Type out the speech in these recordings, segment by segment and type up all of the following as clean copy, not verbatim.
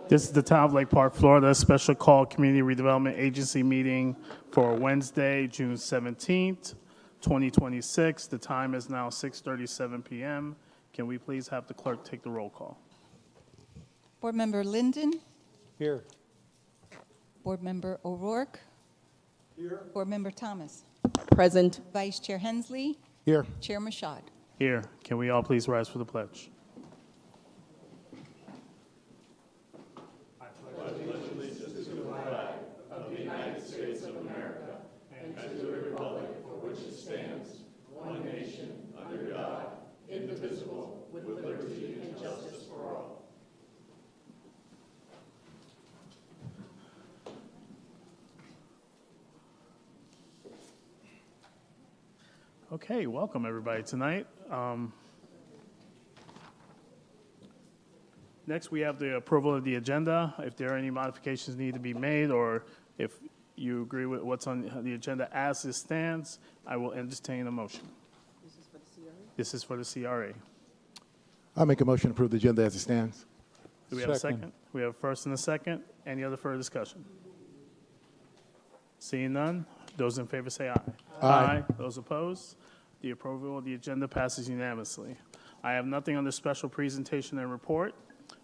This is the Town of Lake Park, Florida Special Call Community Redevelopment Agency meeting for Wednesday, June 17th, 2026. The time is now 6:37 p.m. Can we please have the clerk take the roll call? Board Member Linden. Here. Board Member O'Rourke. Here. Board Member Thomas. Present. Vice Chair Hensley. Here. Chair Mashad. Here. Can we all please rise for the pledge? Okay, welcome everybody tonight. Next, we have the approval of the agenda. If there are any modifications need to be made, or if you agree with what's on the agenda as it stands, I will entertain a motion. This is for the CRA? This is for the CRA. I'll make a motion to approve the agenda as it stands. Do we have a second? We have a first and a second. Any other further discussion? Seeing none, those in favor say aye. Aye. Those opposed? The approval of the agenda passes unanimously. I have nothing under special presentation and report.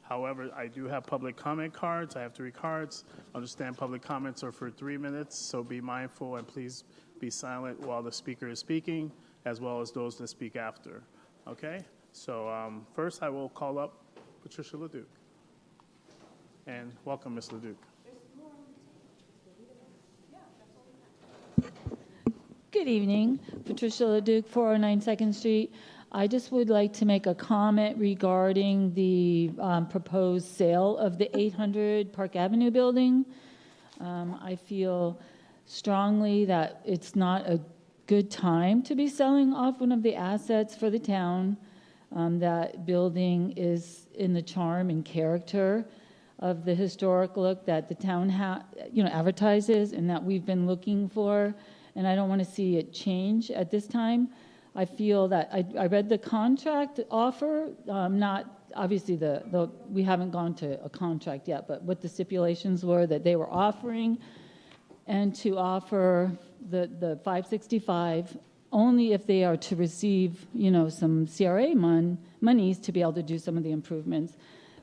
However, I do have public comment cards. I have 3 cards. Understand public comments are for 3 minutes, so be mindful and please be silent while the speaker is speaking, as well as those that speak after. Okay? So first I will call up Patricia LeDuc. And welcome, Ms. LeDuc. Good evening, Patricia LeDuc, 409 2nd Street. I just would like to make a comment regarding the proposed sale of the 800 Park Avenue building. I feel strongly that it's not a good time to be selling off one of the assets for the town. That building is in the charm and character of the historic look that the town advertises and that we've been looking for. And I don't want to see it change at this time. I feel that I read the contract offer, not obviously we haven't gone to a contract yet, but what the stipulations were that they were offering, and to offer the 565 only if they are to receive, some CRA monies to be able to do some of the improvements.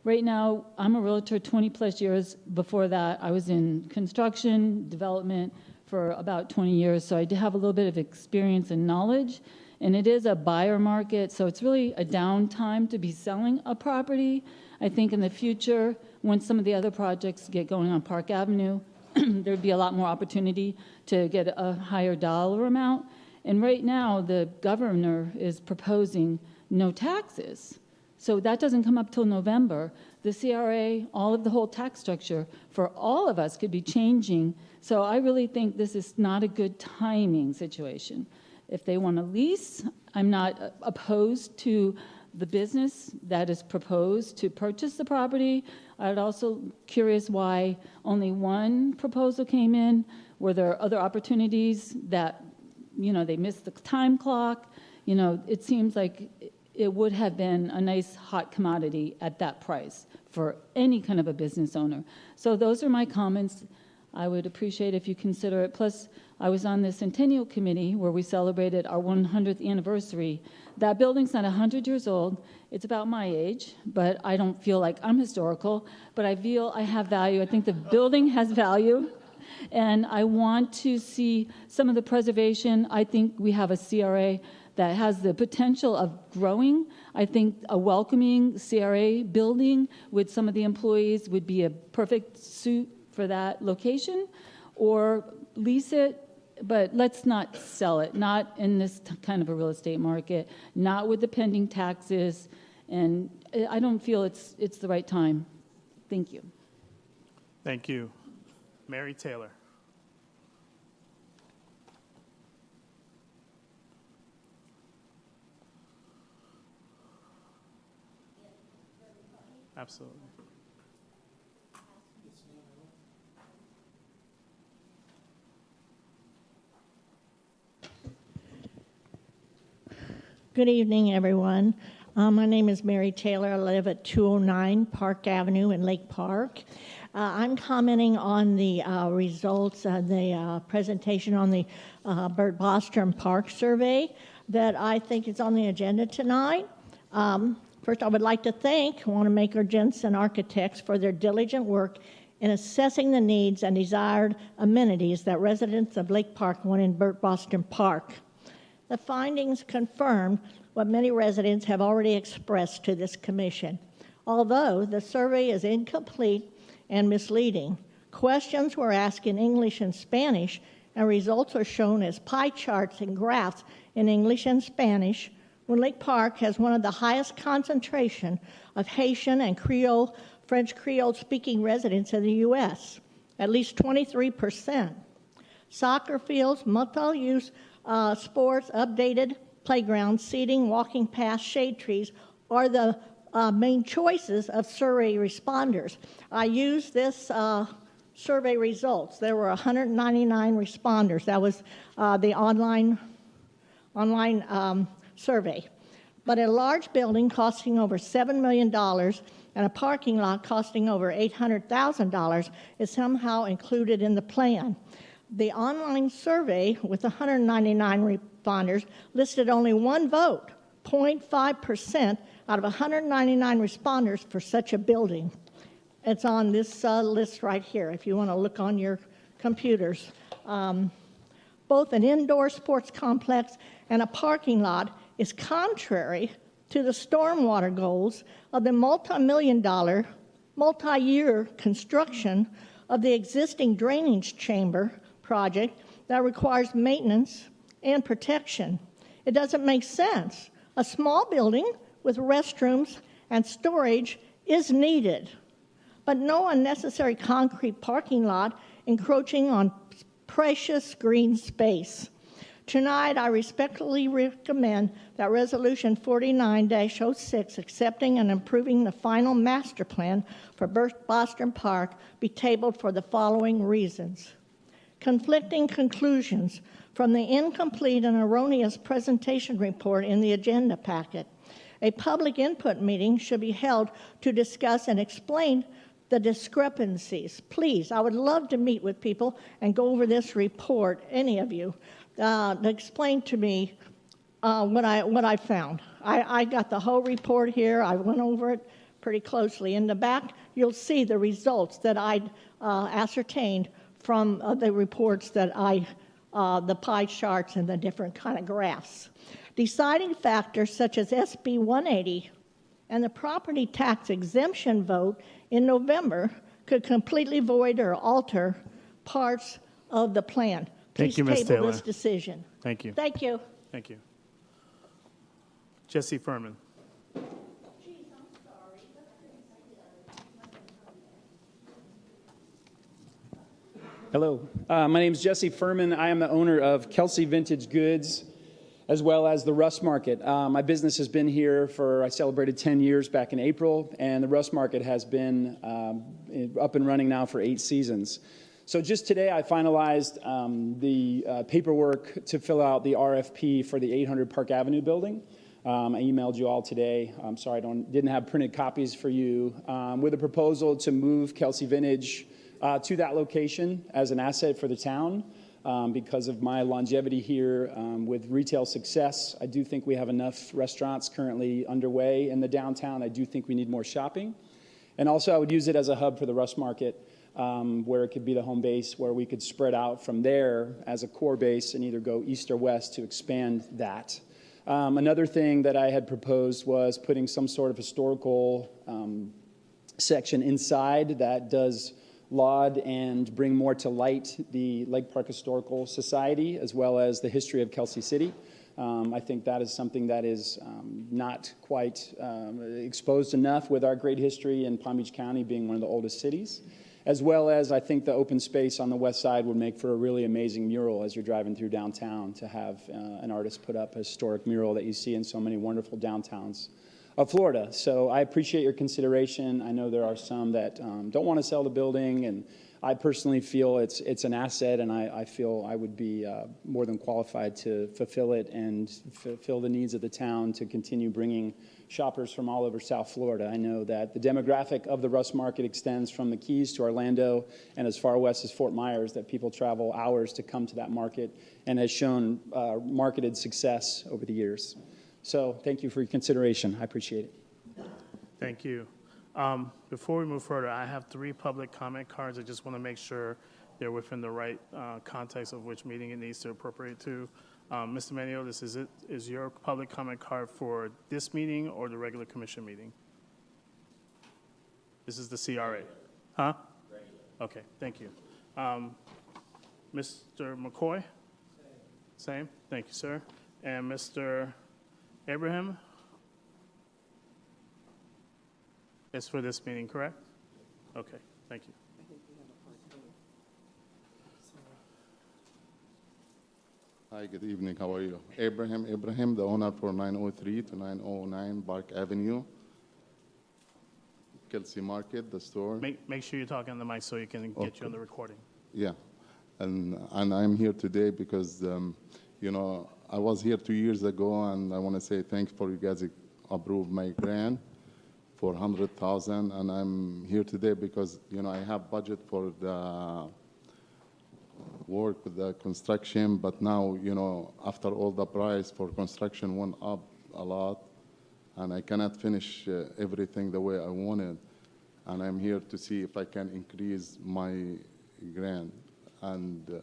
Right now, I'm a realtor 20 plus years. Before that, I was in construction, development, for about 20 years, so I do have a little bit of experience and knowledge, and it is a buyer market, so it's really a downtime to be selling a property. I think in the future, when some of the other projects get going on Park Avenue, there'd be a lot more opportunity to get a higher dollar amount, and right now, the governor is proposing no taxes, so that doesn't come up till November. The CRA, all of the whole tax structure for all of us could be changing. So I really think this is not a good timing situation. If they want to lease, I'm not opposed to the business that is proposed to purchase the property. I'm also curious why only one proposal came in. Were there other opportunities that, they missed the time clock? It seems like it would have been a nice hot commodity at that price for any kind of a business owner. So those are my comments. I would appreciate if you consider it. Plus, I was on the Centennial Committee where we celebrated our 100th anniversary. That building's not 100 years old. It's about my age, but I don't feel like I'm historical, but I feel I have value. I think the building has value, and I want to see some of the preservation. I think we have a CRA that has the potential of growing. I think a welcoming CRA building with some of the employees would be a perfect suit for that location, or lease it, but let's not sell it, not in this kind of a real estate market, not with the pending taxes, and I don't feel it's the right time. Thank you. Thank you. Mary Taylor. Absolutely. Good evening, everyone. My name is Mary Taylor. I live at 209 Park Avenue in Lake Park. I'm commenting on the results of the presentation on the Burt Bostrom Park survey that I think is on the agenda tonight. First, I would like to thank Wanamaker Jensen Architects for their diligent work in assessing the needs and desired amenities that residents of Lake Park want in Burt Bostrom Park. The findings confirmed what many residents have already expressed to this commission. Although the survey is incomplete and misleading, questions were asked in English and Spanish, and results are shown as pie charts and graphs in English and Spanish, when Lake Park has one of the highest concentration of Haitian and Creole, French Creole-speaking residents in the U.S., at least 23%. Soccer fields, multi-use sports, updated playgrounds, seating, walking paths, shade trees are the main choices of survey responders. I used this survey results. There were 199 responders. That was the online survey. But a large building costing over $7 million and a parking lot costing over $800,000 is somehow included in the plan. The online survey with 199 responders listed only one vote, 0.5% out of 199 responders for such a building. It's on this list right here if you want to look on your computers. Both an indoor sports complex and a parking lot is contrary to the stormwater goals of the multi-million-dollar, multi-year construction of the existing drainage chamber project that requires maintenance and protection. It doesn't make sense. A small building with restrooms and storage is needed, but no unnecessary concrete parking lot encroaching on precious green space. Tonight, I respectfully recommend that Resolution 49-06, accepting and approving the final master plan for Burt Bostrom Park, be tabled for the following reasons. Conflicting conclusions from the incomplete and erroneous presentation report in the agenda packet. A public input meeting should be held to discuss and explain the discrepancies. Please, I would love to meet with people and go over this report, any of you, to explain to me what I found. I got the whole report here. I went over it pretty closely. In the back, you'll see the results that I ascertained from the reports that the pie charts and the different kind of graphs. Deciding factors such as SB 180 and the property tax exemption vote in November could completely void or alter parts of the plan. Please Thank you, Ms. table Taylor. this decision. Thank you. Thank you. Thank you. Jesse Furman. Hello, my name is Jesse Furman. I am the owner of Kelsey Vintage Goods, as well as the Rust Market. My business has been here I celebrated 10 years back in April, and the Rust Market has been up and running now for 8 seasons. So just today I finalized the paperwork to fill out the RFP for the 800 Park Avenue building. I emailed you all today. I'm sorry I didn't have printed copies for you, with a proposal to move Kelsey Vintage to that location as an asset for the town. Because of my longevity here with retail success, I do think we have enough restaurants currently underway in the downtown. I do think we need more shopping. And also I would use it as a hub for the Rust Market, where it could be the home base, where we could spread out from there as a core base and either go east or west to expand that. Another thing that I had proposed was putting some sort of historical section inside that does laud and bring more to light the Lake Park Historical Society, as well as the history of Kelsey City. I think that is something that is not quite exposed enough with our great history in Palm Beach County being one of the oldest cities, as well as I think the open space on the west side would make for a really amazing mural as you're driving through downtown to have an artist put up a historic mural that you see in so many wonderful downtowns of Florida. So I appreciate your consideration. I know there are some that don't want to sell the building, and I personally feel it's an asset, and I feel I would be more than qualified to fulfill it and fulfill the needs of the town to continue bringing shoppers from all over South Florida. I know that the demographic of the Russ Market extends from the Keys to Orlando and as far west as Fort Myers, that people travel hours to come to that market and has shown marketed success over the years. So thank you for your consideration. I appreciate it. Thank you. Before we move further, I have 3 public comment cards. I just want to make sure they're within the right context of which meeting it needs to appropriate to. Mr. Maniotis, is your public comment card for this meeting or the regular commission meeting? This is the CRA. Huh? Okay, thank you. Mr. McCoy? Same. Thank you, sir. And Mr. Abraham? It's for this meeting, correct? Okay, thank you. Hi, good evening. How are you? Abraham, the owner for 903 to 909 Park Avenue, Kelsey Market, the store. Make sure you're talking on the mic so you can get you on the recording. Yeah, and I'm here today because, you know, I was here 2 years ago, and I want to say thanks for you guys approved my grant for $100,000, and I'm here today because, you know, I have budget for the work with the construction, but now, you know, after all the price for construction went up a lot, and I cannot finish everything the way I wanted, and I'm here to see if I can increase my grant. And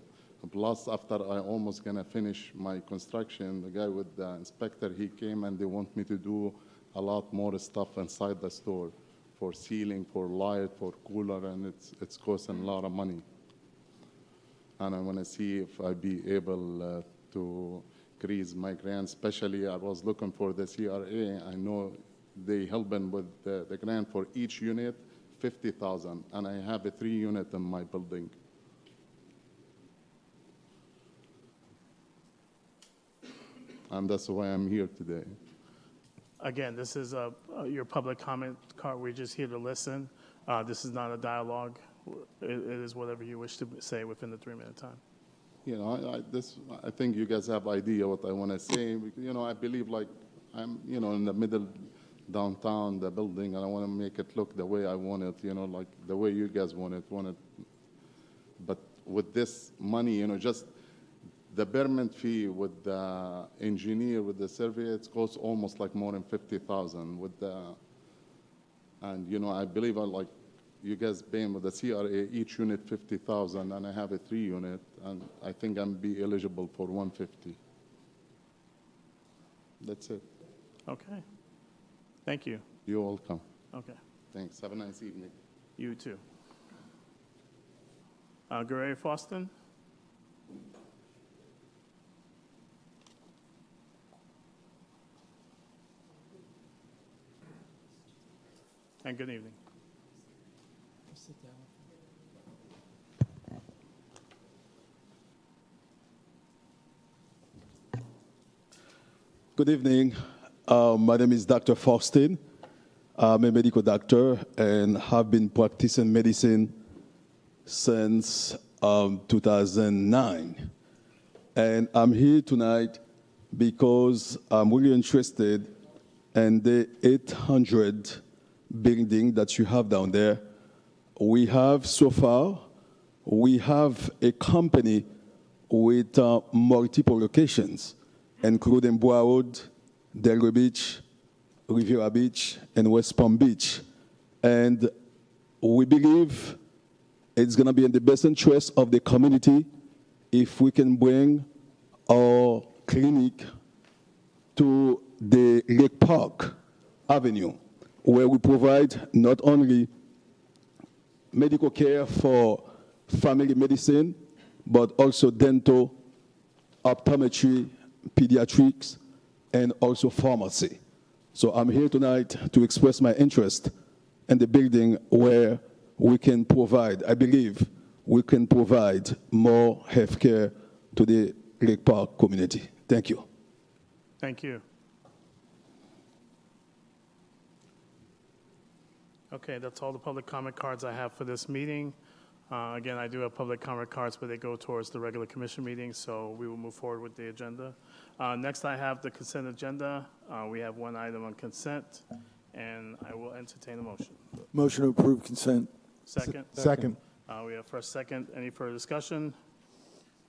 plus, after I almost gonna finish my construction, the guy with the inspector, he came and they want me to do a lot more stuff inside the store for ceiling, for light, for cooler, and it's costing a lot of money. And I want to see if I be able to increase my grant. Especially, I was looking for the CRA. I know they helping with the grant for each unit, $50,000, and I have a 3 unit in my building. And that's why I'm here today. Again, this is your public comment card. We're just here to listen. This is not a dialogue. It is whatever you wish to say within the 3-minute time. You know, I think you guys have idea what I want to say. You know, I believe like I'm, you know, in the middle downtown, the building, and I want to make it look the way I want it, you know, like the way you guys want it. But with this money, you know, just the permit fee with the engineer, with the survey, it costs almost like more than $50,000 with the, and you know, I believe like you guys paying with the CRA each unit $50,000, and I have a 3 unit, and I think I'm be eligible for $150. That's it. Okay. Thank you. You're welcome. Okay. Thanks. Have a nice evening. You too. Gray Foston? And good evening. Good evening. My name is Dr. Faustin. I'm a medical doctor and have been practicing medicine since 2009. And I'm here tonight because I'm really interested in the 800 building that you have down there. We have so far, we have a company with multiple locations, including Broward, Delray Beach, Riviera Beach, and West Palm Beach. And we believe it's going to be in the best interest of the community if we can bring our clinic to the Lake Park Avenue, where we provide not only medical care for family medicine, but also dental, optometry, pediatrics, and also pharmacy. So I'm here tonight to express my interest in the building where we can provide, I believe, we can provide more healthcare to the Lake Park community. Thank you. Thank you. Okay, that's all the public comment cards I have for this meeting. Again, I do have public comment cards, but they go towards the regular commission meeting, so we will move forward with the agenda. Next, I have the consent agenda. We have one item on consent, and I will entertain a motion. Motion to approve consent. Second? Second. We have first, second. Any further discussion?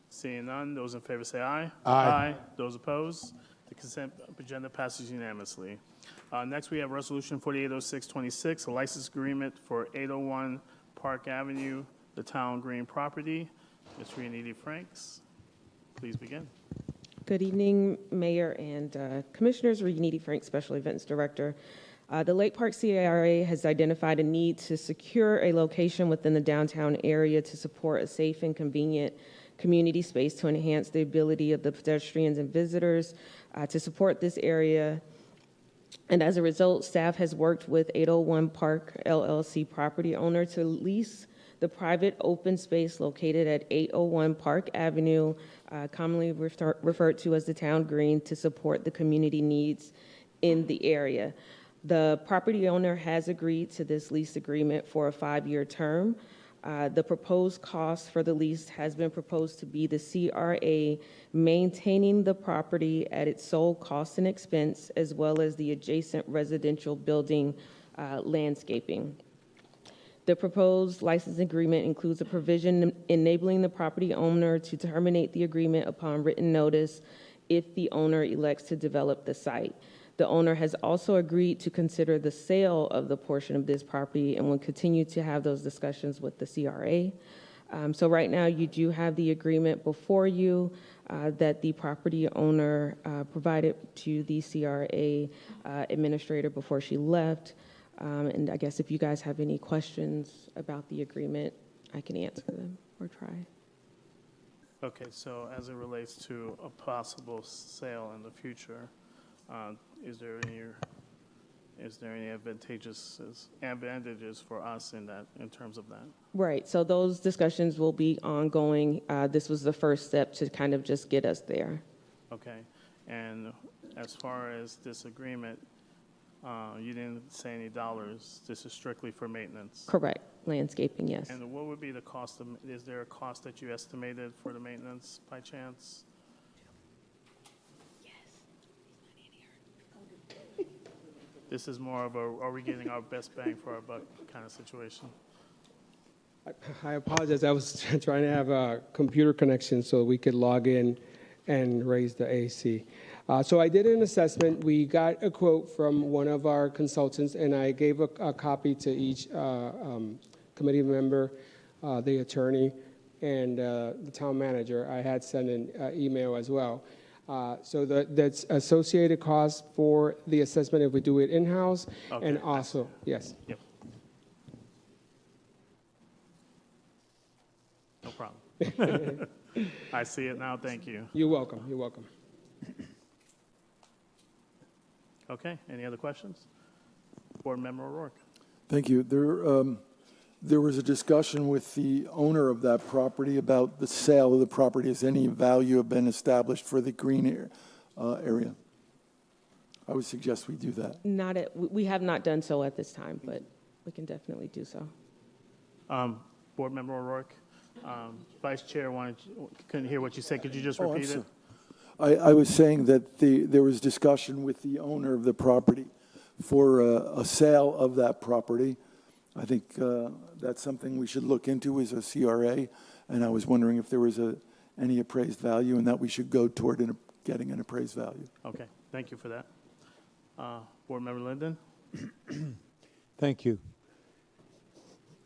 Seeing none, those in favor say aye. Aye. Those opposed? The consent agenda passes unanimously. Next, we have Resolution 480626, a license agreement for 801 Park Avenue, the Town Green property. Ms. Rianiti Franks, please begin. Good evening, Mayor and Commissioners. Reganiti Frank, Special Events Director. The Lake Park CRA has identified a need to secure a location within the downtown area to support a safe and convenient community space to enhance the ability of the pedestrians and visitors to support this area. And as a result, staff has worked with 801 Park LLC property owner to lease the private open space located at 801 Park Avenue, commonly referred to as the Town Green, to support the community needs in the area. The property owner has agreed to this lease agreement for a 5-year term. The proposed cost for the lease has been proposed to be the CRA maintaining the property at its sole cost and expense, as well as the adjacent residential building landscaping. The proposed license agreement includes a provision enabling the property owner to terminate the agreement upon written notice if the owner elects to develop the site. The owner has also agreed to consider the sale of the portion of this property and will continue to have those discussions with the CRA. So right now, you do have the agreement before you that the property owner provided to the CRA administrator before she left. And I guess if you guys have any questions about the agreement, I can answer them or try. Okay, so as it relates to a possible sale in the future, is there any advantages for us in terms of that? Right, so those discussions will be ongoing. This was the first step to kind of just get us there. Okay, and as far as this agreement, you didn't say any dollars. This is strictly for maintenance. Correct, landscaping, yes. And what would be the cost of, is there a cost that you estimated for the maintenance by chance? This is more of a, are we getting our best bang for our buck kind of situation? I apologize. I was trying to have a computer connection so we could log in and raise the AC. So I did an assessment. We got a quote from one of our consultants, and I gave a copy to each committee member, the attorney, and the town manager. I had sent an email as well. So that's associated cost for the assessment if we do it in-house, Okay. and also, yes. Yep. No problem. I see it now. Thank you. You're welcome. You're welcome. Okay, any other questions? Board Member O'Rourke. Thank you. There was a discussion with the owner of that property about the sale of the property. Has any value have been established for the green area? I would suggest we do that. We have not done so at this time, but we can definitely do so. Board Member O'Rourke. Vice Chair, couldn't hear what you said. Could you just repeat it? I was saying that there was discussion with the owner of the property for a sale of that property. I think that's something we should look into as a CRA, and I was wondering if there was any appraised value and that we should go toward getting an appraised value. Okay, thank you for that. Board Member Linden. Thank you.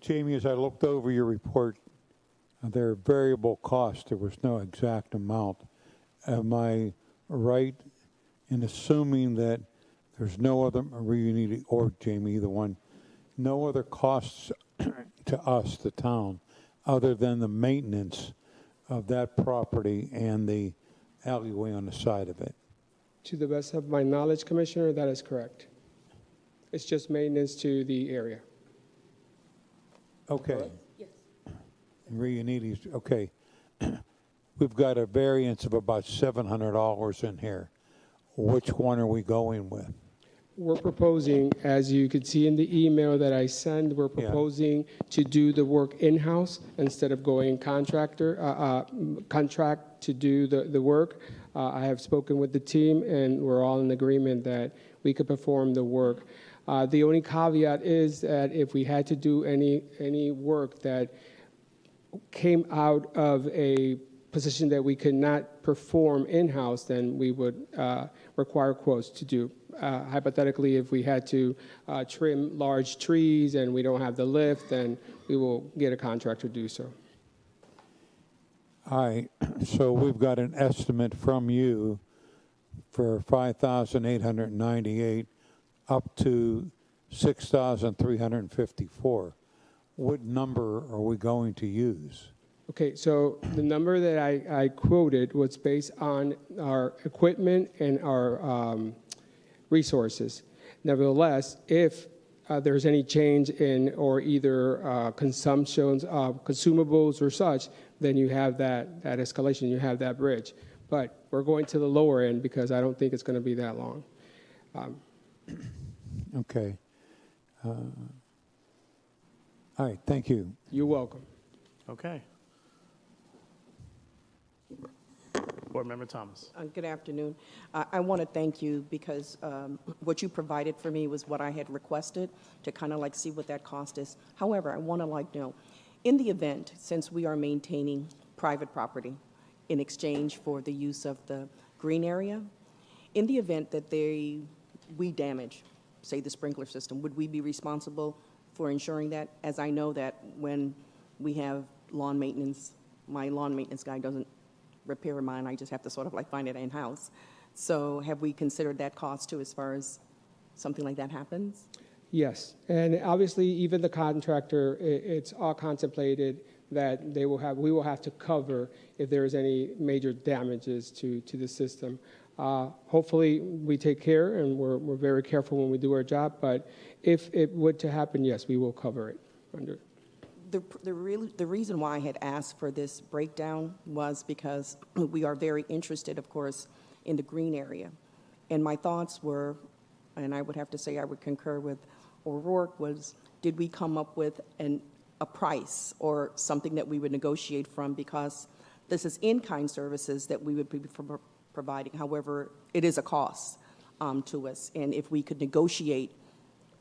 Jamie, as I looked over your report, there are variable costs. There was no exact amount. Am I right in assuming that there's no other, or Jamie, either one, no other costs to us, the town, other than the maintenance of that property and the alleyway on the side of it? To the best of my knowledge, Commissioner, that is correct. It's just maintenance to the area. Okay. Yes. Okay. We've got a variance of about $700 in here. Which one are we going with? we're proposing, as you could see in the email that I sent, we're proposing to do the work in-house instead of going contract to do the work. I have spoken with the team, and we're all in agreement that we could perform the work. The only caveat is that if we had to do any work that came out of a position that we could not perform in-house, then we would require quotes to do. Hypothetically, if we had to trim large trees and we don't have the lift, then we will get a contractor to do so. All right, so we've got an estimate from you for 5,898 up to 6,354. What number are we going to use? Okay, so the number that I quoted was based on our equipment and our resources. Nevertheless, if there's any change in or either consumptions of consumables or such, then you have that escalation, you have that bridge. But we're going to the lower end because I don't think it's going to be that long. Okay. All right, thank you. You're welcome. Okay. Board Member Thomas. Good afternoon. I want to thank you because what you provided for me was what I had requested to kind of like see what that cost is. However, I want to know, in the event, since we are maintaining private property in exchange for the use of the green area, in the event that we damage, say, the sprinkler system, would we be responsible for ensuring that? As I know that when we have lawn maintenance, my lawn maintenance guy doesn't repair mine, I just have to sort of like find it in-house. So have we considered that cost too as far as something like that happens? Yes, and obviously even the contractor, it's all contemplated that we will have to cover if there is any major damages to the system. Hopefully we take care and we're very careful when we do our job, but if it were to happen, yes, we will cover it under. The reason why I had asked for this breakdown was because we are very interested, of course, in the green area. And my thoughts were, and I would have to say I would concur with O'Rourke, was did we come up with a price or something that we would negotiate from, because this is in-kind services that we would be providing. However, it is a cost to us. And if we could negotiate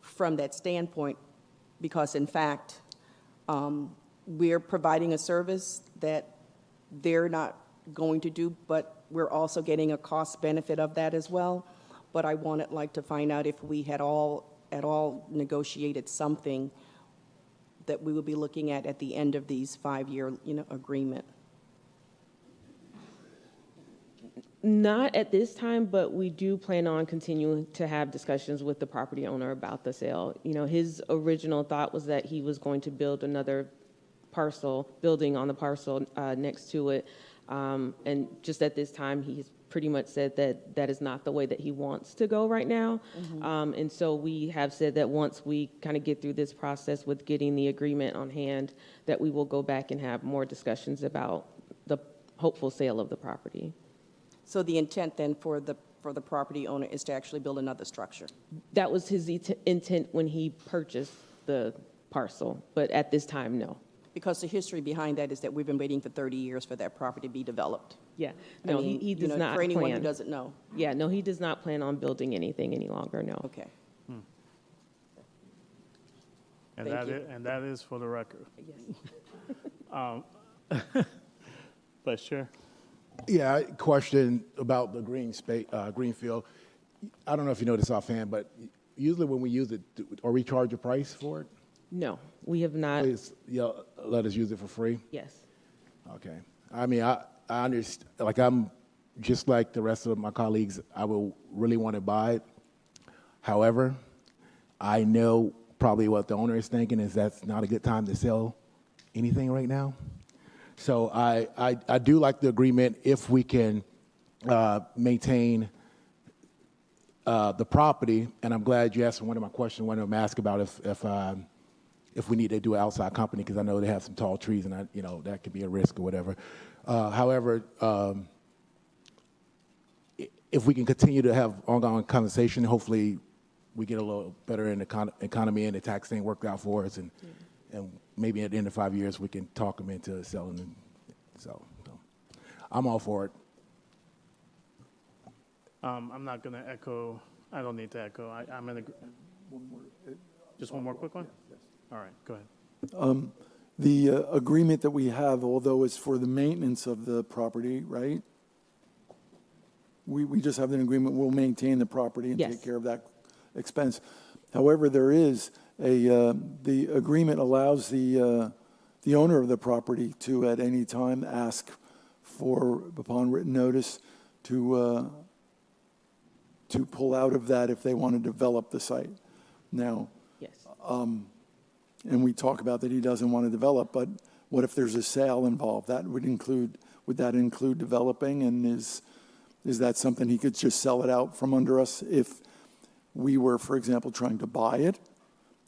from that standpoint, because in fact, we're providing a service that they're not going to do, but we're also getting a cost benefit of that as well. But I wanted to find out if we had at all negotiated something that we would be looking at the end of these 5-year agreement. Not at this time, but we do plan on continuing to have discussions with the property owner about the sale. His original thought was that he was going to build another building on the parcel next to it. And just at this time, he's pretty much said that that is not the way that he wants to go right now. Mm-hmm. And so we have said that once we kind of get through this process with getting the agreement on hand, that we will go back and have more discussions about the hopeful sale of the property. So the intent then for the property owner is to actually build another structure? That was his intent when he purchased the parcel, but at this time, no. Because the history behind that is that we've been waiting for 30 years for that property to be developed. Yeah, no, he does not for anyone plan. who doesn't know. Yeah, no, he does not plan on building anything any longer, no. Okay. And that is for the record. Yes. But sure. Yeah, question about the green field. I don't know if you know this offhand, but usually when we use it, or we charge a price for it? No, we have not. Please, let us use it for free? Yes. Okay. I mean, I understand, I'm just like the rest of my colleagues, I will really want to buy it. However, I know probably what the owner is thinking is that's not a good time to sell anything right now. So I do like the agreement if we can maintain the property, and I'm glad you asked one of my questions. One of them asked about if we need to do an outside company, because I know they have some tall trees, and that could be a risk or whatever. However, if we can continue to have ongoing conversation, hopefully we get a little better in the economy and the tax thing worked out for us, and maybe at the end of 5 years we can talk them into selling and so I'm all for it. I'm not going to echo. I don't need to echo. I'm in a. Just one more quick one? Yes. All right, go ahead. The agreement that we have, although it's for the maintenance of the property, right? We just have an agreement, we'll maintain the property and Yes. take care of that expense. However, there is the agreement allows the owner of the property to at any time ask for, upon written notice, to pull out of that if they want to develop the site. Now, Yes. and we talk about that he doesn't want to develop, but what if there's a sale involved? Would that include developing, and is that something he could just sell it out from under us if we were, for example, trying to buy it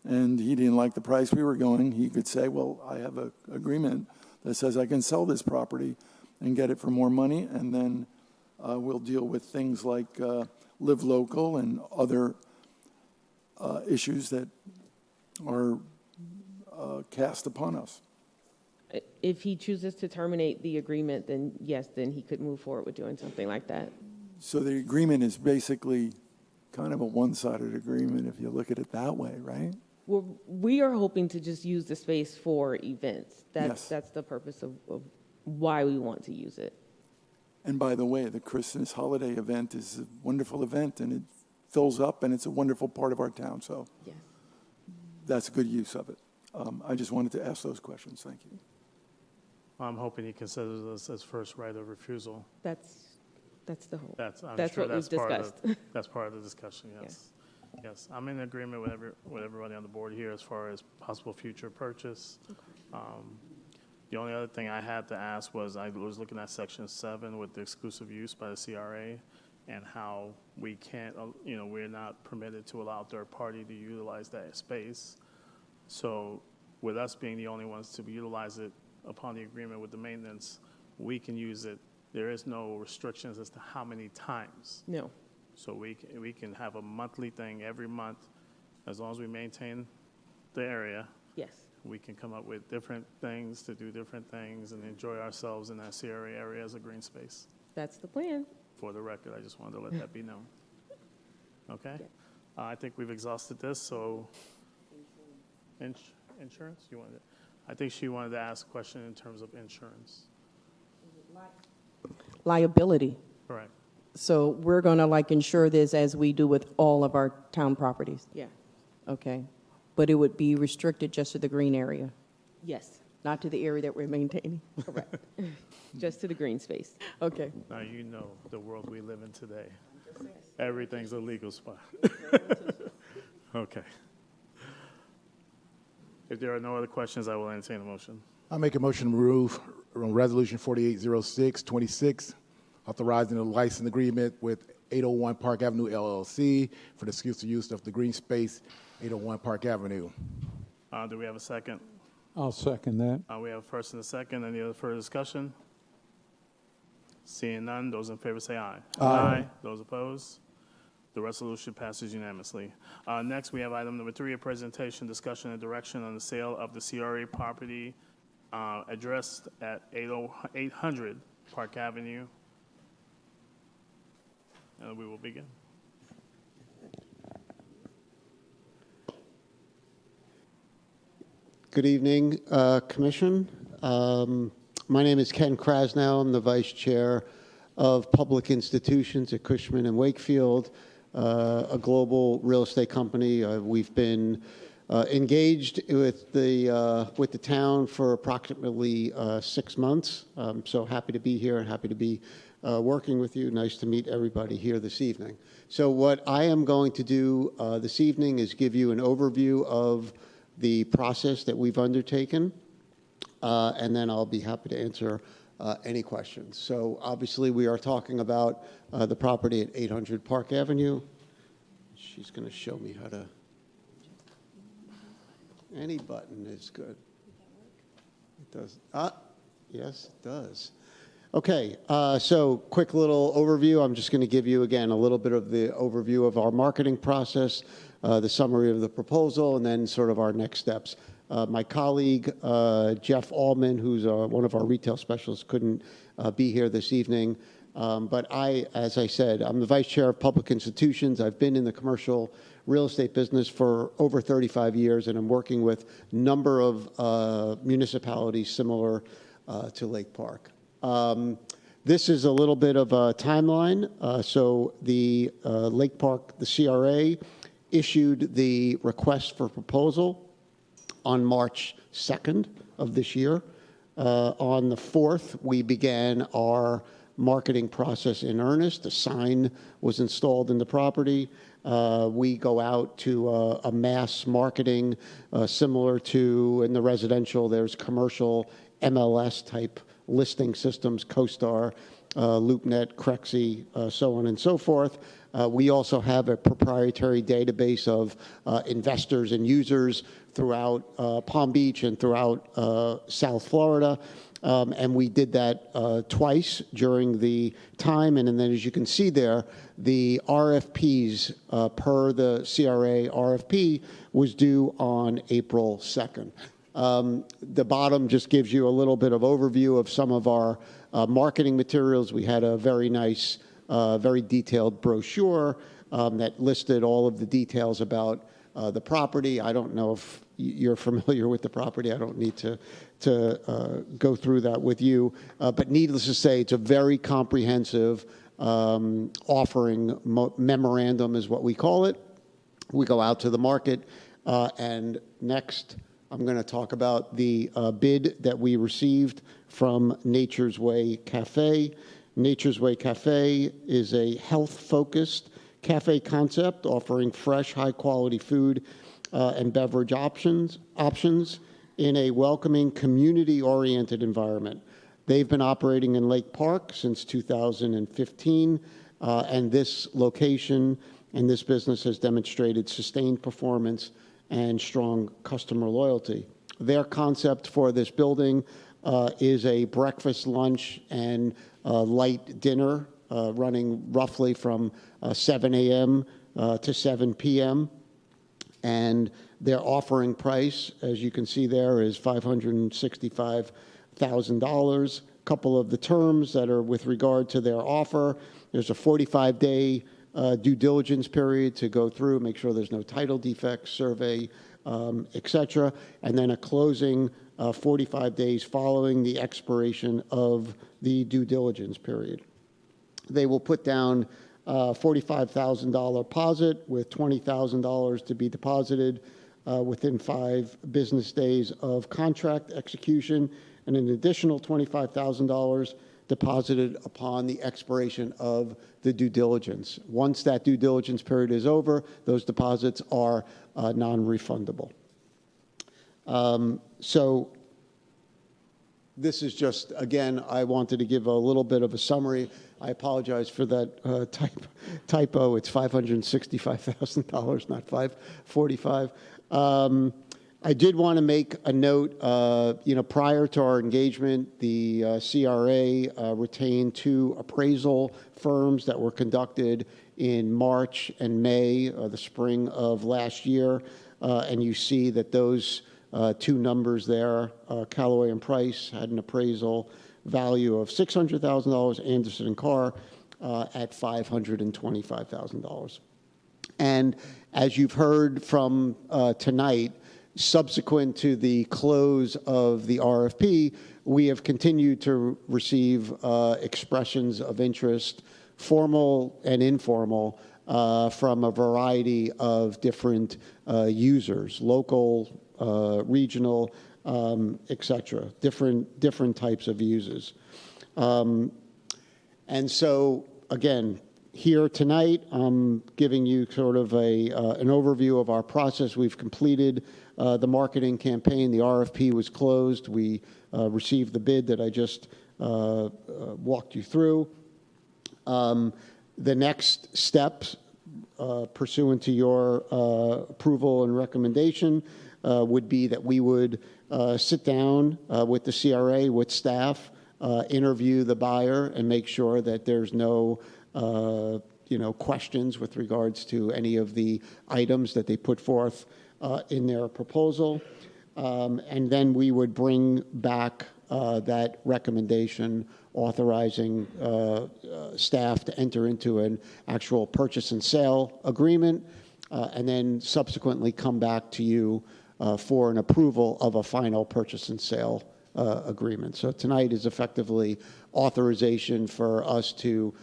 and he didn't like the price we were going? He could say, well, I have an agreement that says I can sell this property and get it for more money, and then we'll deal with things like live local and other issues that are cast upon us. If he chooses to terminate the agreement, then yes, then he could move forward with doing something like that. So the agreement is basically kind of a one-sided agreement if you look at it that way, right? We are hoping to just use the space for events. Yes. That's the purpose of why we want to use it. And by the way, the Christmas holiday event is a wonderful event, and it fills up, and it's a wonderful part of our town, so Yes. that's a good use of it. I just wanted to ask those questions. Thank you. I'm hoping he considers this as first right of refusal. That's the hope. I'm That's sure what we've discussed. That's part of the discussion, yes. Yes, I'm in agreement with everybody on the board here as far as possible future purchase. The only other thing I had to ask was I was looking at Section 7 with the exclusive use by the CRA and how we can't, we're not permitted to allow a third party to utilize that space. So with us being the only ones to utilize it upon the agreement with the maintenance, we can use it. There is no restrictions as to how many times. No. So we can have a monthly thing every month, as long as we maintain the area. Yes. We can come up with different things to do different things and enjoy ourselves in that CRA area as a green space. That's the plan. For the record, I just wanted to let that be known. Okay? I think we've exhausted this, so insurance? I think she wanted to ask a question in terms of insurance. Liability. Correct. So we're going to insure this as we do with all of our town properties? Yeah. Okay. But it would be restricted just to the green area, Yes. not to the area that we're maintaining? Correct. Just to the green space. Okay. Now you know the world we live in today. Everything's a legal spot. Okay. If there are no other questions, I will entertain a motion. I make a motion to move Resolution 480626, authorizing a license agreement with 801 Park Avenue LLC for the exclusive use of the green space, 801 Park Avenue. Do we have a second? I'll second that. We have a first and a second. Any other further discussion? Seeing none, those in favor say aye. Aye. Those opposed? The resolution passes unanimously. Next, we have item number 3, a presentation, discussion, and direction on the sale of the CRA property addressed at 800 Park Avenue. And we will begin. Good evening, Commission. My name is Ken Krasnow. I'm the Vice Chair of Public Institutions at Cushman and Wakefield, a global real estate company. We've been engaged with the town for approximately 6 months. I'm so happy to be here and happy to be working with you. Nice to meet everybody here this evening. So what I am going to do this evening is give you an overview of the process that we've undertaken, and then I'll be happy to answer any questions. So obviously we are talking about the property at 800 Park Avenue. She's going to show me how to, any button is good. It does, yes, it does. Okay, so quick little overview. I'm just going to give you, again, a little bit of the overview of our marketing process, the summary of the proposal, and then sort of our next steps. My colleague, Jeff Allman, who's one of our retail specialists, couldn't be here this evening. But as I said, I'm the vice chair of public institutions. I've been in the commercial real estate business for over 35 years, and I'm working with a number of municipalities similar to Lake Park. This is a little bit of a timeline. So the Lake Park, the CRA, issued the request for proposal on March 2nd of this year. On the 4th, we began our marketing process in earnest. A sign was installed in the property. We go out to a mass marketing similar to, in the residential, there's commercial MLS type listing systems, CoStar, LoopNet, Crexi, so on and so forth. We also have a proprietary database of investors and users throughout Palm Beach and throughout South Florida. And we did that twice during the time. And then, as you can see there, the RFPs per the CRA RFP was due on April 2nd. The bottom just gives you a little bit of overview of some of our marketing materials. We had a very nice, very detailed brochure that listed all of the details about the property. I don't know if you're familiar with the property. I don't need to go through that with you. But needless to say, it's a very comprehensive offering memorandum is what we call it. We go out to the market. And next, I'm going to talk about the bid that we received from Nature's Way Cafe. Nature's Way Cafe is a health-focused cafe concept offering fresh, high-quality food and beverage options in a welcoming, community-oriented environment. They've been operating in Lake Park since 2015, and this location and this business has demonstrated sustained performance and strong customer loyalty. Their concept for this building is a breakfast, lunch, and light dinner running roughly from 7 a.m. To 7 p.m. And their offering price, as you can see there, is $565,000. A couple of the terms that are with regard to their offer, there's a 45-day due diligence period to go through, make sure there's no title defects, survey, et cetera, and then a closing 45 days following the expiration of the due diligence period. They will put down $45,000 deposit with $20,000 to be deposited within 5 business days of contract execution, and an additional $25,000 deposited upon the expiration of the due diligence. Once that due diligence period is over, those deposits are non-refundable. So this is just, again, I wanted to give a little bit of a summary. I apologize for that typo. It's $565,000, not $545,000. I did want to make a note, prior to our engagement, the CRA retained 2 appraisal firms that were conducted in March and May, the spring of last year. And you see that those 2 numbers there, Callaway and Price, had an appraisal value of $600,000, Anderson and Carr at $525,000. And as you've heard from tonight, subsequent to the close of the RFP, we have continued to receive expressions of interest, formal and informal, from a variety of different users, local, regional, et cetera, different types of users. And so, again, here tonight, I'm giving you sort of an overview of our process. We've completed the marketing campaign. The RFP was closed. We received the bid that I just walked you through. The next steps, pursuant to your approval and recommendation, would be that we would sit down with the CRA, with staff, interview the buyer and make sure that there's no questions with regards to any of the items that they put forth in their proposal. And then we would bring back that recommendation authorizing staff to enter into an actual purchase and sale agreement, and then subsequently come back to you for an approval of a final purchase and sale agreement. So tonight is effectively authorization for us to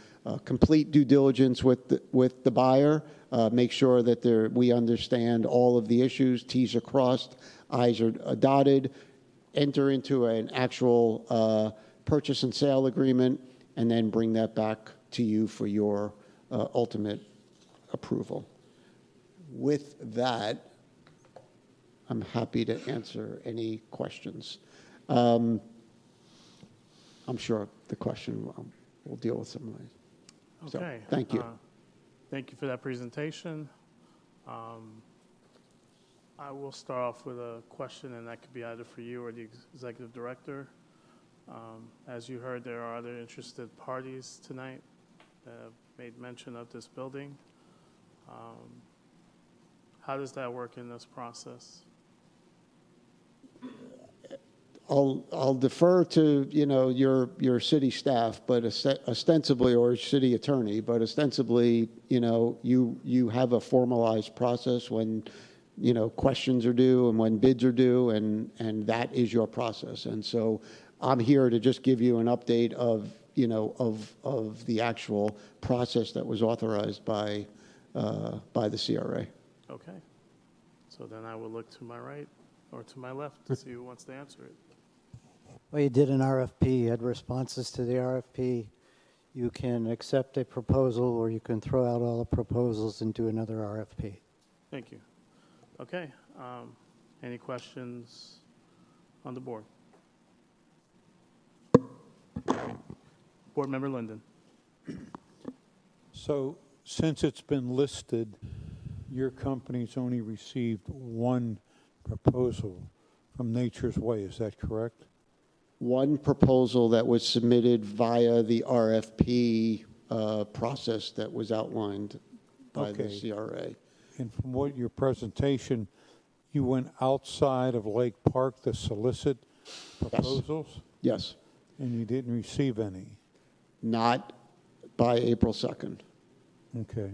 complete due diligence with the buyer, make sure that we understand all of the issues, T's are crossed, I's are dotted, enter into an actual purchase and sale agreement, and then bring that back to you for your ultimate approval. With that, I'm happy to answer any questions. I'm sure the question we'll deal with some of these. Okay. So, thank you. Thank you for that presentation. I will start off with a question, and that could be either for you or the executive director. As you heard, there are other interested parties tonight that have made mention of this building. How does that work in this process? I'll defer to your city staff, but ostensibly, or city attorney, but ostensibly, you have a formalized process when questions are due and when bids are due, and that is your process. And so I'm here to just give you an update of the actual process that was authorized by the CRA. Okay. So then I will look to my right or to my left to see who wants to answer it. Well, you did an RFP. You had responses to the RFP. You can accept a proposal, or you can throw out all the proposals and do another RFP. Thank you. Okay. Any questions on the board? Board Member Linden. So since it's been listed, your company's only received one proposal from Nature's Way. Is that correct? One proposal that was submitted via the RFP process that was outlined by the CRA. And from what your presentation, you went outside of Lake Park to solicit proposals? Yes. And you didn't receive any? Not by April 2nd. Okay.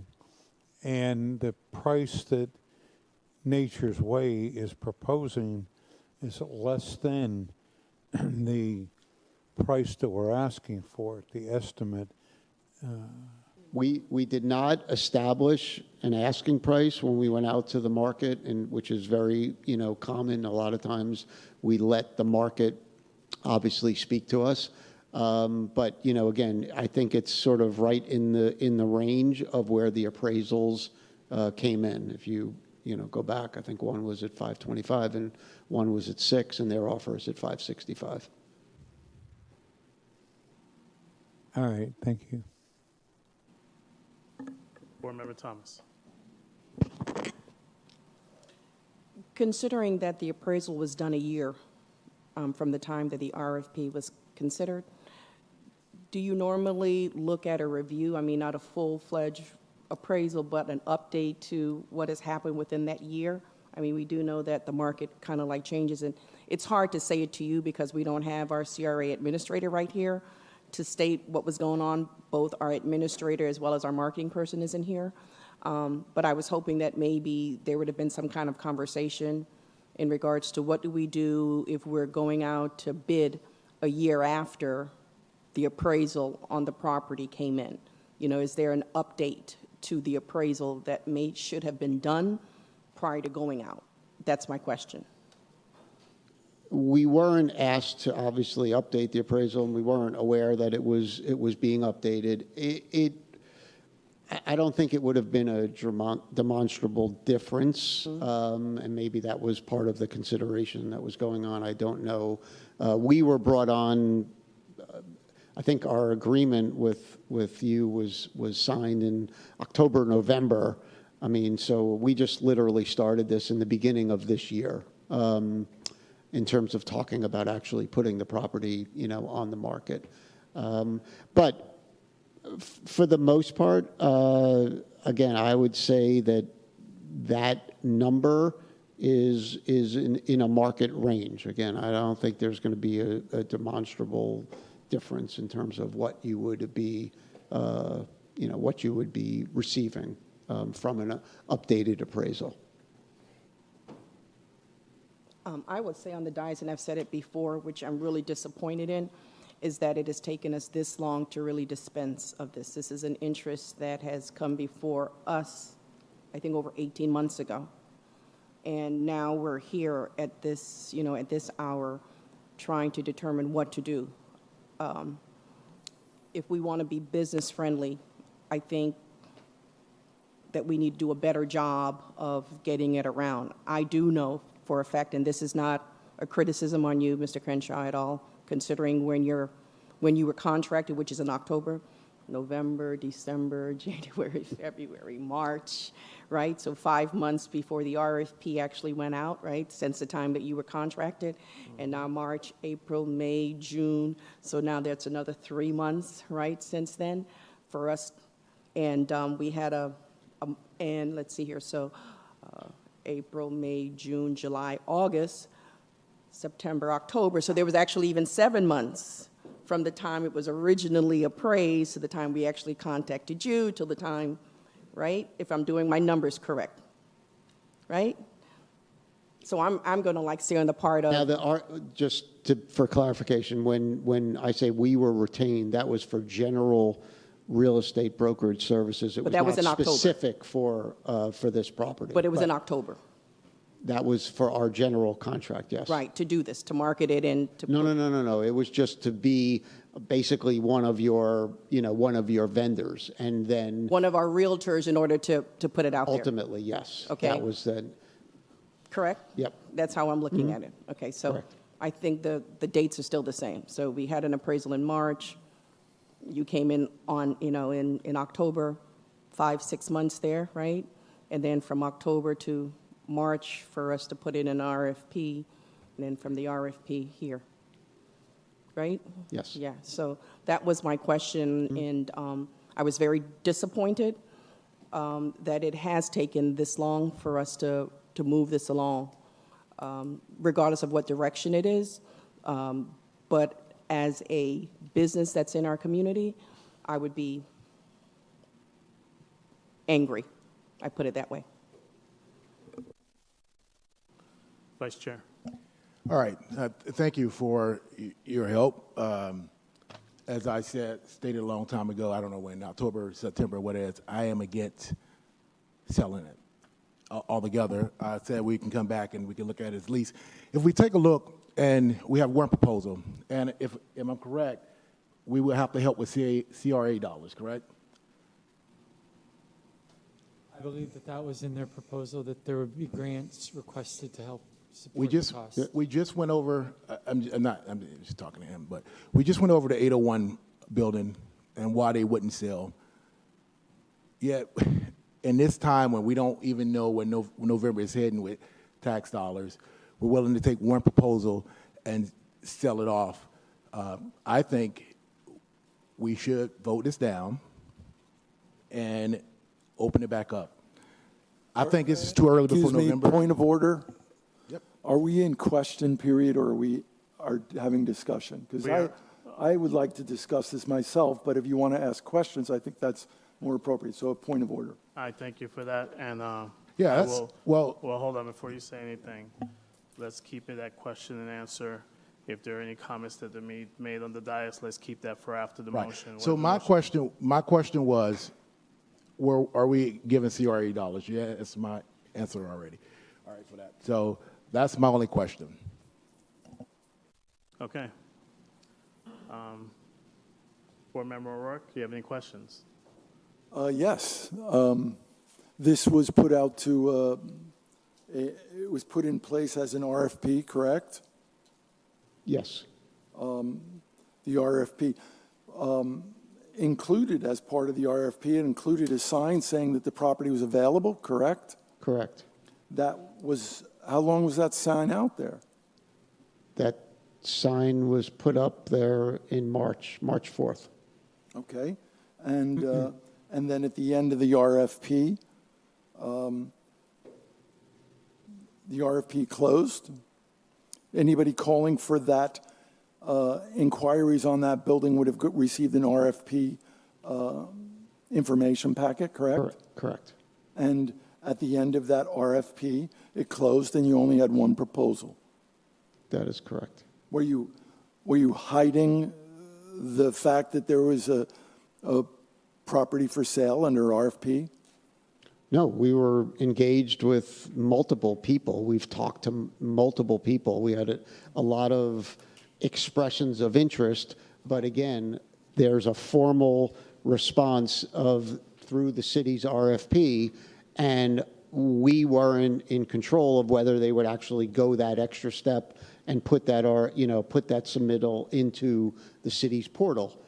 And the price that Nature's Way is proposing is less than the price that we're asking for, the estimate. We did not establish an asking price when we went out to the market, and which is very common. A lot of times we let the market obviously speak to us. But again, I think it's sort of right in the range of where the appraisals came in. If you go back, I think one was at 525 and one was at 6, and their offer is at 565. All right, thank you. Board Member Thomas. Considering that the appraisal was done a year from the time that the RFP was considered, do you normally look at a review, I mean, not a full-fledged appraisal, but an update to what has happened within that year? I mean, we do know that the market kind of like changes, and it's hard to say it to you because we don't have our CRA administrator right here to state what was going on. Both our administrator as well as our marketing person is in here. But I was hoping that maybe there would have been some kind of conversation in regards to what do we do if we're going out to bid a year after the appraisal on the property came in. Is there an update to the appraisal that should have been done prior to going out? That's my question. We weren't asked to obviously update the appraisal, and we weren't aware that it was being updated. I don't think it would have been a demonstrable difference, and maybe that was part of the consideration that was going on. I don't know. We were brought on. I think our agreement with you was signed in October, November. I mean, so we just literally started this in the beginning of this year. in terms of talking about actually putting the property, on the market. But for the most part, again, I would say that number is in a market range. Again, I don't think there's going to be a demonstrable difference in terms of what you would be, what you would be receiving from an updated appraisal. I would say on the dais, and I've said it before, which I'm really disappointed in, is that it has taken us this long to really dispense of this. This is an interest that has come before us, I think, over 18 months ago. And now we're here at this, at this hour, trying to determine what to do. If we want to be business friendly, I think that we need to do a better job of getting it around. I do know for a fact, and this is not a criticism on you, Mr. Crenshaw, at all, considering when you were contracted, which is in October, November, December, January, February, March, right? So 5 months before the RFP actually went out, right, since the time that you were contracted. And now March, April, May, June. So now that's another 3 months, right, since then for us. And we had and let's see here, so April, May, June, July, August, September, October. So there was actually even 7 months from the time it was originally appraised to the time we actually contacted you till the time, right? If I'm doing my numbers correct, right? So I'm going to say on the part of... Now, for clarification, when I say we were retained, that was for general real estate brokerage services. It But that was in not October. specific for this property. But it was in October. That was for our general contract, yes. Right, to do this, to market it and to... No. It was just to be basically one of your vendors, and then... One of our realtors in order to put it out there. Ultimately, yes. Okay. That was the... Correct? Yep. That's how I'm looking at it. Okay, so Correct. I think the dates are still the same. So we had an appraisal in March. You came in on, in October, 5-6 months there, right? And then from October to March for us to put in an RFP, and then from the RFP here, right? Yes. Yeah, so that was my question, and I was very disappointed that it has taken this long for us to move this along, regardless of what direction it is. But as a business that's in our community, I would be angry. I put it that way. Vice Chair. All right. Thank you for your help. As I stated a long time ago, I don't know when, October, September, what it is, I am against selling it altogether. I said we can come back and we can look at it as lease. If we take a look and we have one proposal, and if I'm correct, we will have to help with CRA dollars, correct? I believe that was in their proposal, that there would be grants requested to help support We the costs. just went over, I'm just talking to him, but we just went over the 801 building and why they wouldn't sell. Yet, in this time when we don't even know where November is heading with tax dollars, we're willing to take one proposal and sell it off. I think we should vote this down and open it back up. I think this is too early before November. Point of order. Yep. Are we in question period or are having discussion? Because I would like to discuss this myself, but if you want to ask questions, I think that's more appropriate. So a point of order. I thank you for that, and Yeah, I that's- well, hold on before you say anything. Let's keep it at question and answer. If there are any comments that are made on the dais, let's keep that for after the Right. motion. So my question was, are we giving CRA dollars? Yeah, that's my answer already. All right for that. So that's my only question. Okay. Board Member O'Rourke, do you have any questions? Yes. This was put out to, it was put in place as an RFP, correct? Yes. The RFP. Included as part of the RFP, it included a sign saying that the property was available, correct? Correct. How long was that sign out there? That sign was put up there in March 4th. Okay. And then at the end of the RFP, the RFP closed. Anybody calling for that, inquiries on that building would have received an RFP information packet, correct? Correct. And at the end of that RFP, it closed and you only had one proposal. That is correct. Were you hiding the fact that there was a property for sale under RFP? No, we were engaged with multiple people. We've talked to multiple people. We had a lot of expressions of interest, but again, there's a formal response through the city's RFP, and we weren't in control of whether they would actually go that extra step and put that submittal into the city's portal.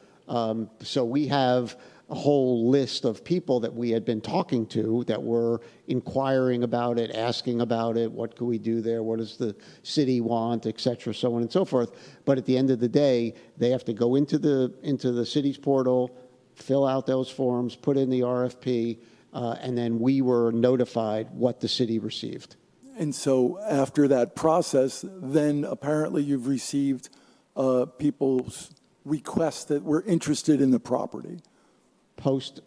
So we have a whole list of people that we had been talking to that were inquiring about it, asking about it, what can we do there, what does the city want, et cetera, so on and so forth. But at the end of the day, they have to go into the city's portal, fill out those forms, put in the RFP, and then we were notified what the city received. And so after that process, then apparently you've received people's requests that were interested in the property. Post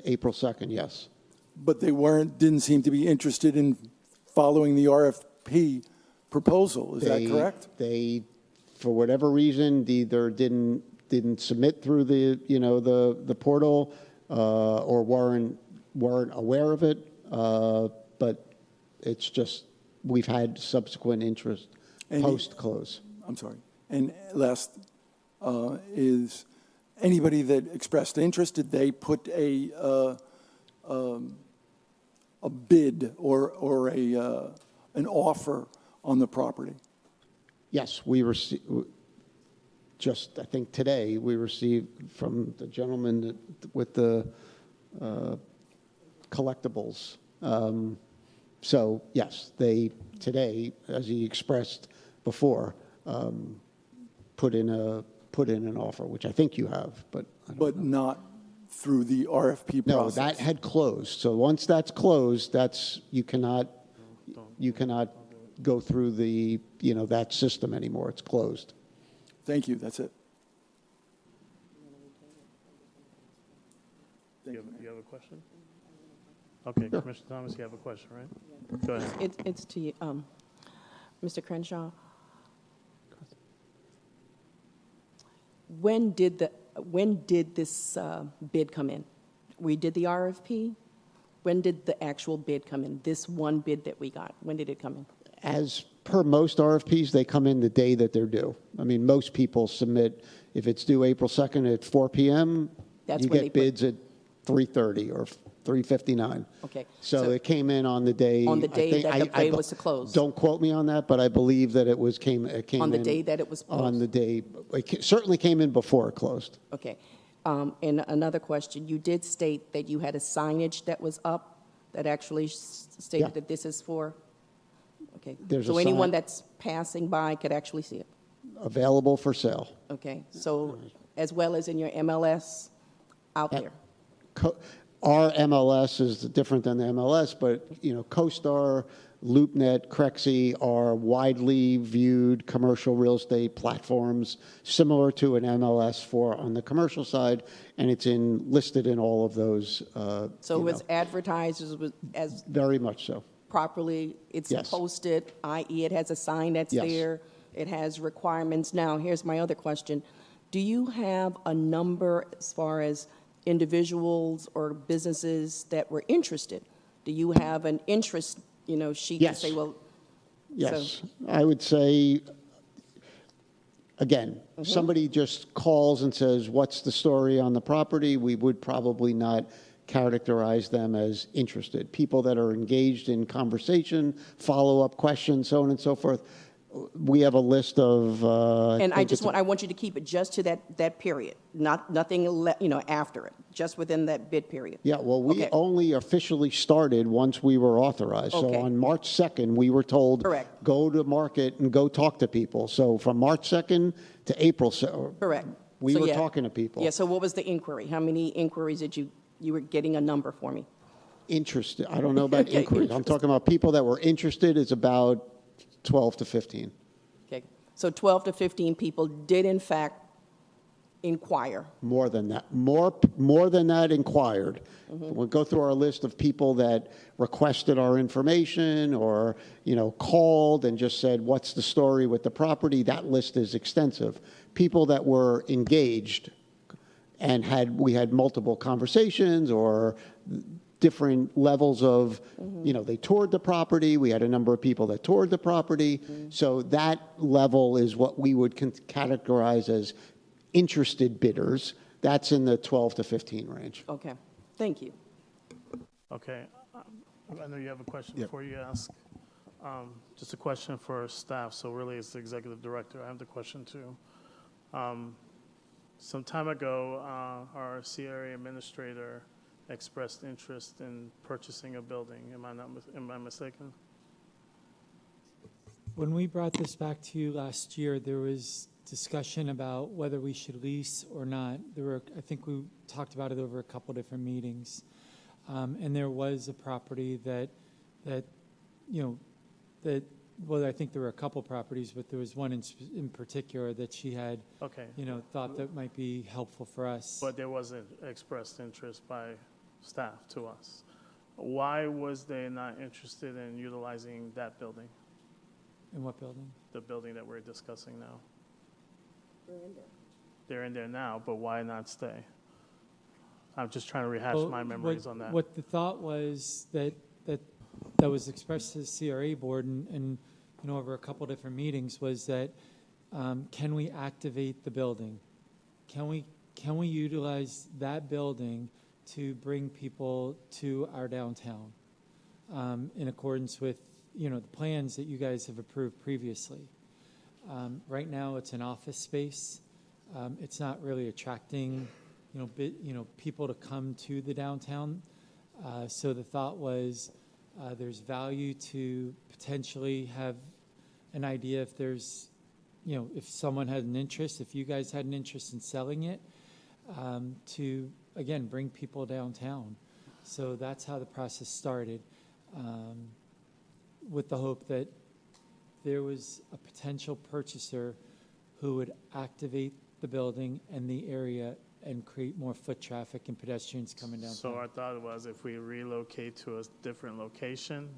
April 2nd, yes. But they didn't seem to be interested in following the RFP proposal. Is that correct? They, for whatever reason, either didn't submit through the portal or weren't aware of it. But it's just we've had subsequent interest post close. I'm sorry. And last is anybody that expressed interest, did they put a bid or an offer on the property? Yes, we received. Just I think today we received from the gentleman with the collectibles. So yes, they today, as he expressed before, put in an offer, which I think you have, but not through the RFP process. No, that had closed. So once that's closed, you cannot go through that system anymore. It's closed. Thank you. That's it. You have a question? Okay, sure. Commissioner Thomas, you have a question, right? Go ahead. It's to you, Mr. Crenshaw. When did this bid come in? We did the RFP. When did the actual bid come in? This one bid that we got, when did it come in? As per most RFPs, they come in the day that they're due. I mean, most people submit, if it's due April 2nd at 4 p.m., you get bids at 3:30 or 3:59. Okay. So it came in on the day. On the day that the bid was to close. Don't quote me on that, but I believe that it came on the in day that it was closed. On the day, it certainly came in before it closed. Okay. And another question, you did state that you had a signage that was up that actually stated that this is for, okay. So anyone that's passing by could actually see it? Available for sale. Okay. So as well as in your MLS out there? Our MLS is different than the MLS, but CoStar, LoopNet, Crexi are widely viewed commercial real estate platforms similar to an MLS on the commercial side, and it's listed in all of those. So it was advertised as very much so. Properly, it's posted, i.e. it has a sign that's there, it has requirements. Now, here's my other question. Do you have a number as far as individuals or businesses that were interested? Do you have an interest, sheet to say, well? Yes, so. I would say, again, somebody just calls and says, what's the story on the property? We would probably not characterize them as interested. People that are engaged in conversation, follow-up questions, so on and so forth, We have a list of. And think I want you to keep it just to that period, nothing, after it, just within that bid period. Yeah, well, we Okay. only officially started once we were authorized. Okay. So on March 2nd, we were told. Correct. Go to market and go talk to people. So from March 2nd to April. Correct. We So, were yeah. talking to people. Yeah, so what was the inquiry? How many inquiries did you were getting a number for me? Interested. I don't know about Okay, inquiries. I'm talking about people that were interested. It's about 12 to 15. Okay, so 12 to 15 people did in fact inquire. More than that. More than that inquired. Mm-hmm. We'll go through our list of people that requested our information or, called and just said, what's the story with the property? That list is extensive. People that were engaged and we had multiple conversations or different levels of, they toured the property. We had a number of people that toured the property. So that level is what we would categorize as interested bidders. That's in the 12 to 15 range. Okay, thank you. Okay, I know you have a question before you ask. Just a question for staff, so really it's the executive director. I have the question too. Some time ago, our CRA administrator expressed interest in purchasing a building. Am I mistaken? When we brought this back to you last year, there was discussion about whether we should lease or not. I think we talked about it over a couple different meetings. And there was a property that well, I think there were a couple properties, but there was one in particular that she had, thought that might be helpful for us. But there wasn't expressed interest by staff to us. Why was they not interested in utilizing that building? In what building? The building that we're discussing now. They're in there now, but why not stay? I'm just trying to rehash my memories on that. What the thought was that was expressed to the CRA board and over a couple different meetings was that can we activate the building? Can we utilize that building to bring people to our downtown in accordance with the plans that you guys have approved previously? Right now, it's an office space. It's not really attracting people to come to the downtown. So the thought was there's value to potentially have an idea if there's, if someone had an interest, if you guys had an interest in selling it, to, again, bring people downtown. So that's how the process started, with the hope that there was a potential purchaser who would activate the building and the area and create more foot traffic and pedestrians coming downtown. So our thought was if we relocate to a different location,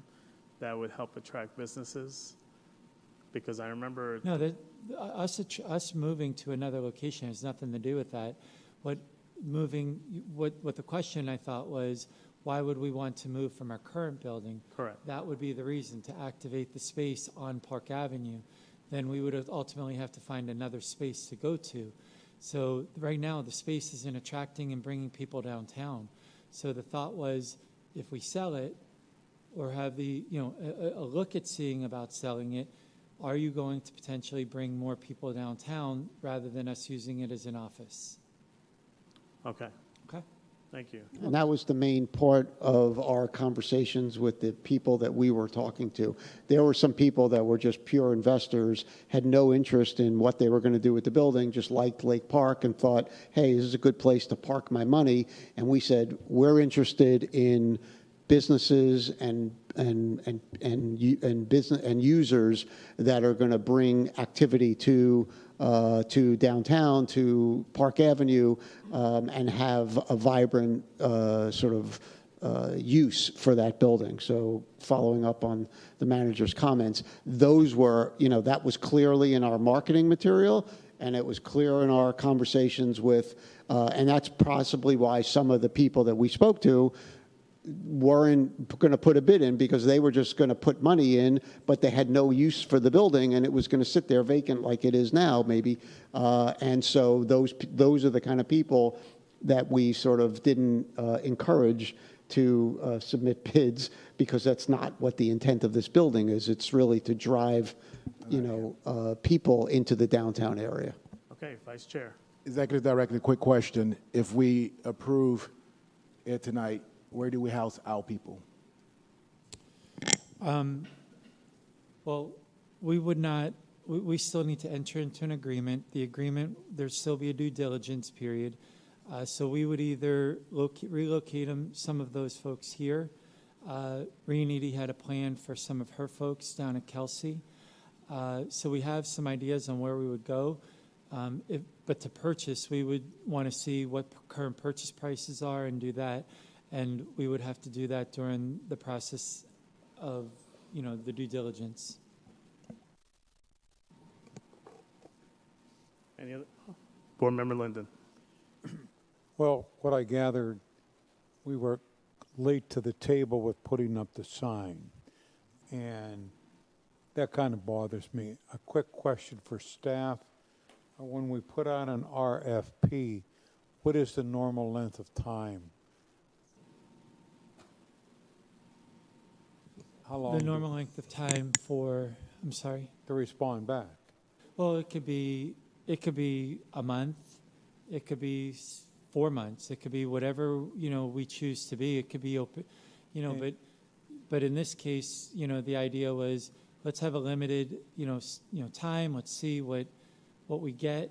that would help attract businesses? Because I remember... No, us moving to another location has nothing to do with that. What the question I thought was, why would we want to move from our current building? Correct. That would be the reason, to activate the space on Park Avenue. Then we would ultimately have to find another space to go to. So right now, the space isn't attracting and bringing people downtown. So the thought was, if we sell it or have a look at seeing about selling it, are you going to potentially bring more people downtown rather than us using it as an office? Okay. Okay. Thank you. And that was the main part of our conversations with the people that we were talking to. There were some people that were just pure investors, had no interest in what they were going to do with the building, just liked Lake Park and thought, hey, this is a good place to park my money. And we said, we're interested in businesses and business and users that are going to bring activity to downtown, to Park Avenue, and have a vibrant use for that building. So following up on the manager's comments, those were, that was clearly in our marketing material, and it was clear in our conversations with, and that's possibly why some of the people that we spoke to weren't going to put a bid in, because they were just going to put money in, but they had no use for the building, and it was going to sit there vacant like it is now, maybe. And so those are the kind of people that we sort of didn't encourage to submit bids, because that's not what the intent of this building is. It's really to drive people into the downtown area. Okay, Vice Chair. Executive Director, quick question. If we approve it tonight, where do we house our people? Well, we would not, we still need to enter into an agreement. The agreement, there'd still be a due diligence period. So we would either relocate some of those folks here. Reunity had a plan for some of her folks down at Kelsey. So we have some ideas on where we would go. But to purchase, we would want to see what current purchase prices are and do that. And we would have to do that during the process of, the due diligence. Any other? Board Member Linden. Well, what I gathered, we were late to the table with putting up the sign, and that kind of bothers me. A quick question for staff. When we put out an RFP, what is the normal length of time? How long? The normal length of time for, I'm sorry? To respond back. Well, it could be a month. It could be 4 months. It could be whatever, we choose to be. It could be open, but in this case, the idea was let's have a limited, time. Let's see what we get,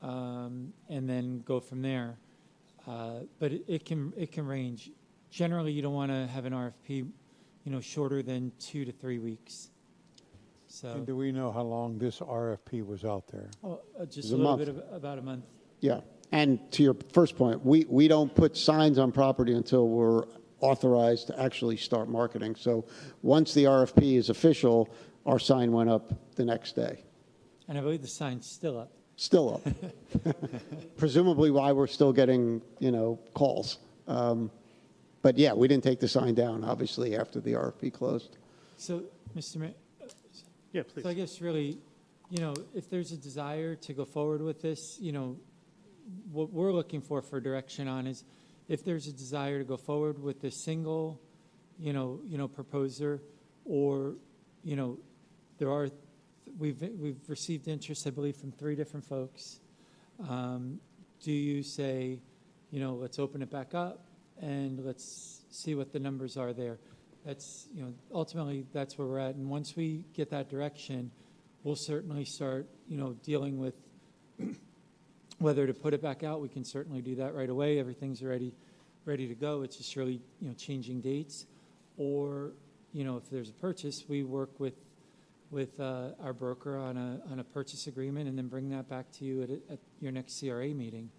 and then go from there. But it can range. Generally, you don't want to have an RFP, shorter than 2 to 3 weeks. So. And do we know how long this RFP was out there? Oh, just a little bit of about a month. Yeah. And to your first point, we don't put signs on property until we're authorized to actually start marketing. So once the RFP is official, our sign went up the next day. And I believe the sign's still up. Still up. Presumably why we're still getting, calls. But yeah, we didn't take the sign down, obviously, after the RFP closed. So, Mr. Mayor, yeah, please. So I guess really, if there's a desire to go forward with this, what we're looking for direction on is if there's a desire to go forward with this single, proposer, or, we've received interest, I believe, from 3 different folks. Do you say, let's open it back up and let's see what the numbers are there? That's, ultimately that's where we're at. And once we get that direction, we'll certainly start, dealing with whether to put it back out. We can certainly do that right away. Everything's ready to go. It's just really, changing dates. Or, if there's a purchase, we work with our broker on a purchase agreement and then bring that back to you at your next CRA meeting.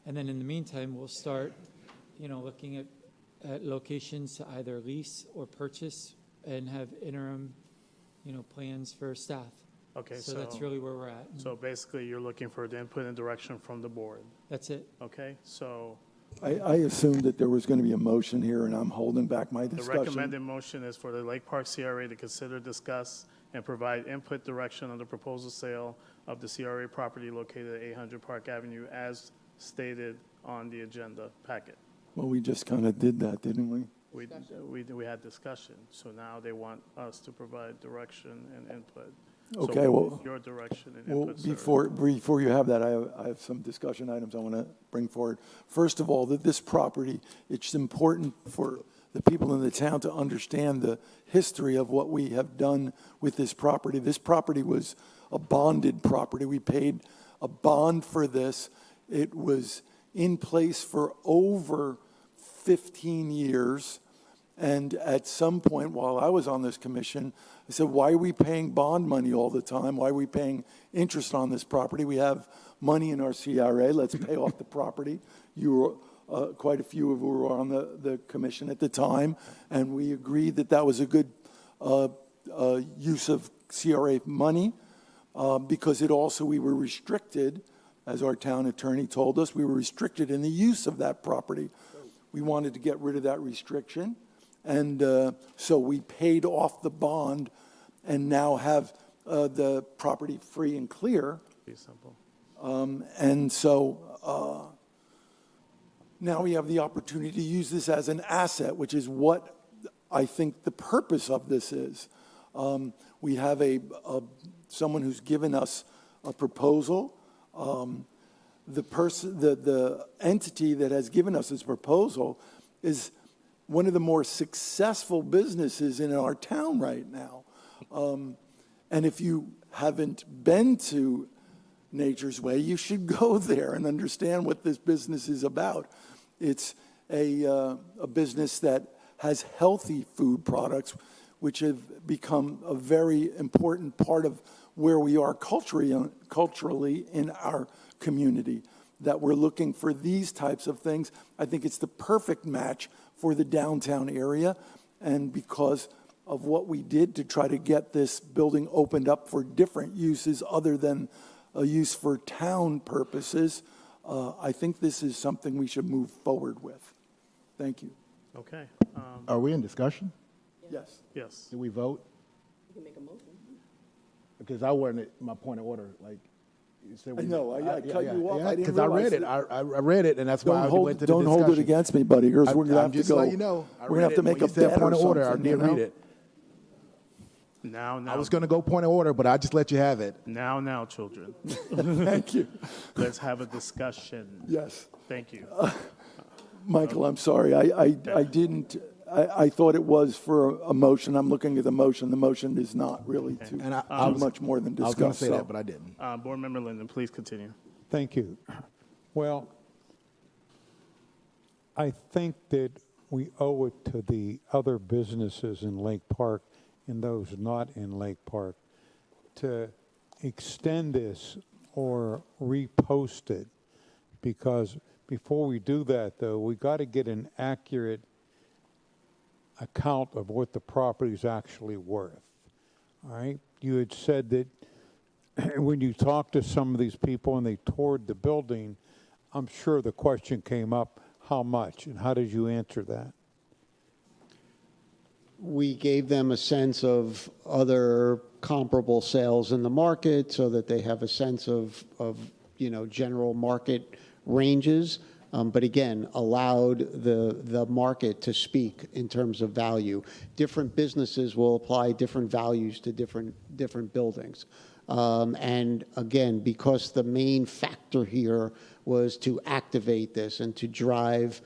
And then in the meantime, we'll start, looking at locations to either lease or purchase and have interim, plans for staff. Okay, so that's really where we're at. So basically, you're looking for the input and direction from the board. That's it. Okay, so I assumed that there was going to be a motion here, and I'm holding back my the discussion. recommended motion is for the Lake Park CRA to consider, discuss, and provide input direction on the proposal sale of the CRA property located at 800 Park Avenue as stated on the agenda packet. Well, we just kind of did that, didn't we? We had discussion, so now they want us to provide direction and input. Okay, so well, your direction and well, input, sir. before you have that, I have some discussion items I want to bring forward. First of all, that this property, it's important for the people in the town to understand the history of what we have done with this property. This property was a bonded property. We paid a bond for this. It was in place for over 15 years. And at some point while I was on this commission, I said, why are we paying bond money all the time? Why are we paying interest on this property? We have money in our CRA. Let's pay off the property. You were, quite a few of you were on the commission at the time, and we agreed that that was a good use of CRA money because we were restricted, as our town attorney told us, we were restricted in the use of that property. We wanted to get rid of that restriction. And so we paid off the bond and now have the property free and clear. Be simple. And so now we have the opportunity to use this as an asset, which is what I think the purpose of this is. We have someone who's given us a proposal. The entity that has given us this proposal is one of the more successful businesses in our town right now. And if you haven't been to Nature's Way, you should go there and understand what this business is about. It's a business that has healthy food products, which have become a very important part of where we are culturally in our community, that we're looking for these types of things. I think it's the perfect match for the downtown area, and because of what we did to try to get this building opened up for different uses other than a use for town purposes, I think this is something we should move forward with. Thank you. Okay. Are we in discussion? Yes. Yes. Did we vote? You can make a motion. Because I wanted my point of order, like, you said I know, I cut you off. I didn't because I read realize it. I read it, and that's why I went to the discussion. Don't hold it against me, buddy, or we're going to have to just go. letting you know. We're going to have to make a bet point or of order. I something, did read it. Now. I was going to go point of order, but I just let you have it. Now, children. Thank you. Let's have a discussion. Yes. Thank you. Michael, I'm sorry. I didn't. I thought it was for a motion. I'm looking at the motion. The motion is not really too much more than discussed. I was going to say that, but I didn't. Board Member Linden, please continue. Thank you. Well, I think that we owe it to the other businesses in Lake Park and those not in Lake Park to extend this or repost it, because before we do that, though, we got to get an accurate account of what the property is actually worth. All right? You had said that when you talked to some of these people and they toured the building, I'm sure the question came up, how much? And how did you answer that? We gave them a sense of other comparable sales in the market so that they have a sense of general market ranges. But again, allowed the market to speak in terms of value. Different businesses will apply different values to different buildings. And again, because the main factor here was to activate this and to drive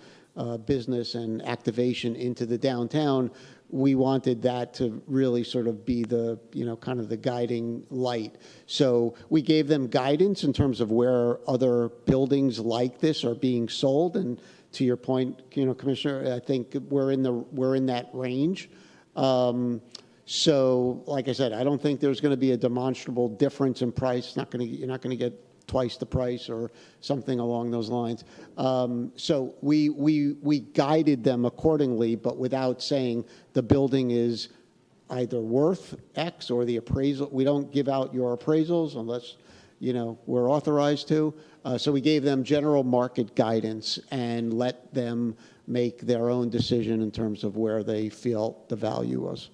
business and activation into the downtown, we wanted that to really sort of be the, kind of the guiding light. So we gave them guidance in terms of where other buildings like this are being sold. And to your point, Commissioner, I think we're in that range. So like I said, I don't think there's going to be a demonstrable difference in price. You're not going to get twice the price or something along those lines. So we guided them accordingly, but without saying the building is either worth X or the appraisal. We don't give out your appraisals unless, we're authorized to. So we gave them general market guidance and let them make their own decision in terms of where they feel the value was.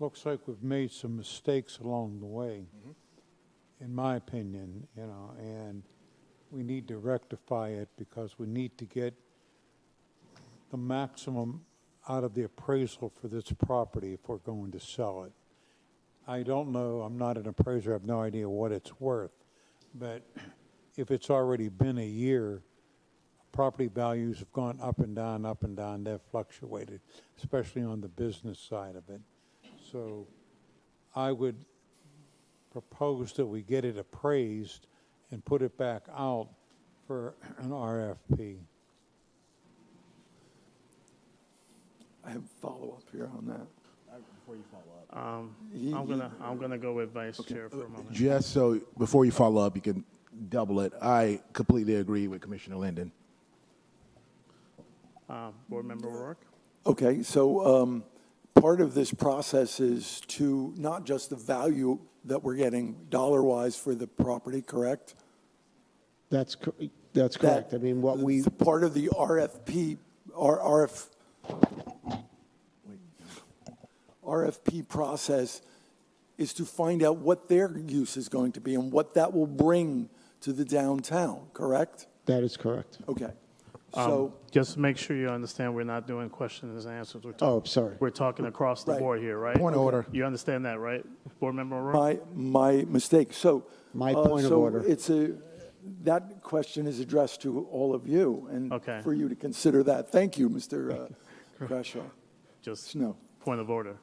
Looks like we've made some mistakes along the way. In my opinion, and we need to rectify it because we need to get the maximum out of the appraisal for this property if we're going to sell it. I don't know, I'm not an appraiser, I have no idea what it's worth, but if it's already been a year, property values have gone up and down, they've fluctuated, especially on the business side of it. So I would propose that we get it appraised and put it back out for an RFP. I have a follow-up here on that. Before you follow up. I'm gonna go with Vice Chair for a moment. Just so, before you follow up, you can double it. I completely agree with Commissioner Linden. Board Member O'Rourke? Okay, so part of this process is to not just the value that we're getting dollar-wise for the property, correct? That's correct. I mean, what we... Part of the RFP process is to find out what their use is going to be and what that will bring to the downtown, correct? That is correct. Okay. So, Just make sure you understand we're not doing questions and answers. Oh, sorry. We're talking across the Right. board here, right? Point of order. You understand that, right, Board Member O'Rourke? my mistake. So. My point of so order. That question is addressed to all of you, and Okay. for you to consider that. Thank you, Mr. Crashaw. Just Snow. point of order.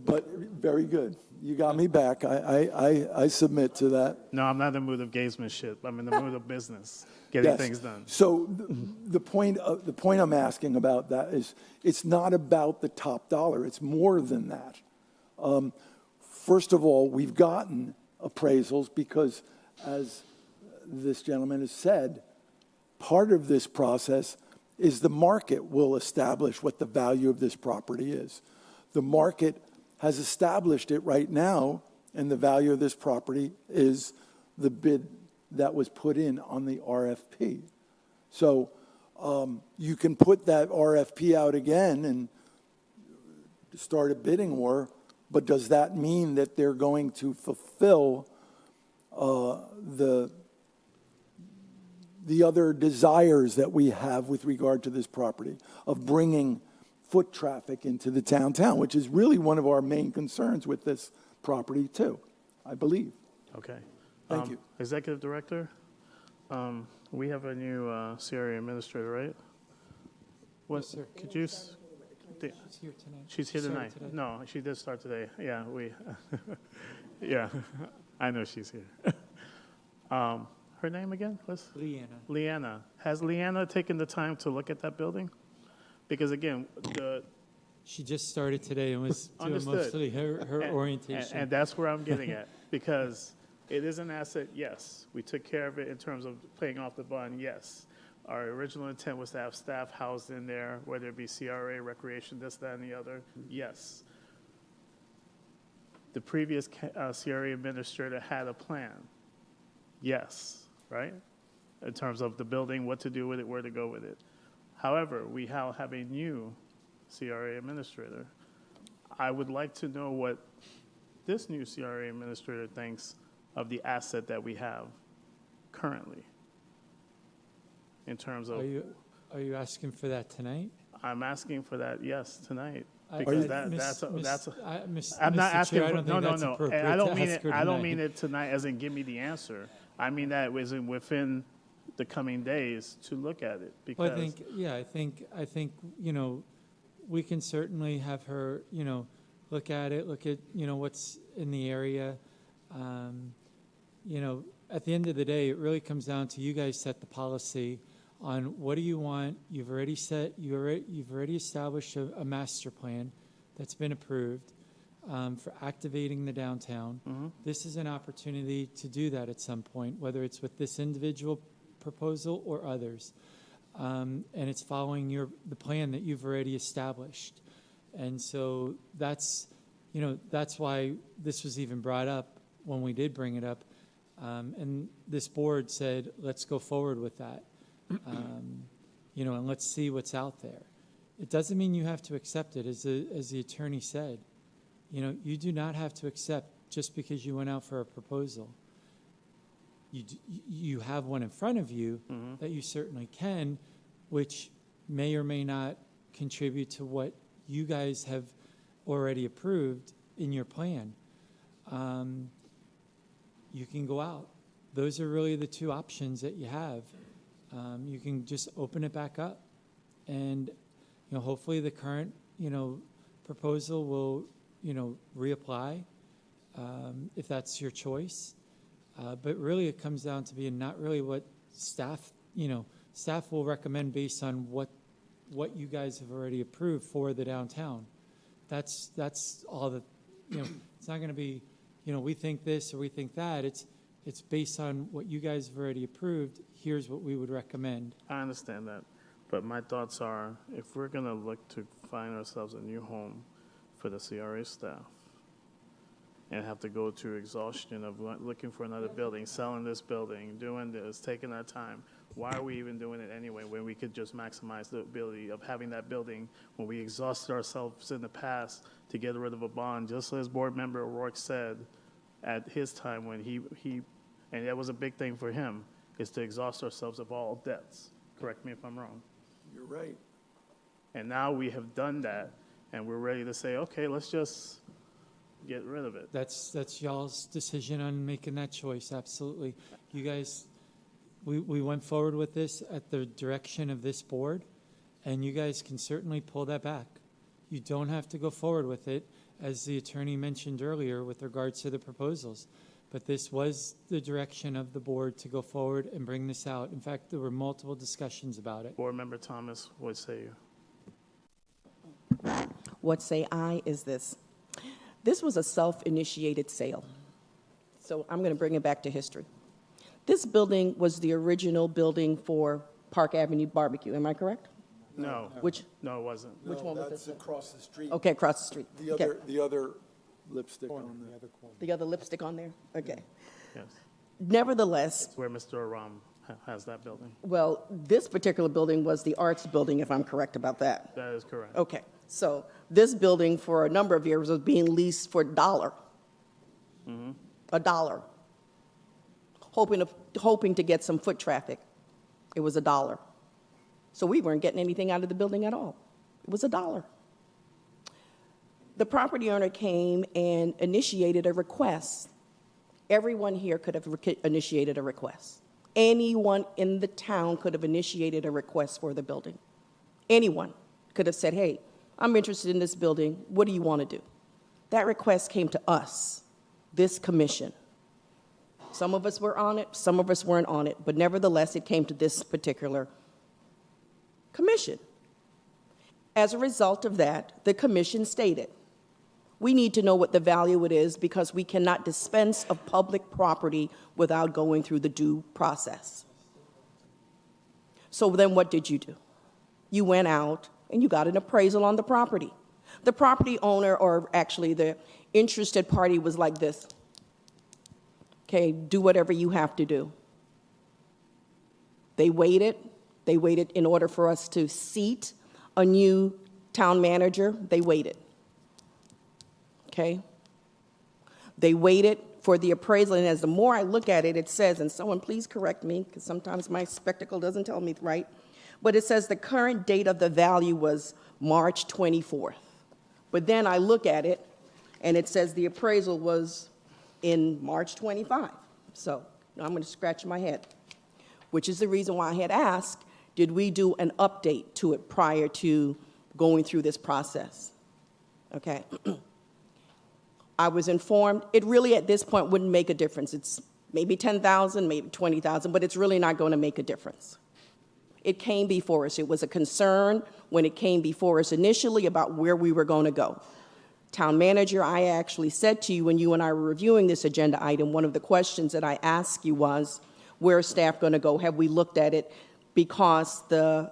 But very good. You got me back. I submit to that. No, I'm not in the mood of gamesmanship. I'm in the mood of business, getting Yes. things done. So the point I'm asking about that is it's not about the top dollar. It's more than that. First of all, we've gotten appraisals because, as this gentleman has said, part of this process is the market will establish what the value of this property is. The market has established it right now, and the value of this property is the bid that was put in on the RFP. So you can put that RFP out again and start a bidding war, but does that mean that they're going to fulfill the other desires that we have with regard to this property of bringing foot traffic into the downtown, which is really one of our main concerns with this property too, I believe. Okay. Thank you. Executive Director, we have a new CRA administrator, right? What, Yes, sir. could you? She's here tonight. She's here Started tonight. today. No, she did start today. Yeah, yeah, I know she's here. Her name again, Liz? Leanna. Leanna. Has Leanna taken the time to look at that building? Because again, She just started today and was doing Understood. mostly her orientation. And that's where I'm getting at, because it is an asset, yes. We took care of it in terms of paying off the bond, yes. Our original intent was to have staff housed in there, whether it be CRA, recreation, this, that, and the other, yes. The previous CRA administrator had a plan, yes, right? In terms of the building, what to do with it, where to go with it. However, we now have a new CRA administrator. I would like to know what this new CRA administrator thinks of the asset that we have currently in terms of. Are you asking for that tonight? I'm asking for that, yes, tonight. I- Because I- that's Miss- I'm not Mr. asking Chair, I for, don't no, think no, that's no. appropriate And I don't to mean ask it, her I don't tonight. mean it tonight as in give me the answer. I mean that was within the coming days to look at it because. Well, I think, we can certainly have her, look at it, look at, what's in the area. At the end of the day, it really comes down to you guys set the policy on what do you want. You've already established a master plan that's been approved for activating the downtown. This is an opportunity to do that at some point, whether it's with this individual proposal or others. And it's following the plan that you've already established. And so that's why this was even brought up when we did bring it up. And this board said, let's go forward with that. And let's see what's out there. It doesn't mean you have to accept it, as the attorney said. You do not have to accept just because you went out for a proposal. You have one in front of you that you certainly can, which may or may not contribute to what you guys have already approved in your plan. You can go out. Those are really the two options that you have. You can just open it back up, and hopefully the current proposal will reapply if that's your choice. But really, it comes down to being not really what staff will recommend based on what you guys have already approved for the downtown. That's all that it's not going to be. We think this or we think that. It's based on what you guys have already approved. Here's what we would recommend. I understand that, but my thoughts are, if we're going to look to find ourselves a new home for the CRA staff and have to go to exhaustion of looking for another building, selling this building, doing this, taking our time, why are we even doing it anyway when we could just maximize the ability of having that building when we exhausted ourselves in the past to get rid of a bond, just as Board Member O'Rourke said at his time when he and that was a big thing for him, is to exhaust ourselves of all debts. Correct me if I'm wrong. You're right. And now we have done that, and we're ready to say, okay, let's just get rid of it. That's y'all's decision on making that choice, absolutely. You guys, we went forward with this at the direction of this board, and you guys can certainly pull that back. You don't have to go forward with it, as the attorney mentioned earlier with regards to the proposals. But this was the direction of the board to go forward and bring this out. In fact, there were multiple discussions about it. Board Member Thomas, what say you? What say I is this. This was a self-initiated sale. So I'm going to bring it back to history. This building was the original building for Park Avenue Barbecue, am I correct? No. Which? No, it wasn't. Which one was That's this? across the street. Okay, across the street. Okay. The other lipstick on the The other lipstick on there? Okay. Yes. Nevertheless, It's where Mr. Aram has that building. well, this particular building was the arts building, if I'm correct about that. That is correct. Okay, so this building for a number of years was being leased for $1. $1. Hoping to get some foot traffic. It was $1. So we weren't getting anything out of the building at all. It was $1. The property owner came and initiated a request. Everyone here could have initiated a request. Anyone in the town could have initiated a request for the building. Anyone could have said, hey, I'm interested in this building. What do you want to do? That request came to us, this commission. Some of us were on it, some of us weren't on it, but nevertheless, it came to this particular commission. As a result of that, the commission stated, we need to know what the value it is because we cannot dispense of public property without going through the due process. So then what did you do? You went out and you got an appraisal on the property. The property owner, or actually the interested party, was like this. Okay, do whatever you have to do. They waited in order for us to seat a new town manager. They waited. Okay? They waited for the appraisal, and as the more I look at it, it says, and someone please correct me, because sometimes my spectacle doesn't tell me right, but it says the current date of the value was March 24th. But then I look at it, and it says the appraisal was in March 25. So I'm going to scratch my head, which is the reason why I had asked, did we do an update to it prior to going through this process? Okay. I was informed it really at this point wouldn't make a difference. It's maybe 10,000, maybe 20,000, but it's really not going to make a difference. It came before us. It was a concern when it came before us initially about where we were going to go. Town manager, I actually said to you when you and I were reviewing this agenda item, one of the questions that I asked you was, where is staff going to go? Have we looked at it? Because the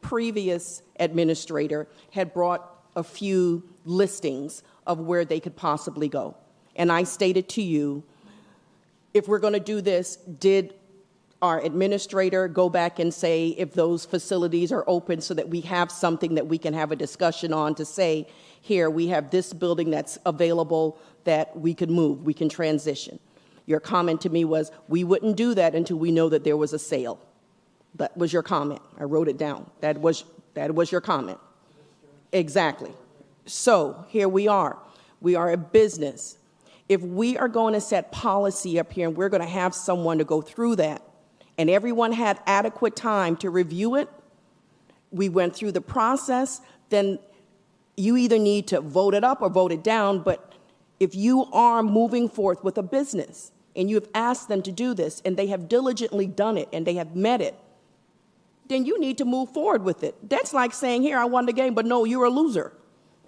previous administrator had brought a few listings of where they could possibly go. And I stated to you, if we're going to do this, did our administrator go back and say if those facilities are open so that we have something that we can have a discussion on to say, here, we have this building that's available that we could move, we can transition. Your comment to me was, we wouldn't do that until we know that there was a sale. That was your comment. I wrote it down. That was your comment. Exactly. So here we are. We are a business. If we are going to set policy up here and we're going to have someone to go through that, and everyone had adequate time to review it, we went through the process, then you either need to vote it up or vote it down. But if you are moving forth with a business and you have asked them to do this and they have diligently done it and they have met it, then you need to move forward with it. That's like saying, here, I won the game, but no, you're a loser.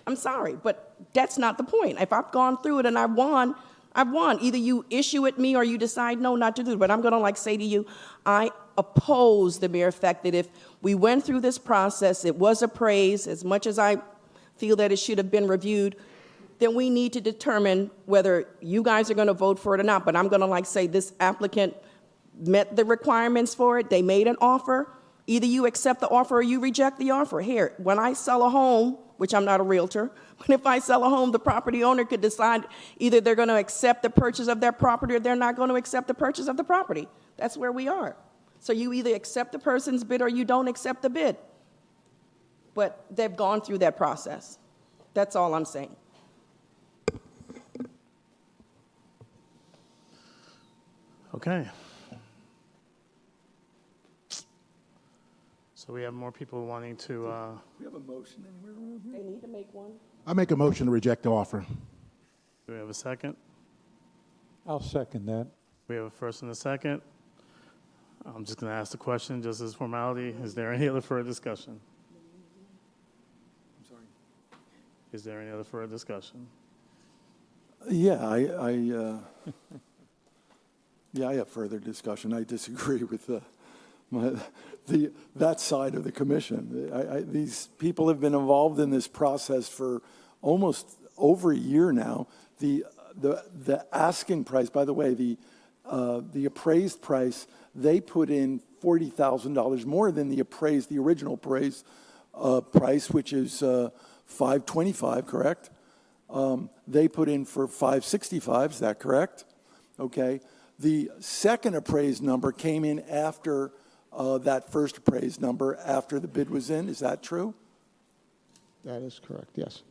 I'm sorry, but that's not the point. If I've gone through it and I've won, I've won. Either you issue it me or you decide no, not to do it. But I'm going to say to you, I oppose the mere fact that if we went through this process, it was appraised, as much as I feel that it should have been reviewed, then we need to determine whether you guys are going to vote for it or not. But I'm going to say this applicant met the requirements for it. They made an offer. Either you accept the offer or you reject the offer. Here, when I sell a home, which I'm not a realtor, but if I sell a home, the property owner could decide either they're going to accept the purchase of their property or they're not going to accept the purchase of the property. That's where we are. So you either accept the person's bid or you don't accept the bid. But they've gone through that process. That's all I'm saying. Okay. So we have more people wanting to, We have a motion anywhere around here? They need to make one. I make a motion to reject the offer. do we have a second? I'll second that. We have a first and a second. I'm just going to ask the question, just as formality. Is there any other further discussion? I'm sorry. Is there any other further discussion? Yeah, yeah, I have further discussion. I disagree with that side of the commission. These people have been involved in this process for almost over a year now. The asking price, by the way, the appraised price, they put in $40,000 more than the original appraised price, which is $525, correct? They put in for $565. Is that correct? Okay. The second appraised number came in after that first appraised number, after the bid was in. Is that true? That is correct, yes.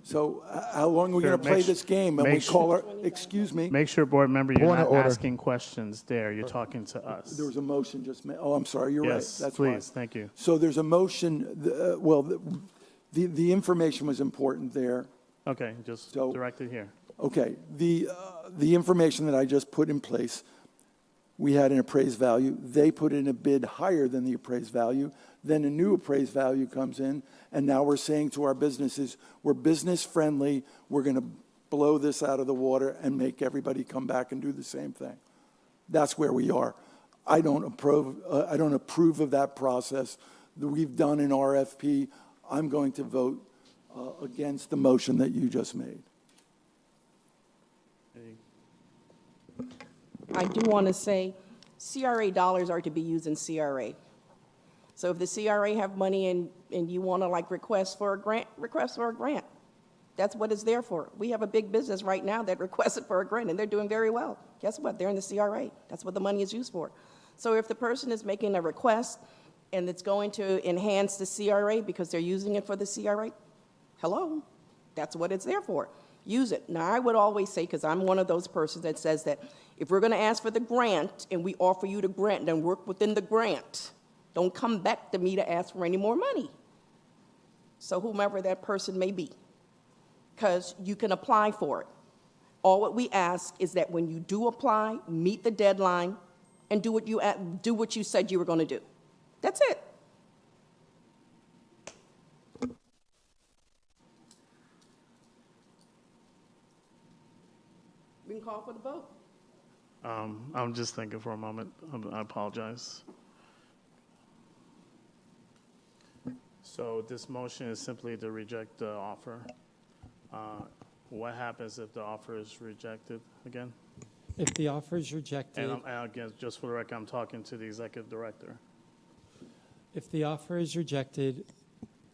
So how long are we going to play this game? And we call our, excuse me? Make sure, board member, you're Point of not order. asking questions there. You're talking to us. There was a motion just made. Oh, I'm sorry. You're Yes, right. That's please. fine. Thank you. So there's a motion. The information was important there. Okay, just So- direct it here. Okay. The information that I just put in place, we had an appraised value. They put in a bid higher than the appraised value. Then a new appraised value comes in, and now we're saying to our businesses, we're business friendly. We're going to blow this out of the water and make everybody come back and do the same thing. That's where we are. I don't approve of that process that we've done in RFP. I'm going to vote against the motion that you just made. I do want to say CRA dollars are to be used in CRA. So if the CRA have money and you want to request for a grant, request for a grant. That's what it's there for. We have a big business right now that requested for a grant, and they're doing very well. Guess what? They're in the CRA. That's what the money is used for. So if the person is making a request and it's going to enhance the CRA because they're using it for the CRA, hello, that's what it's there for. Use it. Now, I would always say, because I'm one of those persons that says that if we're going to ask for the grant and we offer you the grant, then work within the grant. Don't come back to me to ask for any more money. So whomever that person may be, because you can apply for it. All what we ask is that when you do apply, meet the deadline and do what you said you were going to do. That's it. We can call for the vote. I'm just thinking for a moment. I apologize. So this motion is simply to reject the offer. What happens if the offer is rejected again? If the offer is rejected, And again, just for the record, I'm talking to the executive director. if the offer is rejected,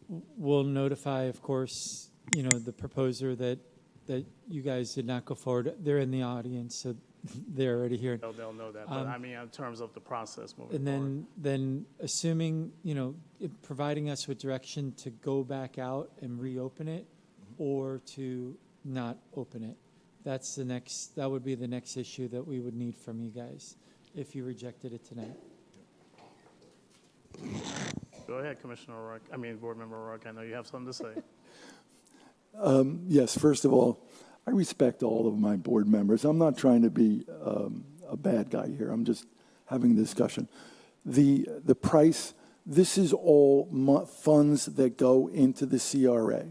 we'll notify, of course, the proposer that you guys did not go forward. They're in the audience, so they're already here. They'll know that. But I mean, in terms of the process moving And forward. then assuming, providing us with direction to go back out and reopen it or to not open it. That would be the next issue that we would need from you guys if you rejected it tonight. Go ahead, Commissioner O'Rourke. Board Member O'Rourke. I know you have something to say. Yes, first of all, I respect all of my board members. I'm not trying to be a bad guy here. I'm just having a discussion. The price, this is all funds that go into the CRA.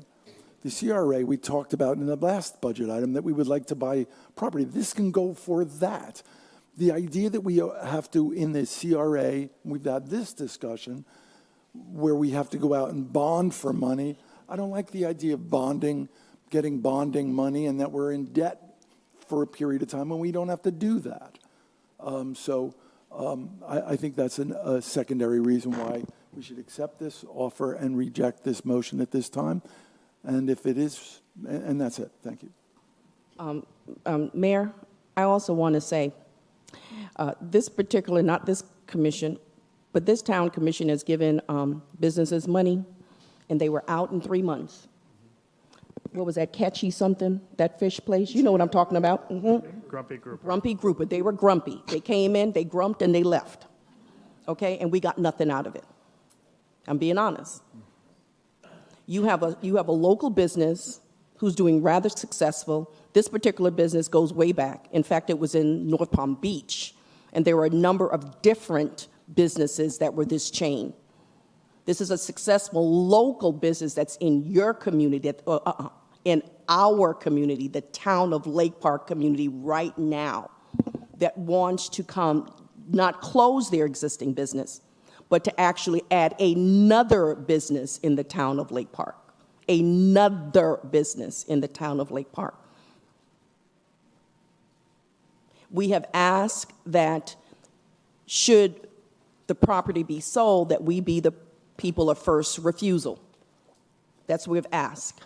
The CRA, we talked about in the last budget item that we would like to buy property. This can go for that. The idea that we have to, in the CRA, we've had this discussion, where we have to go out and bond for money. I don't like the idea of bonding, getting bonding money, and that we're in debt for a period of time when we don't have to do that. I think that's a secondary reason why we should accept this offer and reject this motion at this time. And if it is, and that's it. Thank you. Mayor, I also want to say, This particular, not this commission, but this town commission has given businesses money, and they were out in 3 months. What was that, Catchy something, that fish place? You know what I'm talking about? Grumpy group. Grumpy Grouper. They were grumpy. They came in, they grumped, and they left. Okay? And we got nothing out of it. I'm being honest. You have a local business who's doing rather successful. This particular business goes way back. In fact, it was in North Palm Beach, and there were a number of different businesses that were this chain. This is a successful local business that's in your community, in our community, the town of Lake Park community right now, that wants to come, not close their existing business, but to actually add another business in the town of Lake Park. Another business in the town of Lake Park. We have asked that should the property be sold, that we be the people of first refusal. That's what we've asked.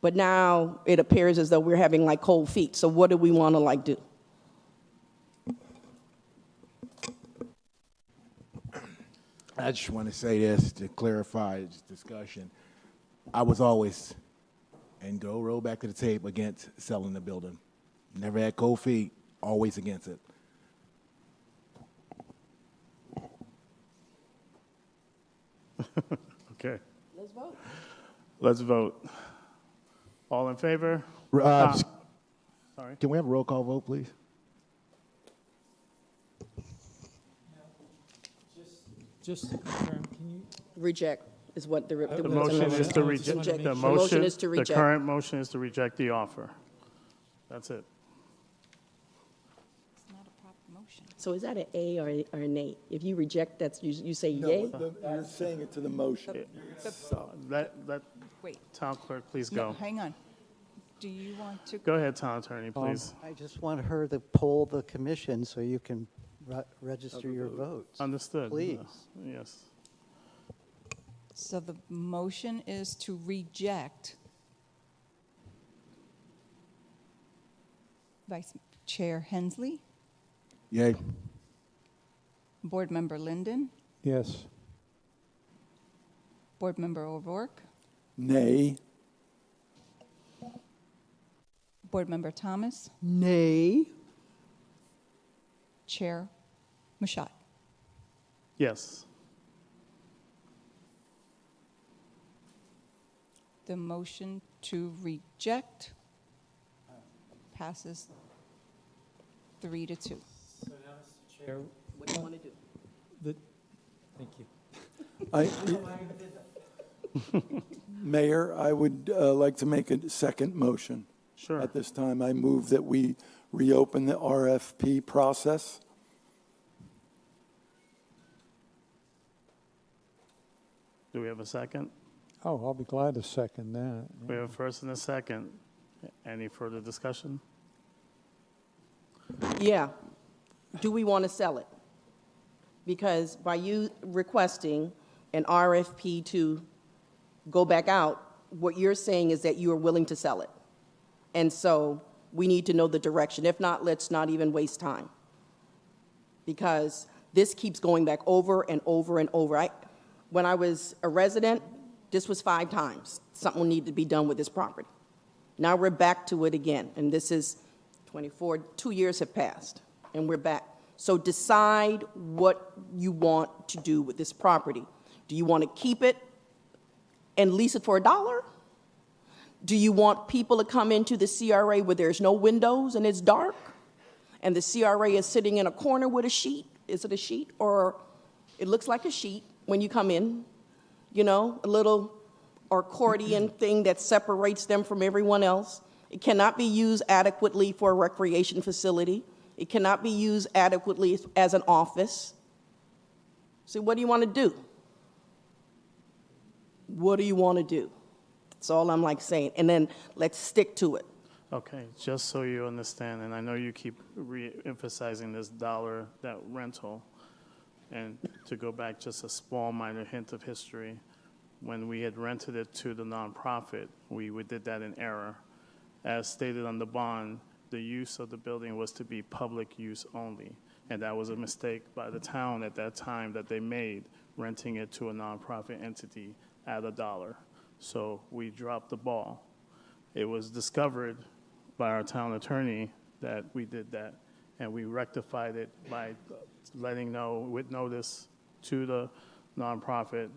But now it appears as though we're having like cold feet. So what do we want to do? I just want to say this to clarify this discussion. I was always, and go roll back to the tape, against selling the building. Never had cold feet, always against it. Okay. Let's vote. Let's vote. All in favor? Sorry. Can we have a roll call vote, please? Just to confirm, can you? Reject is what the motion is to reject. The motion is to reject. The current motion is to reject the offer. That's it. It's not a proper motion. So is that an A or a nay? If you reject that, you say yay? No, you're saying it to the motion. Let Wait. town clerk please No, go. hang on. Do you want to? Go ahead, town attorney, please. I just want her to poll the commission so you can register your votes. Understood. Please. Yes. So the motion is to reject. Vice Chair Hensley, Yay. Board Member Linden, Yes. Board Member O'Rourke, Nay. Board Member Thomas, Nay. Chair Mashat. Yes. The motion to reject passes 3-2. So now, Mr. Chair, What do you want to do? thank you. Mayor, I would like to make a second motion. Sure. At this time, I move that we reopen the RFP process. Do we have a second? Oh, I'll be glad to second that. We have a first and a second. Any further discussion? Yeah. Do we want to sell it? Because by you requesting an RFP to go back out, what you're saying is that you are willing to sell it. And so we need to know the direction. If not, let's not even waste time. Because this keeps going back over and over and over. When I was a resident, this was 5 times. Something needed to be done with this property. Now we're back to it again, and this is 2 years have passed, and we're back. So decide what you want to do with this property. Do you want to keep it and lease it for $1? Do you want people to come into the CRA where there's no windows and it's dark, and the CRA is sitting in a corner with a sheet? Is it a sheet, or it looks like a sheet when you come in? You know, a little accordion thing that separates them from everyone else. It cannot be used adequately for a recreation facility. It cannot be used adequately as an office. So what do you want to do? What do you want to do? That's all I'm saying. And then let's stick to it. Okay, just so you understand, and I know you keep re-emphasizing this that rental, and to go back just a small minor hint of history, when we had rented it to the nonprofit, we did that in error. As stated on the bond, the use of the building was to be public use only. And that was a mistake by the town at that time that they made, renting it to a nonprofit entity at $1. So we dropped the ball. It was discovered by our town attorney that we did that, and we rectified it by letting know with notice to the nonprofit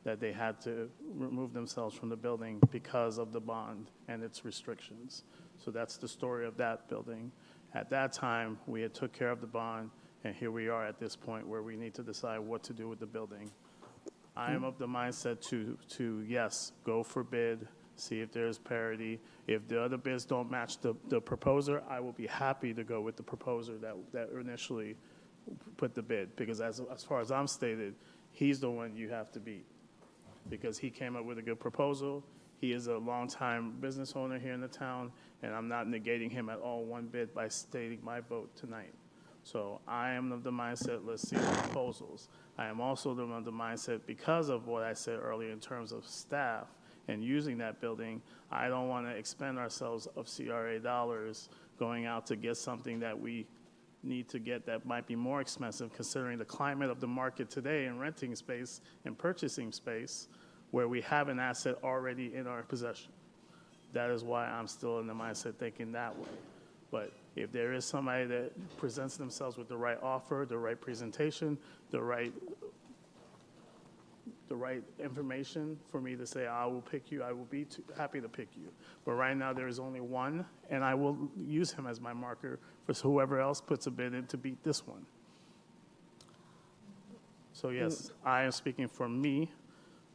that they had to remove themselves from the building because of the bond and its restrictions. So that's the story of that building. At that time, we had took care of the bond, and here we are at this point where we need to decide what to do with the building. I am of the mindset to yes, go for bid, see if there's parity. If the other bids don't match the proposer, I will be happy to go with the proposer that initially put the bid, because as far as I'm stated, he's the one you have to beat, because he came up with a good proposal. He is a longtime business owner here in the town, and I'm not negating him at all one bit by stating my vote tonight. So I am of the mindset, let's see the proposals. I am also of the mindset, because of what I said earlier in terms of staff and using that building, I don't want to expend ourselves of CRA dollars going out to get something that we need to get that might be more expensive, considering the climate of the market today in renting space and purchasing space, where we have an asset already in our possession. That is why I'm still in the mindset thinking that way. But if there is somebody that presents themselves with the right offer, the right presentation, the right information for me to say, I will pick you, I will be happy to pick you. But right now there is only one, and I will use him as my marker for whoever else puts a bid in to beat this one. So yes, I am speaking for me.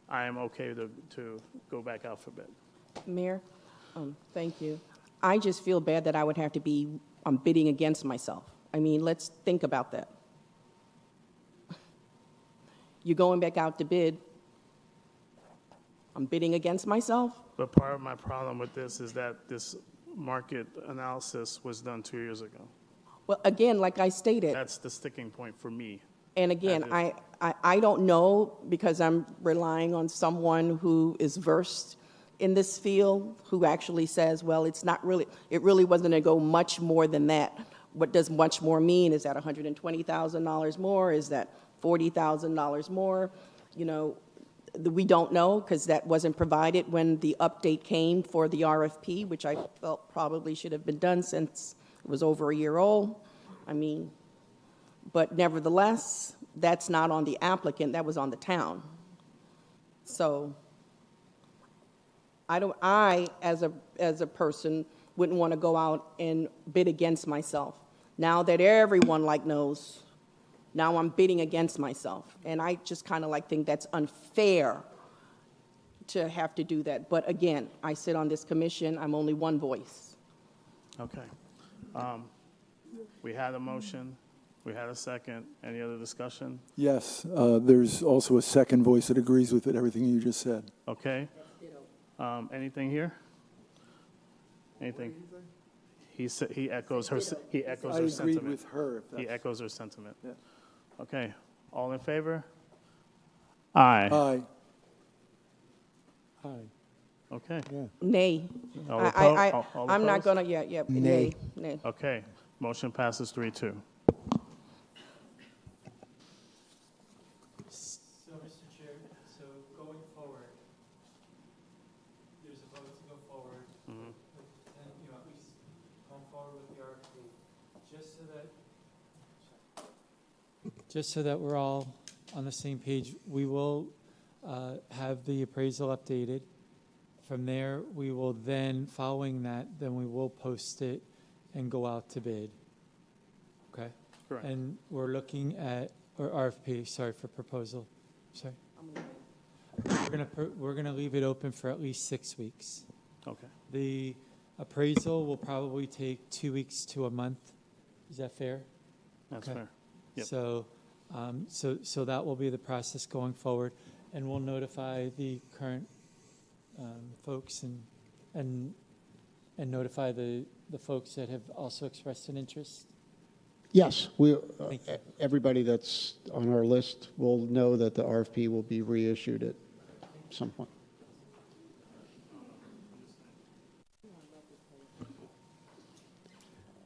I am okay to go back out for bid. Mayor, thank you. I just feel bad that I would have to be bidding against myself. I mean, let's think about that. You're going back out to bid. I'm bidding against myself. But part of my problem with this is that this market analysis was done 2 years ago. Well, again, like I stated. That's the sticking point for me. And again, I don't know, because I'm relying on someone who is versed in this field, who actually says, well, it really wasn't going to go much more than that. What does much more mean? Is that $120,000 more? Is that $40,000 more? You know, we don't know, because that wasn't provided when the update came for the RFP, which I felt probably should have been done since it was over a year old. I mean, but nevertheless, that's not on the applicant, that was on the town. So I, as a person, wouldn't want to go out and bid against myself. Now that everyone knows, now I'm bidding against myself. And I just kind of think that's unfair to have to do that. But again, I sit on this commission, I'm only one voice. Okay. We had a motion. We had a second. Any other discussion? Yes, there's also a second voice that agrees with it, everything you just said. Okay. Anything here? Anything? He echoes her sentiment. I agreed with her. He echoes her sentiment. Yeah. Okay. All in favor? Aye. Aye. Aye. Okay. Yeah. Nay. All I'm not opposed? going to, Nay. Nay. Okay. Motion passes 3-2. So, Mr. Chair, so going forward, there's a vote to go forward, and, at least going forward with the RFP, just so that we're all on the same page, we will have the appraisal updated. From there, we will then, following that, then we will post it and go out to bid. Okay? Correct. And we're looking at, or RFP, sorry, for proposal. Sorry. We're gonna leave it open for at least 6 weeks. Okay. The appraisal will probably take 2 weeks to a month. Is that fair? That's Okay. fair. Yep. So that will be the process going forward, and we'll notify the current folks and notify the folks that have also expressed an interest. Yes, Thank you. everybody that's on our list will know that the RFP will be reissued at some point.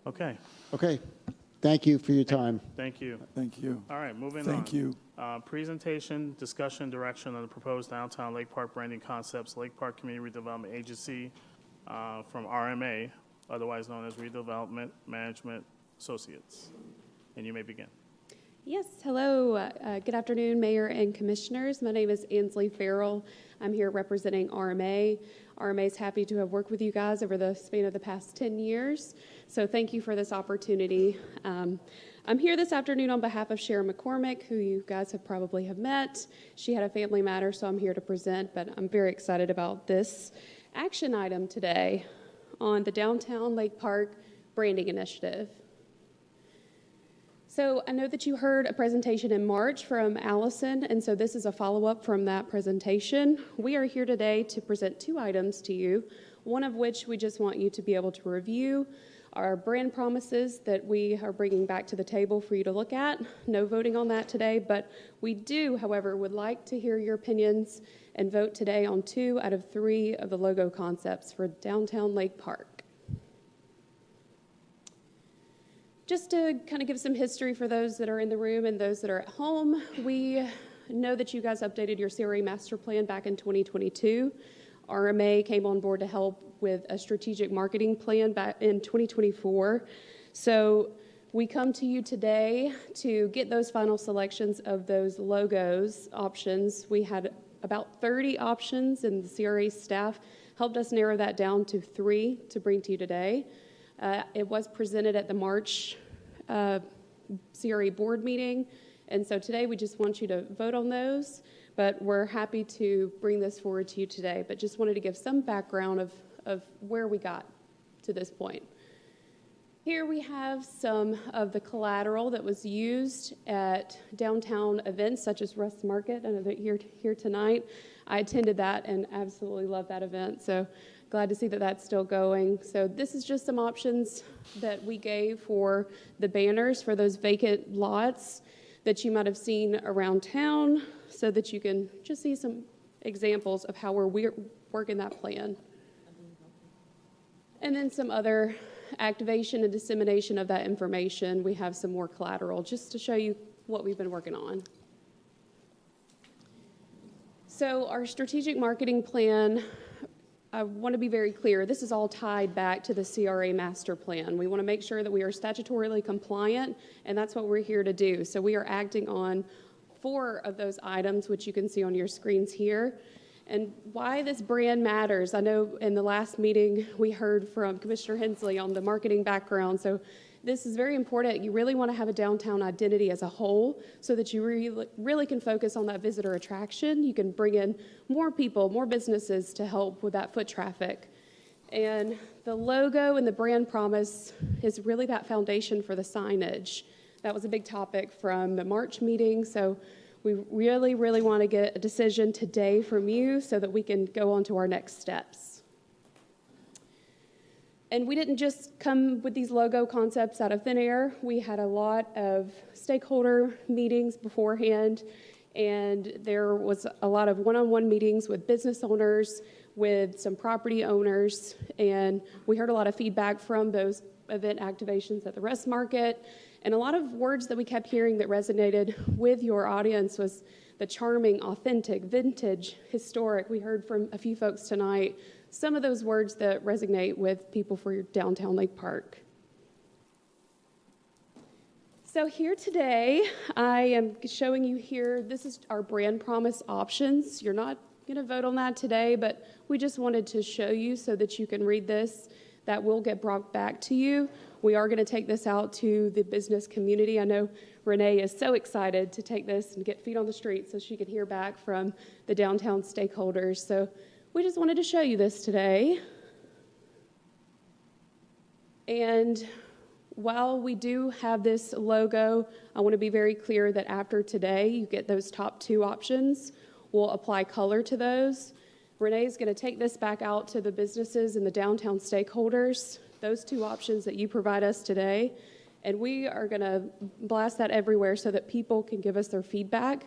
Okay, Okay, thank you for your time. thank you. Thank you. All right, moving on. Thank you. Presentation, discussion, direction on the proposed downtown Lake Park branding concepts, Lake Park Community Redevelopment Agency from RMA, otherwise known as Redevelopment Management Associates. And you may begin. Yes, hello. Good afternoon, Mayor and Commissioners. My name is Ansley Farrell. I'm here representing RMA. RMA is happy to have worked with you guys over the span of the past 10 years, so thank you for this opportunity. I'm here this afternoon on behalf of Sharon McCormick, who you guys have probably met. She had a family matter, so I'm here to present, but I'm very excited about this action item today on the Downtown Lake Park Branding Initiative. So I know that you heard a presentation in March from Allison, and so this is a follow-up from that presentation. We are here today to present 2 items to you, one of which we just want you to be able to review our brand promises that we are bringing back to the table for you to look at. No voting on that today, but we do, however, would like to hear your opinions and vote today on 2 out of 3 of the logo concepts for Downtown Lake Park. Just to kind of give some history for those that are in the room and those that are at home, we know that you guys updated your CRA master plan back in 2022. RMA came on board to help with a strategic marketing plan back in 2024. So we come to you today to get those final selections of those logos options. We had about 30 options, and the CRA staff helped us narrow that down to 3 to bring to you today. It was presented at the March CRA board meeting, and so today we just want you to vote on those, but we're happy to bring this forward to you today, but just wanted to give some background of where we got to this point. Here we have some of the collateral that was used at downtown events such as Russ Market. I know that you're here tonight. I attended that and absolutely loved that event, so glad to see that that's still going. So this is just some options that we gave for the banners for those vacant lots that you might have seen around town, so that you can just see some examples of how we're working that plan. And then some other activation and dissemination of that information. We have some more collateral just to show you what we've been working on. So our strategic marketing plan, I want to be very clear, this is all tied back to the CRA master plan. We want to make sure that we are statutorily compliant, and that's what we're here to do. So we are acting on 4 of those items, which you can see on your screens here. And why this brand matters, I know in the last meeting we heard from Commissioner Hensley on the marketing background, so this is very important. You really want to have a downtown identity as a whole so that you really can focus on that visitor attraction. You can bring in more people, more businesses to help with that foot traffic. And the logo and the brand promise is really that foundation for the signage. That was a big topic from the March meeting, so we really, really want to get a decision today from you so that we can go on to our next steps. And we didn't just come with these logo concepts out of thin air. We had a lot of stakeholder meetings beforehand, and there was a lot of one-on-one meetings with business owners, with some property owners, and we heard a lot of feedback from those event activations at the Russ Market. And a lot of words that we kept hearing that resonated with your audience was the charming, authentic, vintage, historic. We heard from a few folks tonight some of those words that resonate with people for your downtown Lake Park. So here today, I am showing you here, this is our brand promise options. You're not going to vote on that today, but we just wanted to show you so that you can read this. That will get brought back to you. We are going to take this out to the business community. I know Renee is so excited to take this and get feet on the street so she can hear back from the downtown stakeholders. So we just wanted to show you this today. And while we do have this logo, I want to be very clear that after today, you get those top 2 options. We'll apply color to those. Renee is going to take this back out to the businesses and the downtown stakeholders, those 2 options that you provide us today, and we are going to blast that everywhere so that people can give us their feedback.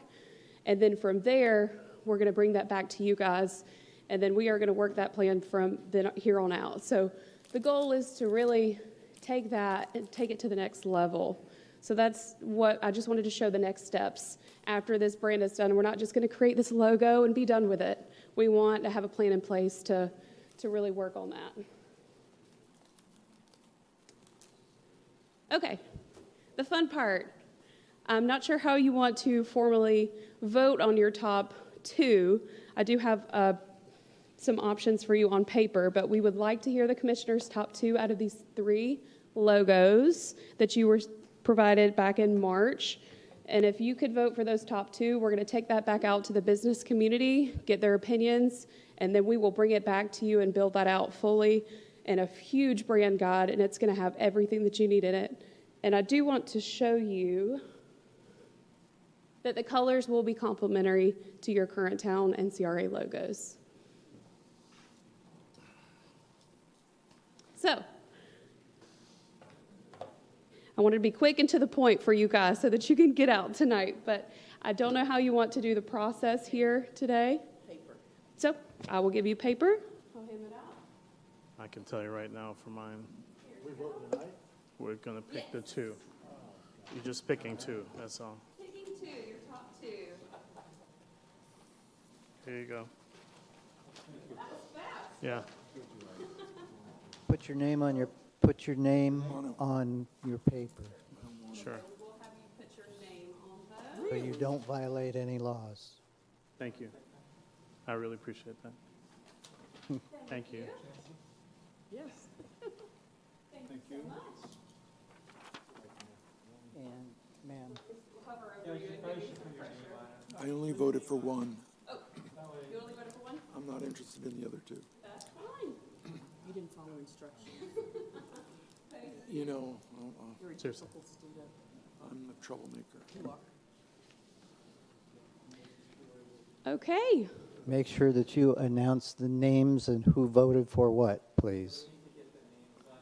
And then from there, we're going to bring that back to you guys, and then we are going to work that plan from then here on out. So the goal is to really take that and take it to the next level. So that's what I just wanted to show the next steps after this brand is done. We're not just going to create this logo and be done with it. We want to have a plan in place to really work on that. Okay, the fun part. I'm not sure how you want to formally vote on your top two. I do have some options for you on paper, but we would like to hear the commissioner's top two out of these three logos that you were provided back in March. And if you could vote for those top two, we're going to take that back out to the business community, get their opinions, and then we will bring it back to you and build that out fully in a huge brand guide, and it's going to have everything that you need in it. And I do want to show you that the colors will be complementary to your current town and CRA logos. So, I wanted to be quick and to the point for you guys so that you can get out tonight, but I don't know how you want to do the process here today. Paper. So, I will give you paper. I'll hand it out. I can tell you right now for mine. We're going to pick the two. You're just picking two, that's all. Picking two, your top two. Here you go. That was fast. Yeah. Put your name on your paper, Sure. We'll have you put your name on those. so you don't violate any laws. Thank you. I really appreciate that. Thank you. Yes. Thank you so much. And, ma'am, Hover over you and give you some pressure. I only voted for one. Oh, you only voted for one? I'm not interested in the other two. That's fine. You didn't follow instructions. You know, You're a Seriously. difficult student. I'm a troublemaker. You are. Okay. make sure that you announce the names and who voted for what, please.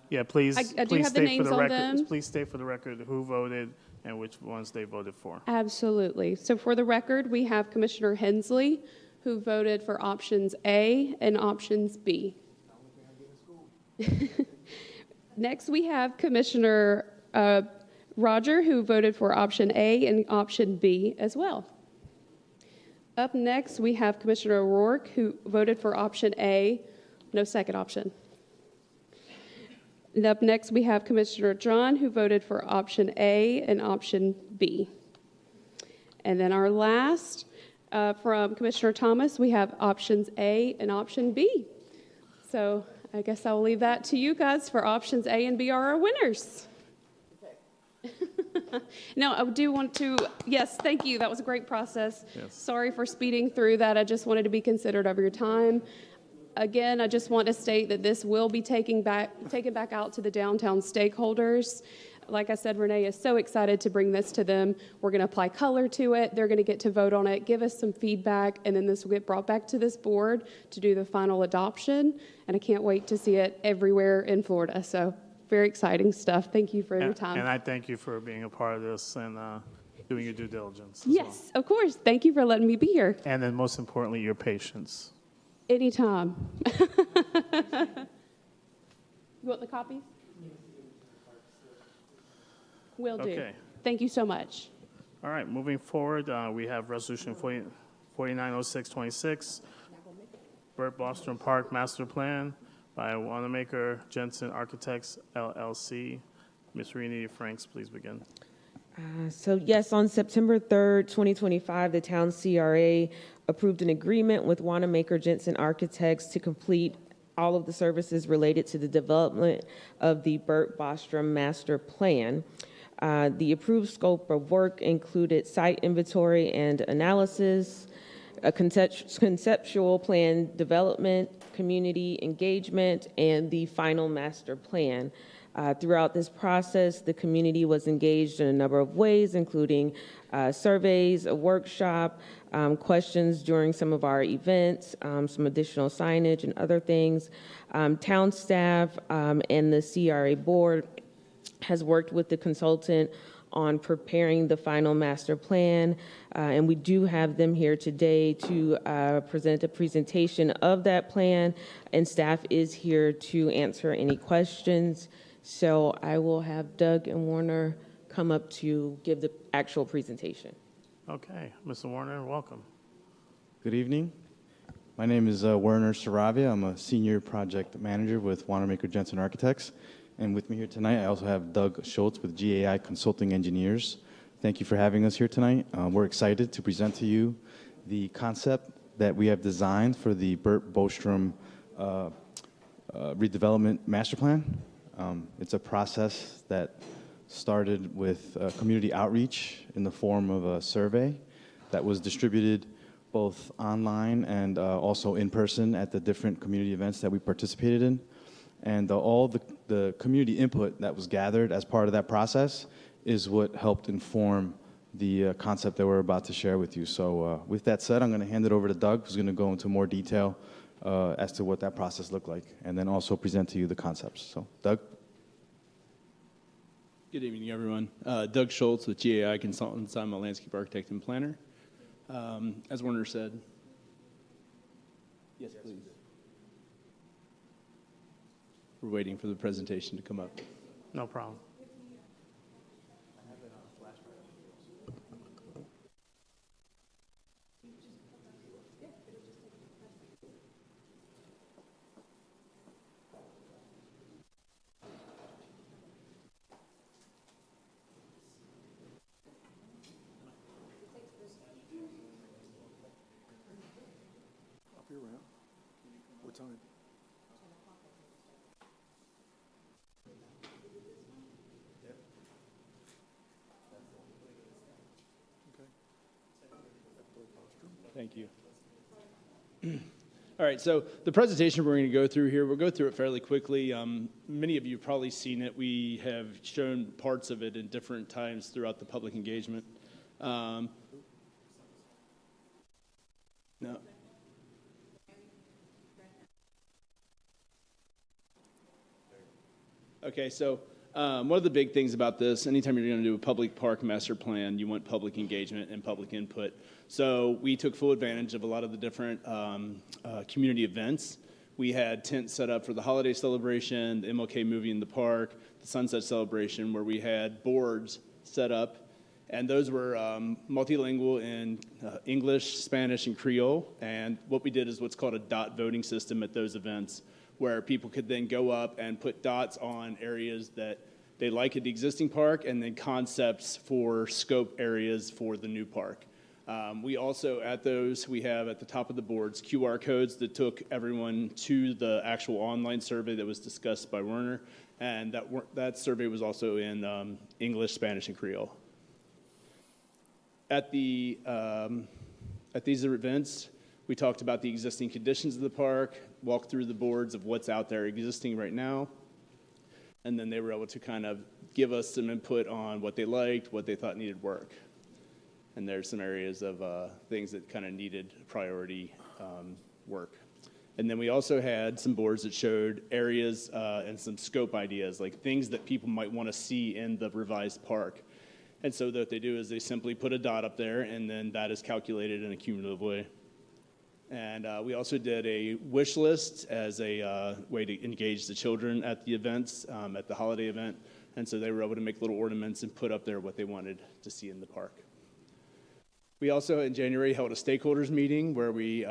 Yeah, please. I do please have the state names for the on record. them. Please state for the record who voted and which ones they voted for. Absolutely. So for the record, we have Commissioner Hensley, who voted for options A and options B. Next, we have Commissioner Roger, who voted for option A and option B as well. Up next, we have Commissioner O'Rourke, who voted for option A, no second option. And up next, we have Commissioner John, who voted for option A and option B. And then our last, from Commissioner Thomas, we have options A and option B. So I guess I'll leave that to you guys for options A and B are our winners. No, I do want to, yes, thank you. That was a great process. Yes. Sorry for speeding through that. I just wanted to be considerate of your time. Again, I just want to state that this will be taken back out to the downtown stakeholders. Like I said, Renee is so excited to bring this to them. We're going to apply color to it. They're going to get to vote on it, give us some feedback, and then this will get brought back to this board to do the final adoption. And I can't wait to see it everywhere in Florida. So very exciting stuff. Thank you for your time. And I thank you for being a part of this and doing your due diligence. As Yes, well. of course. Thank you for letting me be here. And then most importantly, your patience. Anytime. You want the copies? Will do. Okay. Thank you so much. All right, moving forward, we have Resolution 490626, Burt Bostrom Park Master Plan by Wanamaker Jensen Architects, LLC. Ms. Renee Franks, please begin. So yes, on September 3rd, 2025, the town CRA approved an agreement with Wanamaker Jensen Architects to complete all of the services related to the development of the Burt Bostrom Master Plan. The approved scope of work included site inventory and analysis, a conceptual plan development, community engagement, and the final master plan. Throughout this process, the community was engaged in a number of ways, including surveys, a workshop, questions during some of our events, some additional signage and other things. Town staff and the CRA board has worked with the consultant on preparing the final master plan, and we do have them here today to present a presentation of that plan, and staff is here to answer any questions So I will have Doug and Warner come up to give the actual presentation. Okay, Mr. Warner, welcome. Good evening. My name is Werner Saravia. I'm a senior project manager with Wanamaker Jensen Architects. And with me here tonight, I also have Doug Schultz with GAI Consulting Engineers. Thank you for having us here tonight. We're excited to present to you the concept that we have designed for the Burt Bostrom redevelopment master plan. It's a process that started with community outreach in the form of a survey that was distributed both online and also in person at the different community events that we participated in. And all the community input that was gathered as part of that process is what helped inform the concept that we're about to share with you. So with that said, I'm going to hand it over to Doug, who's going to go into more detail as to what that process looked like, and then also present to you the concepts. So, Doug? Good evening, everyone. Doug Schultz with GAI Consultants. I'm a landscape architect and planner. As Werner said, yes, please. We're waiting for the presentation to come up. No problem. I'll be around. What time? Thank you. All right, so the presentation we're going to go through here, we'll go through it fairly quickly. Many of you have probably seen it. We have shown parts of it in different times throughout the public engagement. No. Okay, so one of the big things about this, anytime you're going to do a public park master plan, you want public engagement and public input. So we took full advantage of a lot of the different community events. We had tents set up for the holiday celebration, the MLK movie in the park, the sunset celebration, where we had boards set up. And those were multilingual in English, Spanish, and Creole. And what we did is what's called a dot voting system at those events, where people could then go up and put dots on areas that they like at the existing park and then concepts for scope areas for the new park. We also, at those, we have at the top of the boards QR codes that took everyone to the actual online survey that was discussed by Werner, and that survey was also in English, Spanish, and Creole. At these events, we talked about the existing conditions of the park, walked through the boards of what's out there existing right now, and then they were able to kind of give us some input on what they liked, what they thought needed work. And there's some areas of things that kind of needed priority work. And then we also had some boards that showed areas and some scope ideas, like things that people might want to see in the revised park. And so what they do is they simply put a dot up there, and then that is calculated in a cumulative way. And we also did a wish list as a way to engage the children at the events, at the holiday event. And so they were able to make little ornaments and put up there what they wanted to see in the park. We also, in January, held a stakeholders meeting where we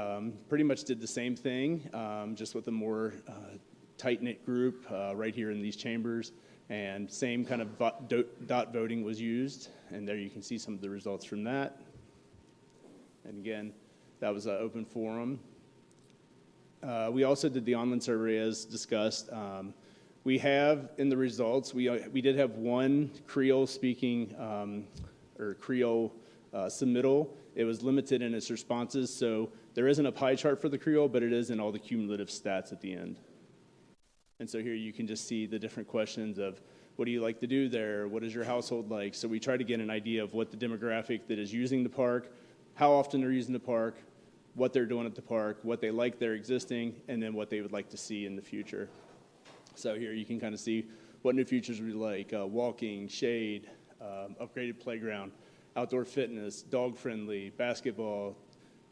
pretty much did the same thing, just with a more tight-knit group right here in these chambers. And same kind of dot voting was used. And there you can see some of the results from that. And again, that was an open forum. We also did the online survey as discussed. We have in the results, we did have one Creole speaking or Creole submittal. It was limited in its responses, so there isn't a pie chart for the Creole, but it is in all the cumulative stats at the end. And so here you can just see the different questions of what do you like to do there? What is your household like? So we try to get an idea of what the demographic that is using the park, how often they're using the park, what they're doing at the park, what they like there existing, and then what they would like to see in the future. So here you can kind of see what new features we like, walking, shade, upgraded playground, outdoor fitness, dog-friendly, basketball,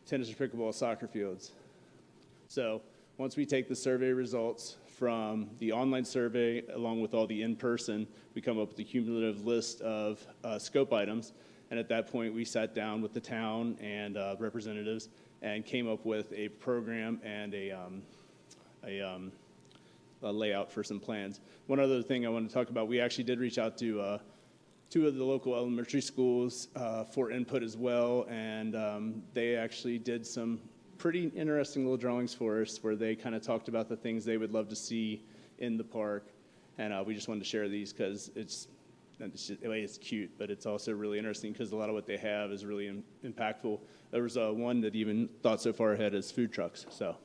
tennis or pickleball, soccer fields. So once we take the survey results from the online survey along with all the in-person, we come up with a cumulative list of scope items. And at that point, we sat down with the town and representatives and came up with a program and a layout for some plans. One other thing I want to talk about, we actually did reach out to 2 of the local elementary schools for input as well, and they actually did some pretty interesting little drawings for us where they kind of talked about the things they would love to see in the park, and we just wanted to share these because it's cute, but it's also really interesting because a lot of what they have is really impactful. There was one that even thought so far ahead as food trucks. So,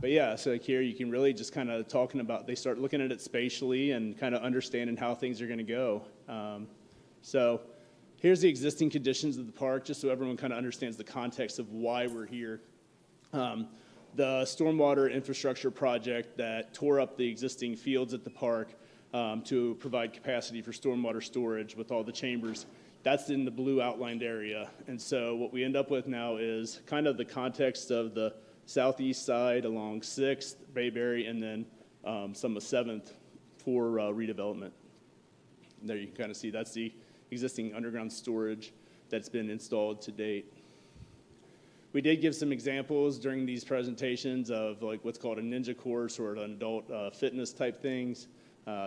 but yeah, so like here you can really just kind of talking about, they start looking at it spatially and kind of understanding how things are going to go. So here's the existing conditions of the park, just so everyone kind of understands the context of why we're here. The stormwater infrastructure project that tore up the existing fields at the park to provide capacity for stormwater storage with all the chambers. That's in the blue outlined area. And so what we end up with now is kind of the context of the southeast side along 6th, Bayberry, and then some of 7th for redevelopment. And there you can kind of see that's the existing underground storage that's been installed to date. We did give some examples during these presentations of like what's called a ninja course or an adult fitness type things.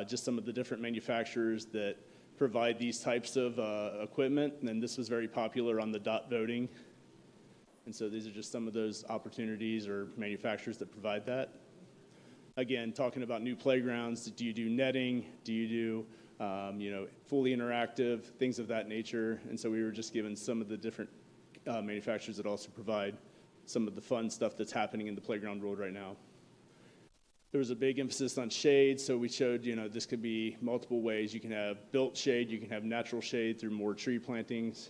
Just some of the different manufacturers that provide these types of equipment, and this was very popular on the dot voting. And so these are just some of those opportunities or manufacturers that provide that. Again, talking about new playgrounds, do you do netting? Do you do fully interactive, things of that nature? And so we were just given some of the different manufacturers that also provide some of the fun stuff that's happening in the playground world right now. There was a big emphasis on shade, so we showed, this could be multiple ways. You can have built shade, you can have natural shade through more tree plantings.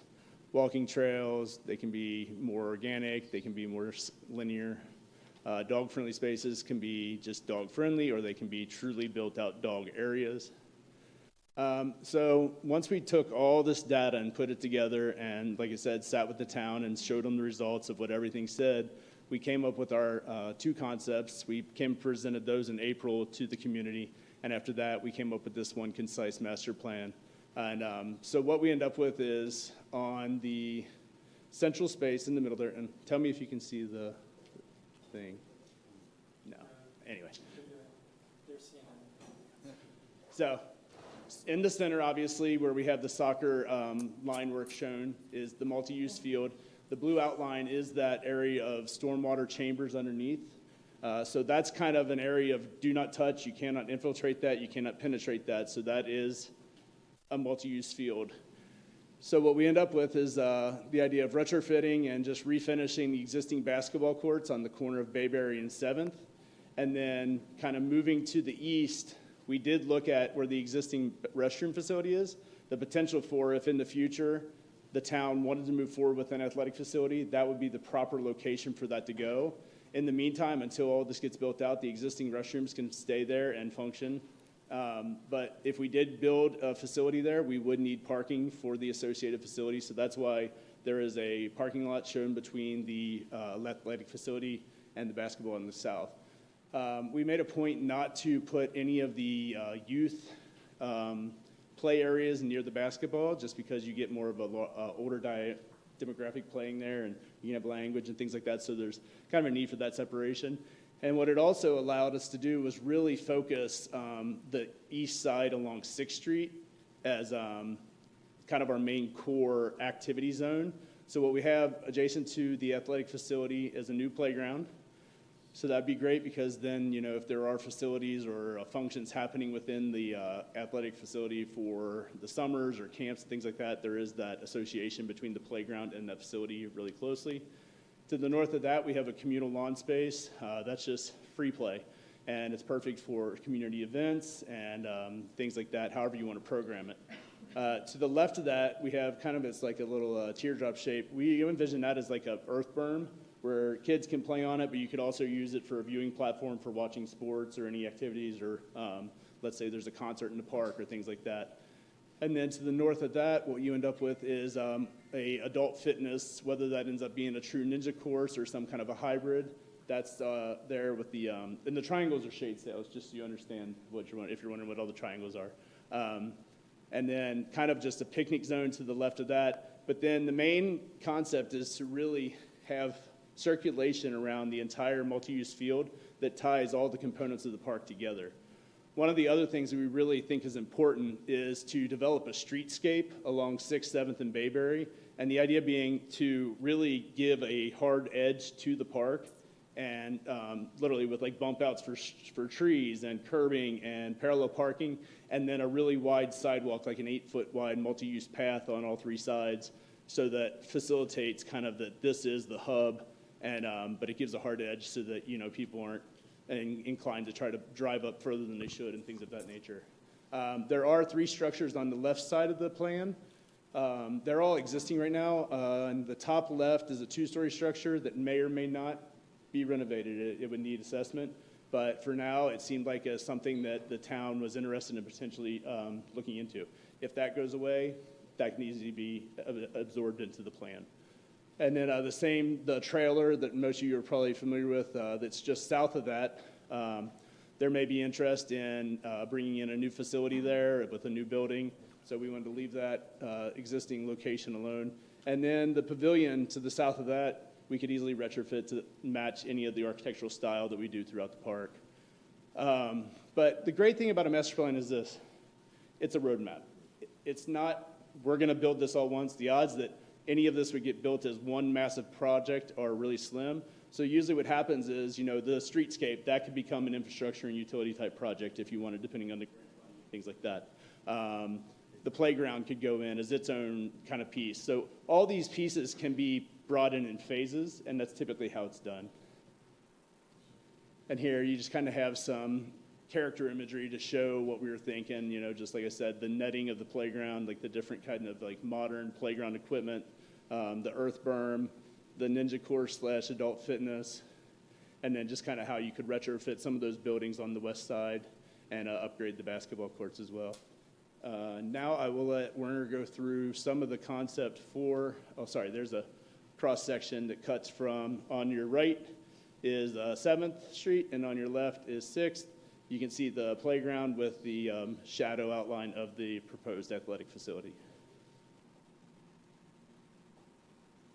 Walking trails, they can be more organic, they can be more linear. Dog-friendly spaces can be just dog-friendly, or they can be truly built-out dog areas. So once we took all this data and put it together and, like I said, sat with the town and showed them the results of what everything said, we came up with our 2 concepts. We presented those in April to the community, and after that, we came up with this one concise master plan. And so what we end up with is on the central space in the middle there, and tell me if you can see the thing. No. Anyway. So in the center, obviously, where we have the soccer line work shown is the multi-use field. The blue outline is that area of stormwater chambers underneath. So that's kind of an area of do not touch. You cannot infiltrate that. You cannot penetrate that. So that is a multi-use field. So what we end up with is the idea of retrofitting and just refinishing the existing basketball courts on the corner of Bayberry and 7th. And then kind of moving to the east, we did look at where the existing restroom facility is, the potential for if in the future the town wanted to move forward with an athletic facility, that would be the proper location for that to go. In the meantime, until all this gets built out, the existing restrooms can stay there and function. But if we did build a facility there, we would need parking for the associated facility. So that's why there is a parking lot shown between the athletic facility and the basketball in the south. We made a point not to put any of the youth play areas near the basketball, just because you get more of a older demographic playing there, and you can have language and things like that. So there's kind of a need for that separation. And what it also allowed us to do was really focus the east side along 6th Street as kind of our main core activity zone. So what we have adjacent to the athletic facility is a new playground. So that'd be great because then, if there are facilities or functions happening within the athletic facility for the summers or camps and things like that, there is that association between the playground and that facility really closely. To the north of that, we have a communal lawn space. That's just free play, and it's perfect for community events and things like that, however you want to program it. To the left of that, we have it's like a little teardrop shape. We envision that as like an earth berm, where kids can play on it, but you could also use it for a viewing platform for watching sports or any activities, or let's say there's a concert in the park or things like that. And then to the north of that, what you end up with is a adult fitness, whether that ends up being a true ninja course or some kind of a hybrid. That's there with the, and the triangles are shade sails, just so you understand what you're, if you're wondering what all the triangles are. And then kind of just a picnic zone to the left of that. But then the main concept is to really have circulation around the entire multi-use field that ties all the components of the park together. One of the other things that we really think is important is to develop a streetscape along 6th, 7th, and Bayberry. And the idea being to really give a hard edge to the park, and literally with like bump outs for trees and curbing and parallel parking, and then a really wide sidewalk, like an 8-foot wide multi-use path on all 3 sides, so that facilitates kind of that this is the hub, and but it gives a hard edge so that, you know, people aren't inclined to try to drive up further than they should and things of that nature. There are 3 structures on the left side of the plan. They're all existing right now. On the top left is a 2-story structure that may or may not be renovated. It would need assessment. But for now, it seemed like something that the town was interested in potentially looking into. If that goes away, that needs to be absorbed into the plan. And then the trailer that most of you are probably familiar with, that's just south of that, there may be interest in bringing in a new facility there with a new building. So we wanted to leave that existing location alone. And then the pavilion to the south of that, we could easily retrofit to match any of the architectural style that we do throughout the park. But the great thing about a master plan is this: it's a roadmap. It's not, we're going to build this all once. The odds that any of this would get built as one massive project are really slim. So usually what happens is, you know, the streetscape, that could become an infrastructure and utility type project if you wanted, depending on the things like that. The playground could go in as its own kind of piece. So all these pieces can be brought in phases, and that's typically how it's done. And here you just kind of have some character imagery to show what we were thinking, you know, just like I said, the netting of the playground, like the different kind of like modern playground equipment, the earth berm, the ninja course / adult fitness, and then just kind of how you could retrofit some of those buildings on the west side and upgrade the basketball courts as well. Now I will let Werner go through some of the concept for, there's a cross section that cuts from, on your right is 7th Street, and on your left is 6th. You can see the playground with the shadow outline of the proposed athletic facility.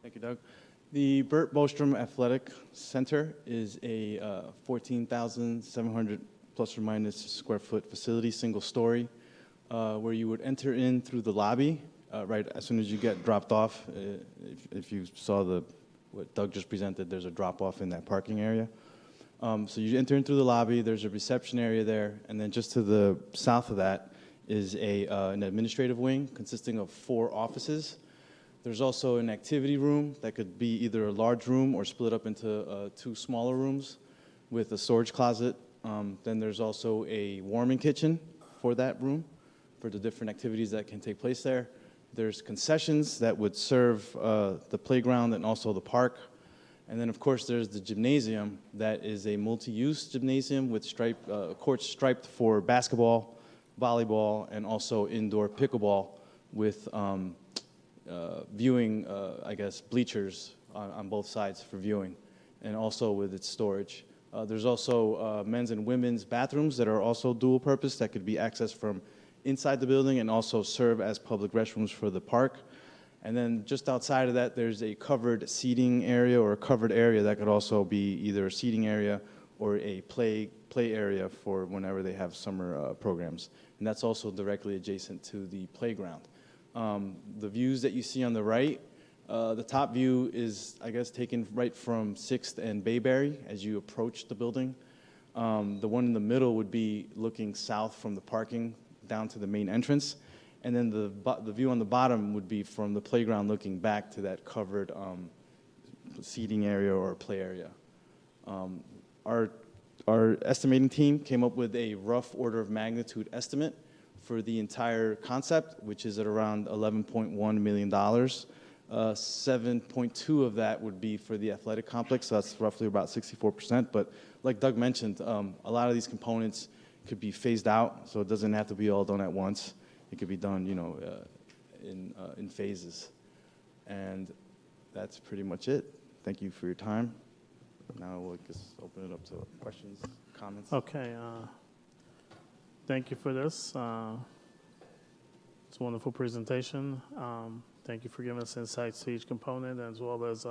Thank you, Doug. The Burt Bostrom Athletic Center is a 14,700 plus or minus square foot facility, single story, where you would enter in through the lobby right as soon as you get dropped off. If you saw what Doug just presented, there's a drop off in that parking area. So you enter in through the lobby, there's a reception area there, and then just to the south of that is an administrative wing consisting of 4 offices. There's also an activity room that could be either a large room or split up into 2 smaller rooms with a storage closet. Then there's also a warming kitchen for that room for the different activities that can take place there. There's concessions that would serve the playground and also the park. And then, of course, there's the gymnasium that is a multi-use gymnasium with courts striped for basketball, volleyball, and also indoor pickleball with viewing, bleachers on both sides for viewing, and also with its storage. There's also men's and women's bathrooms that are also dual purpose that could be accessed from inside the building and also serve as public restrooms for the park. And then just outside of that, there's a covered seating area or a covered area that could also be either a seating area or a play area for whenever they have summer programs. And that's also directly adjacent to the playground. The views that you see on the right, the top view is, taken right from 6th and Bayberry as you approach the building. The one in the middle would be looking south from the parking down to the main entrance. And then the view on the bottom would be from the playground looking back to that covered seating area or play area. Our estimating team came up with a rough order of magnitude estimate for the entire concept, which is at around $11.1 million. 7.2 of that would be for the athletic complex, so that's roughly about 64%. But like Doug mentioned, a lot of these components could be phased out, so it doesn't have to be all done at once. It could be done, in phases. And that's pretty much it. Thank you for your time. now we'll just open it up to questions, comments. Okay. Thank you for this. It's a wonderful presentation. Thank you for giving us insights to each component as well as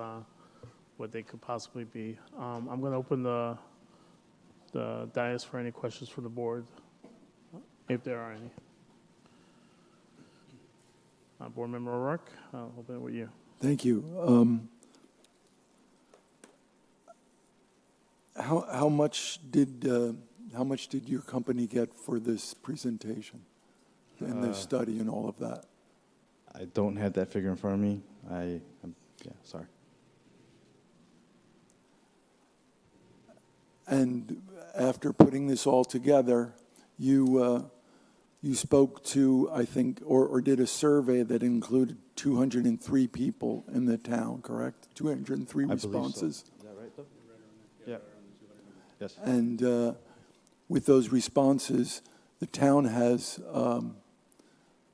what they could possibly be. I'm going to open the dais for any questions for the board, if there are any. Board Member O'Rourke, I'll open it with you. Thank you. How much did your company get for this presentation and this study and all of that? I don't have that figure in front of me. Yeah, sorry. And after putting this all together, you spoke to, I think, or did a survey that included 203 people in the town, correct? 203 responses. Is that right, though? Yeah. Yes. And with those responses, the town has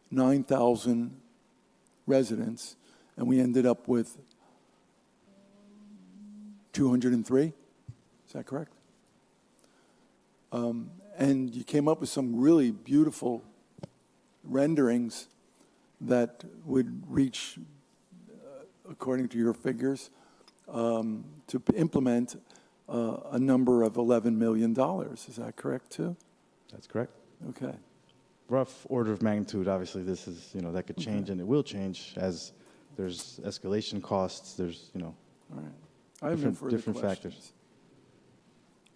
9,000 residents, and we ended up with 203. Is that correct? And you came up with some really beautiful renderings that would reach, according to your figures, to implement a number of $11 million. Is that correct, too? That's correct. Okay. Rough order of magnitude, obviously, this is, that could change, and it will change as there's escalation costs, there's, All right. I have no further different questions. factors.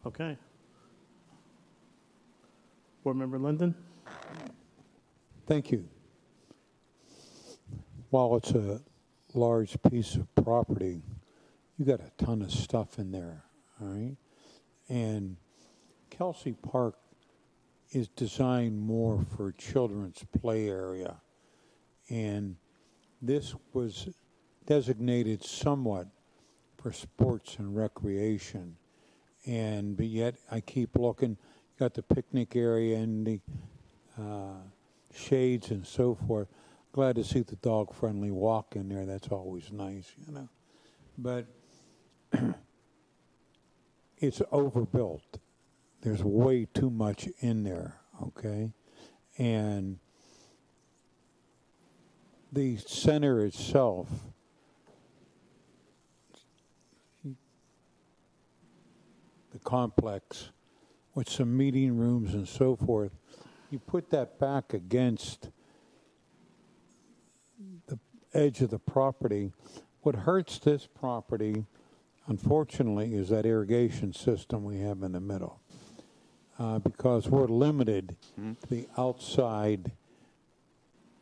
Okay. Board Member Linden? Thank you. While it's a large piece of property, you got a ton of stuff in there, all right? And Kelsey Park is designed more for children's play area. And this was designated somewhat for sports and recreation. But yet I keep looking, got the picnic area and the shades and so forth. Glad to see the dog-friendly walk in there. That's always nice, But it's overbuilt. There's way too much in there, okay? And the center itself, the complex, with some meeting rooms and so forth, you put that back against the edge of the property. What hurts this property, unfortunately, is that irrigation system we have in the middle. Because we're limited to the outside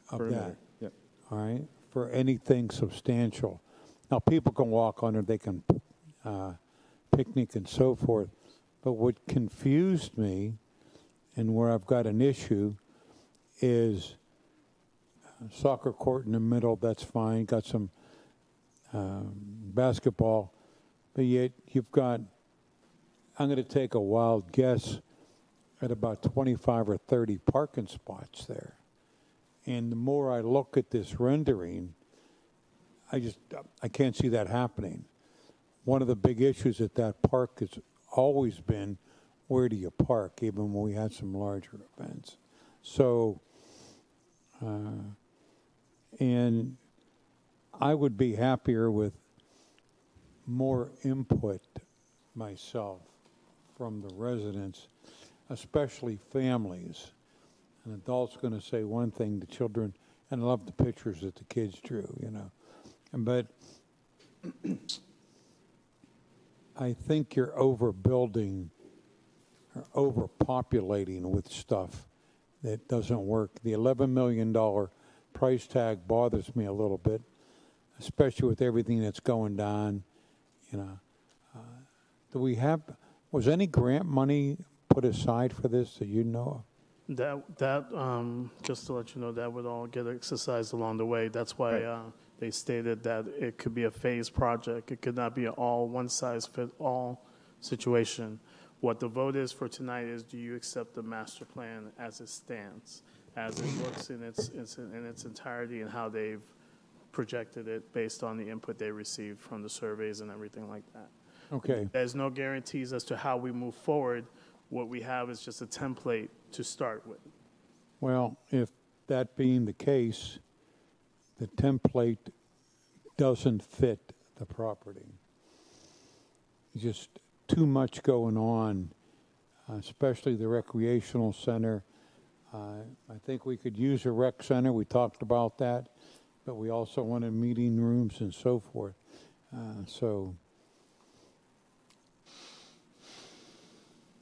of Perimeter. that, Yep. all right, for anything substantial. Now, people can walk on it, they can picnic and so forth. But what confused me and where I've got an issue is soccer court in the middle, that's fine, got some basketball, but yet you've got, I'm going to take a wild guess, at about 25 or 30 parking spots there. And the more I look at this rendering, I can't see that happening. One of the big issues at that park has always been, where do you park, even when we had some larger events. So, and I would be happier with more input myself from the residents, especially families. An adult's going to say one thing, the children, and I love the pictures that the kids drew, But I think you're overbuilding or overpopulating with stuff that doesn't work. The $11 million price tag bothers me a little bit, especially with everything that's going down. Was any grant money put aside for this that you know of? Just to let you know, that would all get exercised along the way. That's why they stated that it could be a phased project. It could not be an all one-size-fit-all situation. What the vote is for tonight is, do you accept the master plan as it stands, as it looks in its entirety, and how they've projected it based on the input they received from the surveys and everything like that? Okay. There's no guarantees as to how we move forward. What we have is just a template to start with. Well, if that being the case, the template doesn't fit the property. Just too much going on, especially the recreational center. I think we could use a rec center. We talked about that, but we also wanted meeting rooms and so forth. So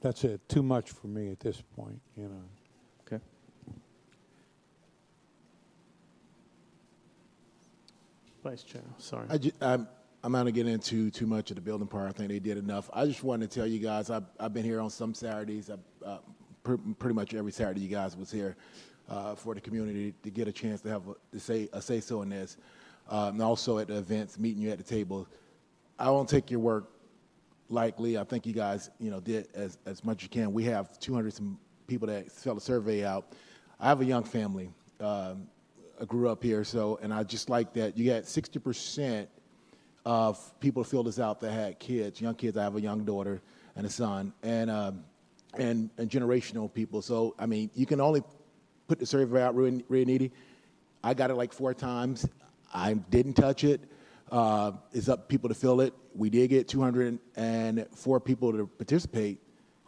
that's it. Too much for me at this point, you know. Okay. Vice Chair, sorry. I'm not going to get into too much of the building part. I think they did enough. I just wanted to tell you guys, I've been here on some Saturdays. Pretty much every Saturday you guys was here for the community to get a chance to have a say-so in this. And also at the events, meeting you at the table. I won't take your work lightly. I think you guys, did as much as you can. We have 200 some people that fill a survey out. I have a young family. I grew up here, and I just like that you got 60% of people filled this out that had kids, young kids. I have a young daughter and a son, and generational people. So, I mean, you can only put the survey out really needy. I got it like 4 times. I didn't touch it. It's up to people to fill it. We did get 204 people to participate.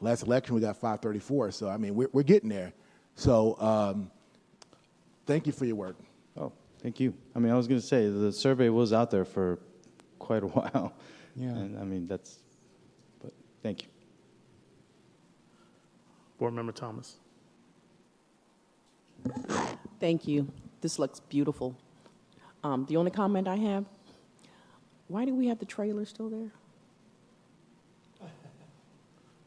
Last election, we got 534. So, I mean, we're getting there. So, thank you for your work. Oh, thank you. I mean, I was going to say, the survey was out there for quite a while. Yeah. And, I mean, but thank you. Board Member Thomas. Thank you. This looks beautiful. The only comment I have, why do we have the trailer still there?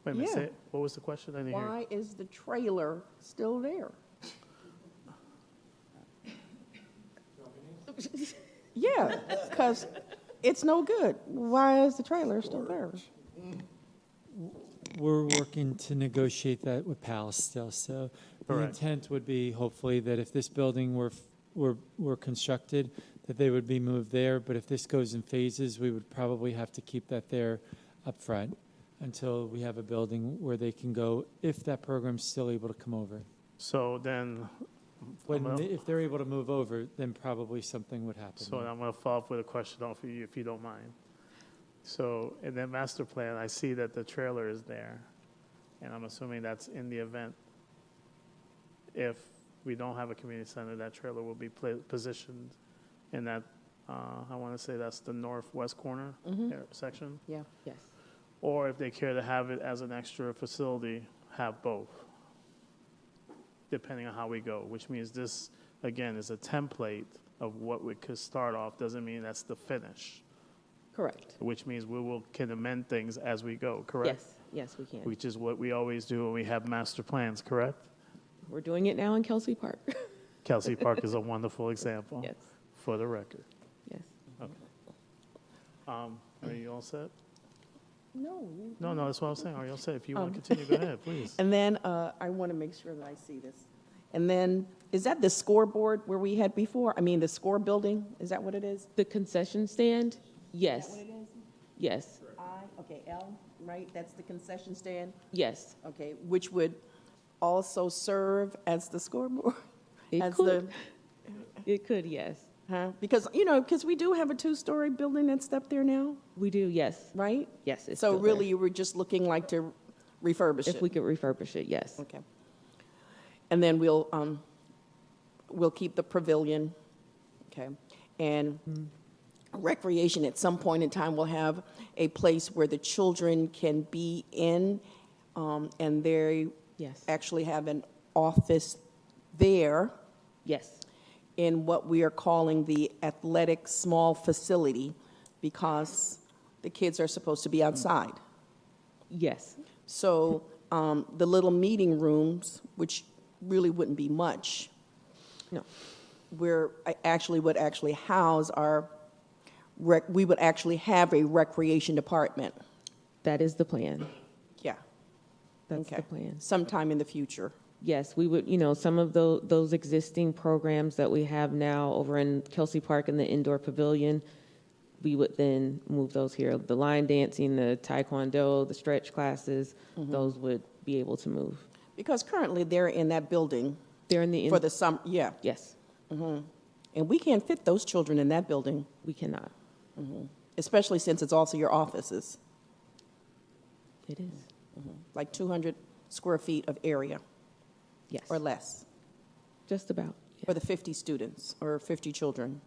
Wait a minute, Yeah. say it. What was the question? I didn't hear. Why is the trailer still there? Yeah, because it's no good. Why is the trailer still there? We're working to negotiate that with Palace still. So the Correct. intent would be hopefully that if this building were constructed, that they would be moved there. But if this goes in phases, we would probably have to keep that there up front until we have a building where they can go if that program's still able to come over. So then, If they're able to move over, then probably something would happen. so I'm going to follow up with a question off of you, if you don't mind. So in that master plan, I see that the trailer is there, and I'm assuming that's in the event. If we don't have a community center, that trailer will be positioned in that, I want to say that's the northwest corner section. Yeah, yes. Or if they care to have it as an extra facility, have both, depending on how we go, which means this, again, is a template of what we could start off. Doesn't mean that's the finish. Correct. Which means can amend things as we go, correct? Yes, we can. Which is what we always do when we have master plans, correct? We're doing it now in Kelsey Park. Kelsey Park is a wonderful example. Yes. For the record. Yes. Okay. Are you all set? No. No, that's what I was saying. Are you all set? If you want to continue, go ahead, please. And then I want to make sure that I see this. And then, is that the scoreboard where we had before? I mean, the score building? Is that what it is? The concession stand? Yes. Is that what it is? Yes. Okay, L, right? That's the concession stand? Yes. Okay, which would also serve as the scoreboard? It could. It could, yes. Huh? Because we do have a 2-story building that's up there now, We do, yes. right? Yes, it's So still really, there. you were just looking like to refurbish it? If we could refurbish it, yes. Okay. And then we'll keep the pavilion, okay? And recreation, at some point in time, we'll have a place where the children can be in, and they Yes. actually have an office there Yes. in what we are calling the athletic small facility, because the kids are supposed to be outside. Yes. So the little meeting rooms, which really wouldn't be much, No. would actually house we would actually have a recreation department. That is the plan. Yeah. That's Okay. the plan. Sometime in the future. Yes, we would, some of those existing programs that we have now over in Kelsey Park in the indoor pavilion, we would then move those here. The line dancing, the taekwondo, the stretch classes, those would be able to move. Because currently they're in that building They're in the for the summer, yeah. Yes, And we can't fit those children in that building, we cannot. especially since it's also your offices, It is. like 200 square feet of area Yes. or less Just about. for the 50 students or 50 children.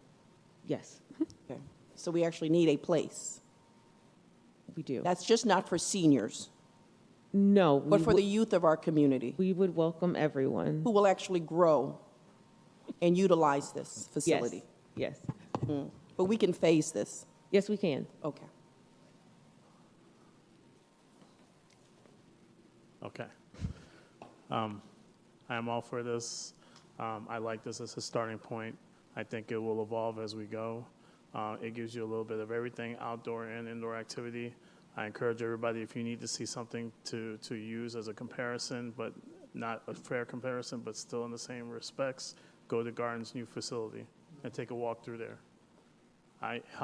Yes, Okay. So we actually need a place. we do. That's just not for seniors, No. but for the youth of our community We would welcome everyone. who will actually grow and utilize this facility. Yes. But we can phase this. Yes, we can. Okay. Okay. I am all for this. I like this as a starting point. I think it will evolve as we go. It gives you a little bit of everything, outdoor and indoor activity. I encourage everybody, if you need to see something to use as a comparison, but not a fair comparison, but still in the same respects, go to Garden's new facility and take a walk through there.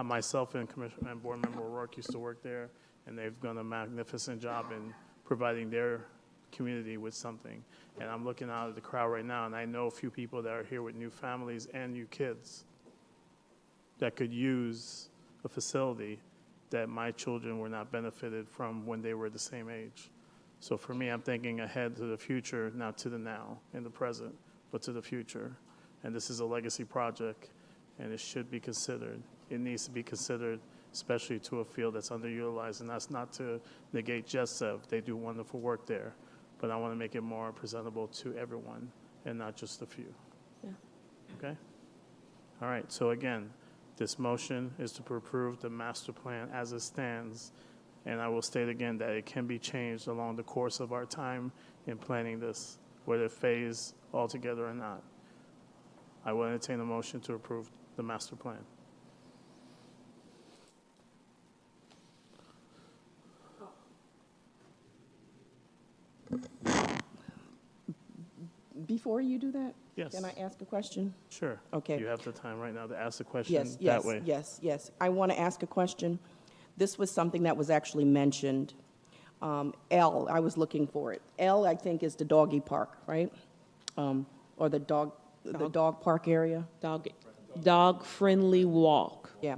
Myself and Commissioner and Board Member O'Rourke used to work there, and they've done a magnificent job in providing their community with something. And I'm looking out at the crowd right now, and I know a few people that are here with new families and new kids that could use a facility that my children were not benefited from when they were the same age. So for me, I'm thinking ahead to the future, not to the now and the present, but to the future. And this is a legacy project, and it should be considered. It needs to be considered, especially to a field that's underutilized. And that's not to negate JESEV. They do wonderful work there. But I want to make it more presentable to everyone and not just a few. Yeah. Okay? All right. So again, this motion is to approve the master plan as it stands. And I will state again that it can be changed along the course of our time in planning this, whether phase altogether or not. I will entertain a motion to approve the master plan. Before you do that? Yes. Can I ask a question? Sure. Okay. You have the time right now to ask the question Yes, that yes, way. yes. I want to ask a question. This was something that was actually mentioned. L, I was looking for it. L, I think, is the doggy park, right? Or the dog park area? Dog-friendly walk. Yeah.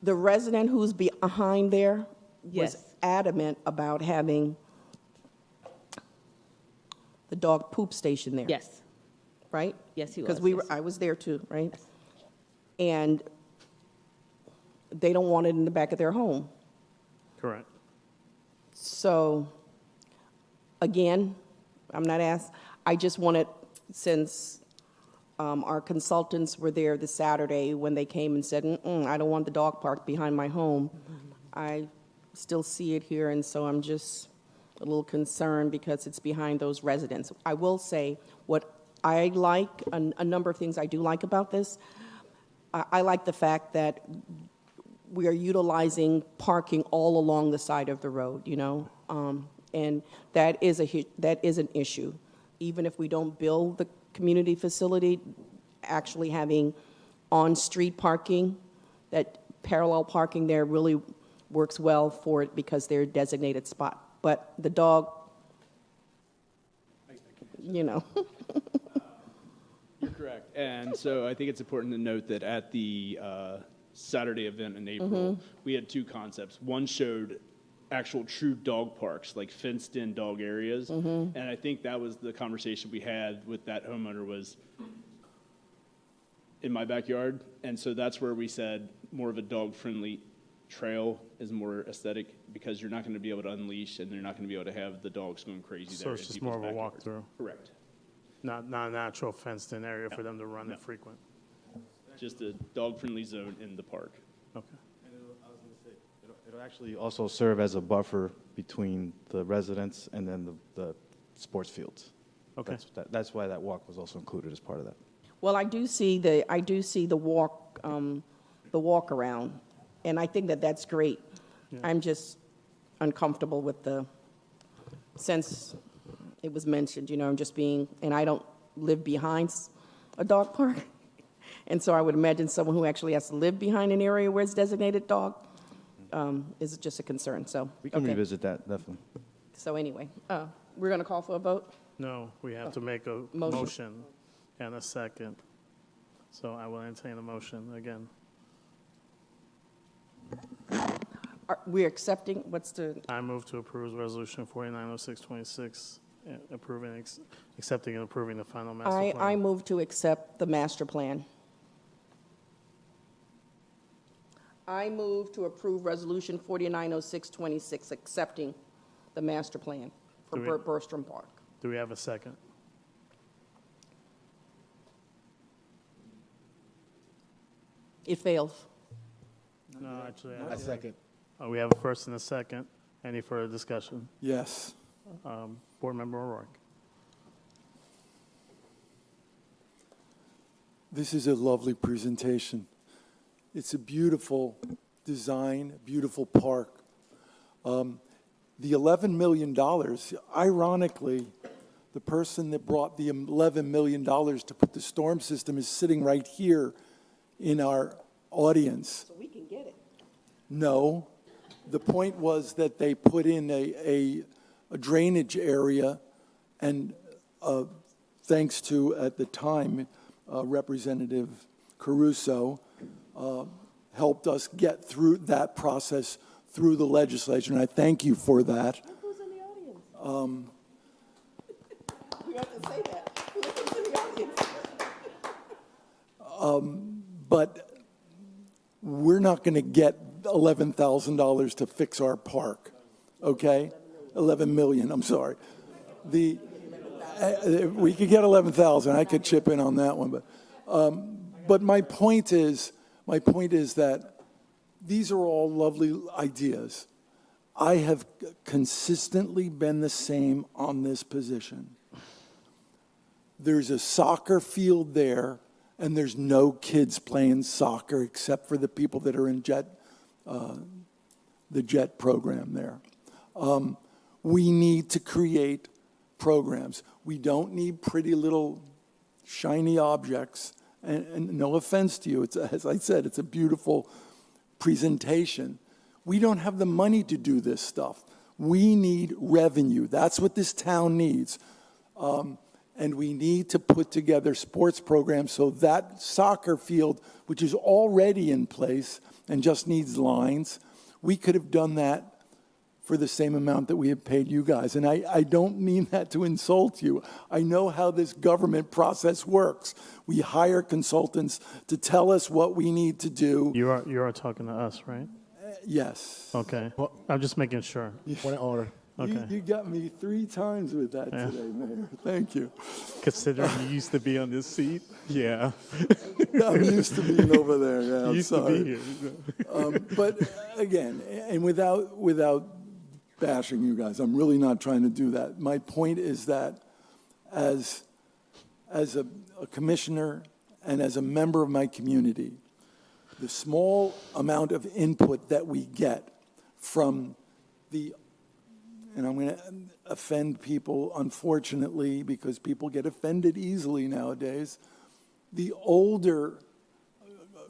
The resident who's behind there was Yes. adamant about having the dog poop station there. Yes. Right? Yes, he was. Because yes. I was there too, right? And they don't want it in the back of their home. Correct. So, again, I'm not asked, I just wanted, since our consultants were there this Saturday when they came and said, I don't want the dog park behind my home, I still see it here, and so I'm just a little concerned because it's behind those residents. I will say what I like, a number of things I do like about this. I like the fact that we are utilizing parking all along the side of the road, you know, and that is an issue. Even if we don't build the community facility, actually having on-street parking, that parallel parking there really works well for it because they're a designated spot. But the dog, you know. You're correct. And so I think it's important to note that at the Saturday event in April, we had two concepts. One showed actual true dog parks, like fenced-in dog areas. And I think that was the conversation we had with that homeowner was in my backyard. And so that's where we said more of a dog-friendly trail is more aesthetic because you're not going to be able to unleash and you're not going to be able to have the dogs going crazy So there. it's in just people's more of a backyards. walkthrough. Correct. Not a natural fenced-in area for them to run and frequent. Just a dog-friendly zone in the park. Okay. It'll actually also serve as a buffer between the residents and then the sports fields. Okay. That's why that walk was also included as part of that. Well, I do see the walk around, and I think that that's great. Yeah. I'm just uncomfortable with since it was mentioned, you know, I'm just being, and I don't live behind a dog park, And so I would imagine someone who actually has to live behind an area where it's designated dog is just a concern, so. We can okay. revisit that, definitely. So anyway, we're going to call for a vote? No, we have to make a motion and a second. So I will entertain a motion again. We're accepting, what's the, I move to approve Resolution 490626, accepting and approving the final master plan. I move to accept the master plan. I move to approve Resolution 490626, accepting the master plan for Bergstrom Park. Do we have a second? It fails. No, actually, I second. We have a first and a second. Any further discussion? Yes. Board Member O'Rourke. This is a lovely presentation. It's a beautiful design, beautiful park. The $11 million, ironically, the person that brought the $11 million to put the storm system is sitting right here in our audience. So we can get it. No. The point was that they put in a drainage area, and thanks to, at the time, Representative Caruso helped us get through that process through the legislature, and I thank you for that. Look who's in the audience. We have to say that. Look who's in the audience. But we're not going to get $11,000 to fix our park, okay? 11 million, I'm sorry. We could get 11,000. I could chip in on that one, but my point is that these are all lovely ideas. I have consistently been the same on this position. There's a soccer field there, and there's no kids playing soccer except for the people that are in the JET program there. We need to create programs. We don't need pretty little shiny objects. And no offense to you, as I said, it's a beautiful presentation. We don't have the money to do this stuff. We need revenue. That's what this town needs. And we need to put together sports programs so that soccer field, which is already in place and just needs lines, we could have done that for the same amount that we have paid you guys. And I don't mean that to insult you. I know how this government process works. We hire consultants to tell us what we need to do. You are talking to us, right? Yes. Okay. Well, I'm just making sure. Point of order. Okay. You got me 3 times with that today, Mayor. Thank you. Considering you used to be on this seat, yeah. I'm used to being over there. Yeah, I'm used sorry. to be here. But again, and without bashing you guys, I'm really not trying to do that. My point is that as a commissioner and as a member of my community, the small amount of input that we get from and I'm going to offend people, unfortunately, because people get offended easily nowadays, the older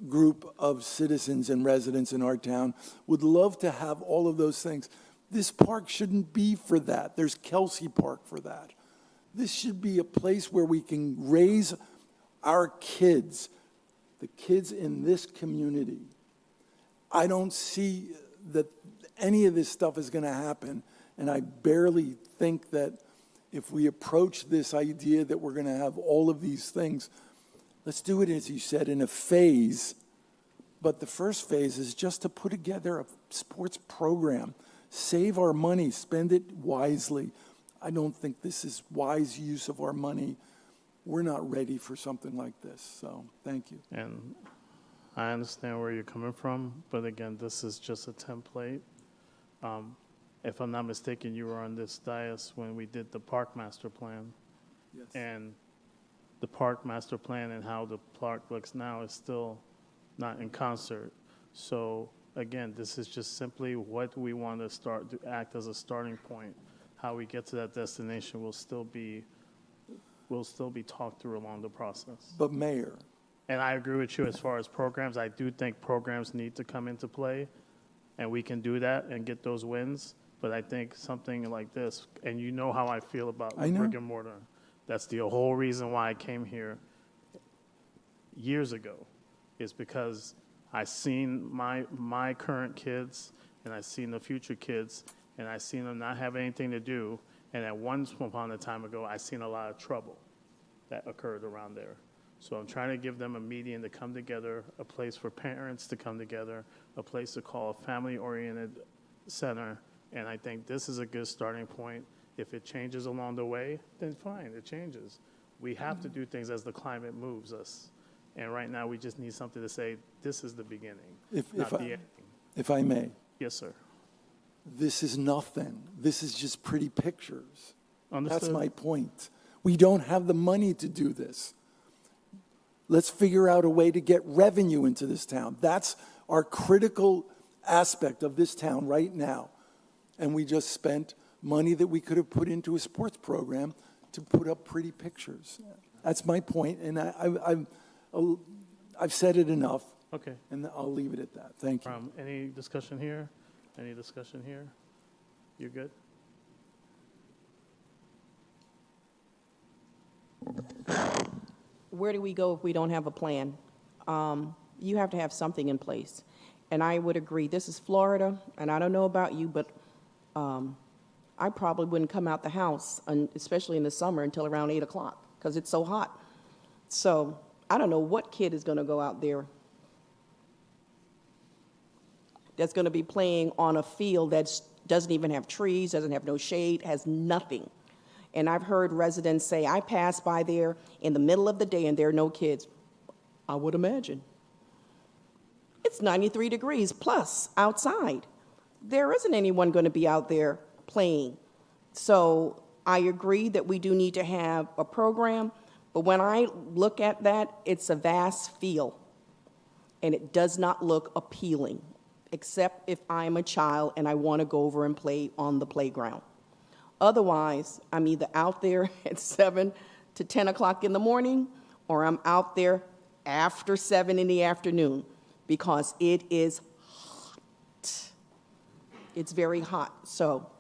group of citizens and residents in our town would love to have all of those things. This park shouldn't be for that. There's Kelsey Park for that. This should be a place where we can raise our kids, the kids in this community. I don't see that any of this stuff is going to happen, and I barely think that if we approach this idea that we're going to have all of these things, let's do it, as you said, in a phase. But the first phase is just to put together a sports program. Save our money, spend it wisely. I don't think this is wise use of our money. We're not ready for something like this, so thank you. And I understand where you're coming from, but again, this is just a template. If I'm not mistaken, you were on this dais when we did the park master plan. Yes. And the park master plan and how the park looks now is still not in concert. So again, this is just simply what we want to act as a starting point. How we get to that destination will still be talked through along the process. But Mayor, And I agree with you as far as programs. I do think programs need to come into play, and we can do that and get those wins. But I think something like this, and you know how I feel about I know. brick and mortar. That's the whole reason why I came here years ago, is because I seen my current kids, and I seen the future kids, and I seen them not have anything to do. And at once upon a time ago, I seen a lot of trouble that occurred around there. So I'm trying to give them a median to come together, a place for parents to come together, a place to call a family-oriented center. And I think this is a good starting point. If it changes along the way, then fine, it changes. We have to do things as the climate moves us. And right now, we just need something to say, this is the beginning, not the ending. If I may, Yes, sir. this is nothing. This is just pretty pictures. Understood. That's my point. We don't have the money to do this. Let's figure out a way to get revenue into this town. That's our critical aspect of this town right now. And we just spent money that we could have put into a sports program to put up pretty pictures. That's my point, and I've said it enough. Okay. And I'll leave it at that. Thank you. Any discussion here? Any discussion here? You're good? Where do we go if we don't have a plan? You have to have something in place. And I would agree, this is Florida, and I don't know about you, but I probably wouldn't come out the house, especially in the summer, until around 8 o'clock, because it's so hot. So I don't know what kid is going to go out there that's going to be playing on a field that doesn't even have trees, doesn't have no shade, has nothing. And I've heard residents say, I pass by there in the middle of the day and there are no kids. I would imagine. It's 93 degrees plus outside. There isn't anyone going to be out there playing. So I agree that we do need to have a program, but when I look at that, it's a vast field, and it does not look appealing, except if I'm a child and I want to go over and play on the playground. Otherwise, I'm either out there at 7 to 10 o'clock in the morning, or I'm out there after 7 in the afternoon, because it is hot. It's very hot. So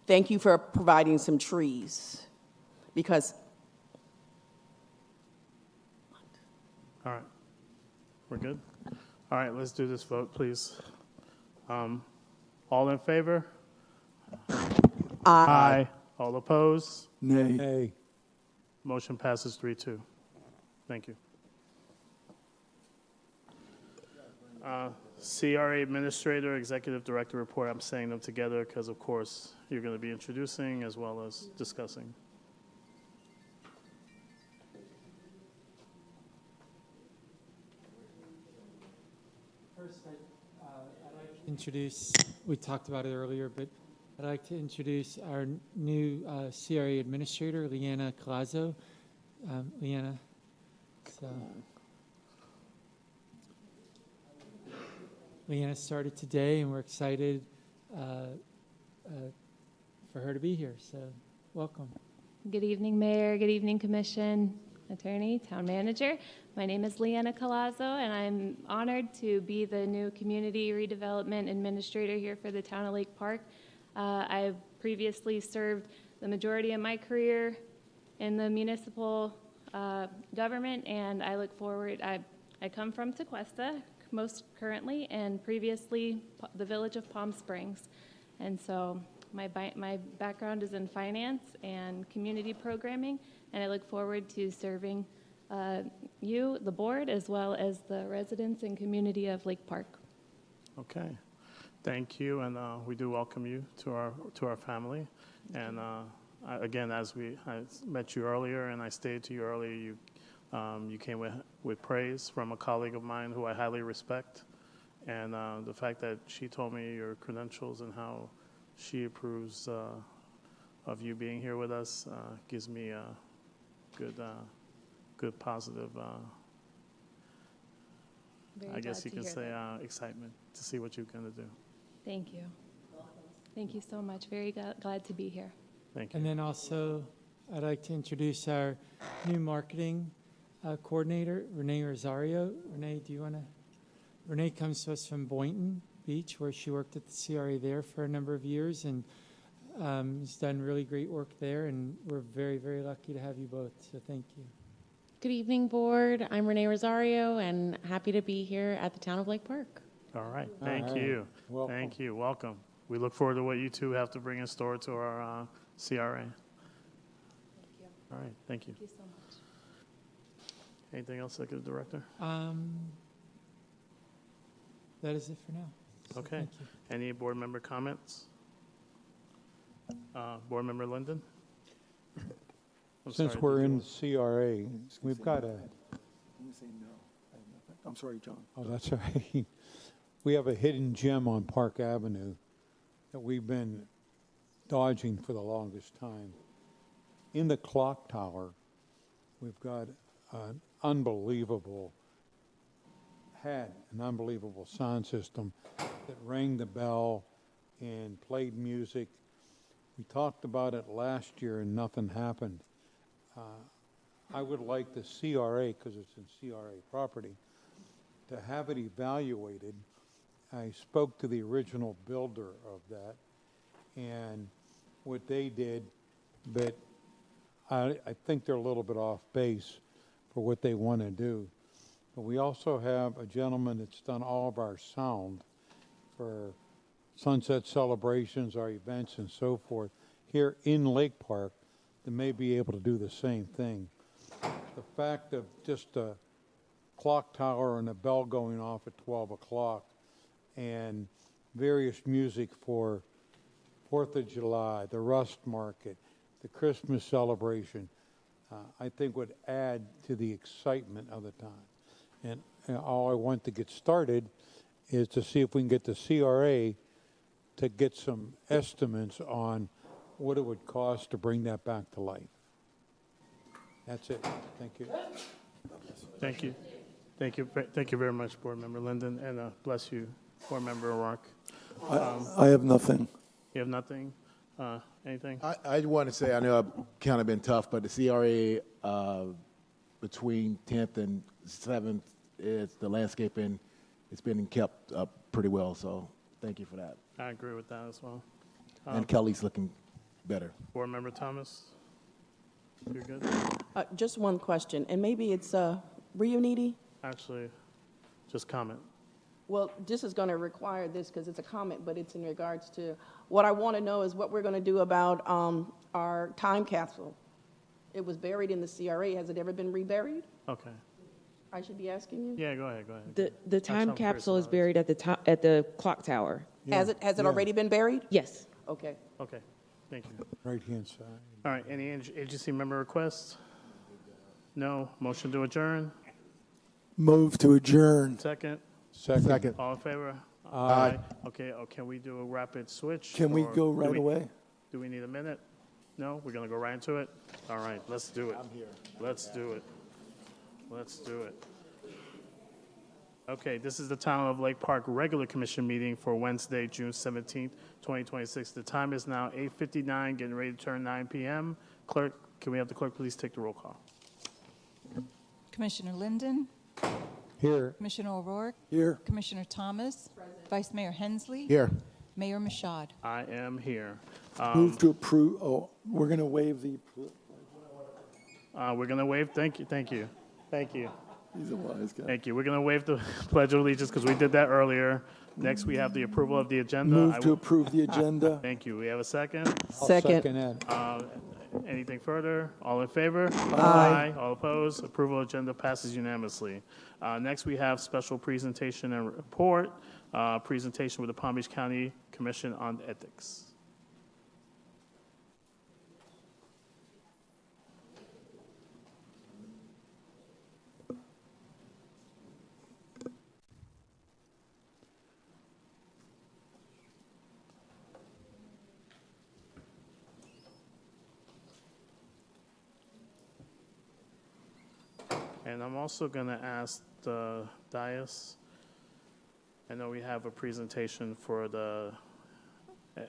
thank you for providing some trees, because. All right. We're good? All right, let's do this vote, please. All in favor? Aye. All opposed? Nay. Nay. Motion passes 3-2. Thank you. CRA Administrator, Executive Director report, I'm saying them together because, of course, you're going to be introducing as well as discussing. First, I'd like to introduce, we talked about it earlier, but I'd like to introduce our new CRA Administrator, Leanna Colazo. Leanna, so. Leanna started today, and we're excited for her to be here, so welcome. Good evening, Mayor. Good evening, Commission, Attorney, Town Manager. My name is Leanna Colazo, and I'm honored to be the new Community Redevelopment Administrator here for the Town of Lake Park. I've previously served the majority of my career in the municipal government, and I look forward. I come from Tequesta, most currently, and previously the village of Palm Springs. And so my background is in finance and community programming, and I look forward to serving you, the board, as well as the residents and community of Lake Park. Okay. Thank you, and we do welcome you to our family. And again, I met you earlier, and I stated to you earlier, you came with praise from a colleague of mine who I highly respect, and the fact that she told me your credentials and how she approves of you being here with us gives me a good positive, I guess you can say, excitement to see what you're going to do. Thank you. Thank you so much. Very glad to be here. Thank you. And then also, I'd like to introduce our new marketing coordinator, Renee Rosario. Renee, do you want to? Renee comes to us from Boynton Beach, where she worked at the CRA there for a number of years, and has done really great work there, and we're very, very lucky to have you both, so thank you. Good evening, board. I'm Renee Rosario, and happy to be here at the Town of Lake Park. All right, thank you. Welcome. Thank you, welcome. We look forward to what you two have to bring in store to our CRA. Thank you. All right, thank you. Thank you so much. Anything else, Executive Director? That is it for now. So Okay. Thank you. Any board member comments? Board Member Linden? I'm Since sorry, we're did in you- CRA, we've got a, Let me say no. I have nothing. I'm sorry, John. oh, that's all right. We have a hidden gem on Park Avenue that we've been dodging for the longest time. In the clock tower, we've got an unbelievable sound system that rang the bell and played music. We talked about it last year and nothing happened. I would like the CRA, because it's in CRA property, to have it evaluated. I spoke to the original builder of that and what they did, but I think they're a little bit off base for what they want to do. But we also have a gentleman that's done all of our sound for sunset celebrations, our events and so forth here in Lake Park that may be able to do the same thing. The fact of just a clock tower and a bell going off at 12 o'clock and various music for 4th of July, the Rust Market, the Christmas celebration, I think would add to the excitement of the time. And all I want to get started is to see if we can get the CRA to get some estimates on what it would cost to bring that back to life. That's it. Thank you. Thank you. Thank you. Thank you very much, Board Member Linden, and bless you, Board Member O'Rourke. I have nothing. You have nothing? Anything? I want to say, I know I've kind of been tough, but the CRA between 10th and 7th, it's the landscaping, it's been kept up pretty well, so thank you for that. I agree with that as well. And Kelly's looking better. Board Member Thomas? You're good? Just one question, and maybe it's Reuniti? Actually, just comment. Well, this is going to require this because it's a comment, but it's in regards to what I want to know is what we're going to do about our time capsule. It was buried in the CRA. Has it ever been reburied? Okay. I should be asking you. Yeah, go ahead, go ahead. The time capsule is buried at the clock tower. Has it already been buried? Yes. Okay. Okay, thank you. Right-hand side. All right, any agency member requests? No. Motion to adjourn? Move to adjourn. Second? Second. All in favor? Aye. Okay, can we do a rapid switch? Can we or go do right away? Do we need a minute? No? We're going to go right into it? All right, let's do it. I'm here. Let's do it. Let's do it. Okay, this is the Town of Lake Park Regular Commission meeting for Wednesday, June 17th, 2026. The time is now 8:59, getting ready to turn 9 p.m. Clerk, can we have the clerk please take the roll call? Commissioner Linden? Here. Commissioner O'Rourke? Here. Commissioner Thomas? Vice Mayor Hensley? Here. Mayor Mashad? I am here. Move to approve, we're going to waive the, We're going to waive, thank you. he's a wise guy. Thank you. We're going to waive the Pledge of Allegiance because we did that earlier. Next, we have the approval of the agenda. Move to approve the agenda. Thank you. We have a second? I'll second that. Anything further? All in favor? Aye. All opposed? Approval agenda passes unanimously. Next, we have special presentation and report, presentation with the Palm Beach County Commission on Ethics. And I'm also going to ask the dais, I know we have a presentation for the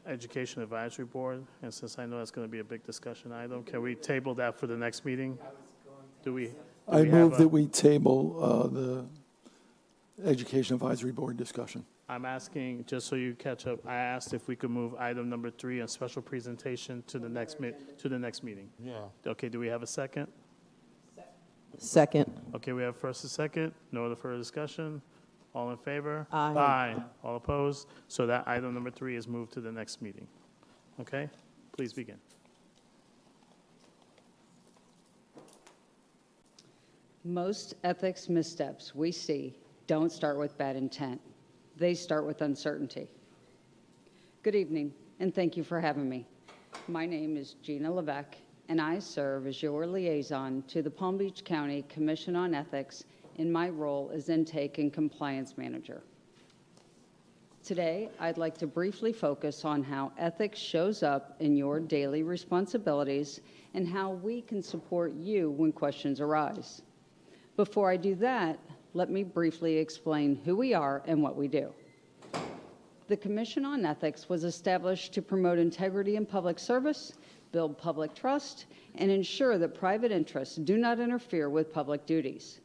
Education Advisory Board, and since I know that's going to be a big discussion item, can we table that for the next meeting? Do we? I we have move a- that we table the Education Advisory Board discussion. I'm asking, just so you catch up, I asked if we could move item number 3, a special presentation, to the next meeting. Yeah. Okay, do we have a second? Second. Okay, we have first and second. No other further discussion. All in favor? Aye. Aye. All opposed? So that item number 3 is moved to the next meeting. Okay? Please begin. Most ethics missteps we see don't start with bad intent. They start with uncertainty. Good evening, and thank you for having me. My name is Gina Levesque, and I serve as your liaison to the Palm Beach County Commission on Ethics in my role as Intake and Compliance Manager. Today, I'd like to briefly focus on how ethics shows up in your daily responsibilities and how we can support you when questions arise. Before I do that, let me briefly explain who we are and what we do. The Commission on Ethics was established to promote integrity in public service, build public trust, and ensure that private interests do not interfere with public duties.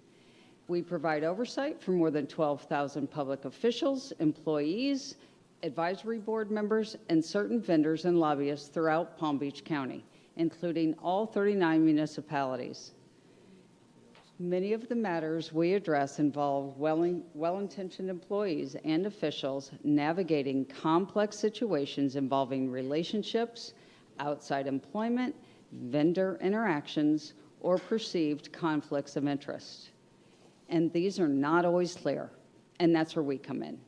We provide oversight for more than 12,000 public officials, employees, advisory board members, and certain vendors and lobbyists throughout Palm Beach County, including all 39 municipalities. Many of the matters we address involve well-intentioned employees and officials navigating complex situations involving relationships, outside employment, vendor interactions, or perceived conflicts of interest. And these are not always clear, and that's where we come in.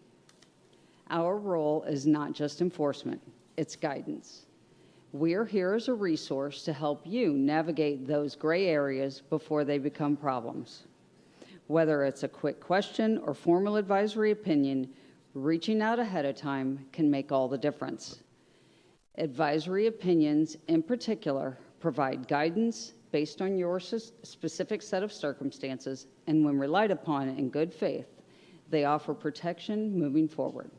Our role is not just enforcement, it's guidance. We're here as a resource to help you navigate those gray areas before they become problems. Whether it's a quick question or formal advisory opinion, reaching out ahead of time can make all the difference. Advisory opinions, in particular, provide guidance based on your specific set of circumstances, and when relied upon in good faith, they offer protection moving forward.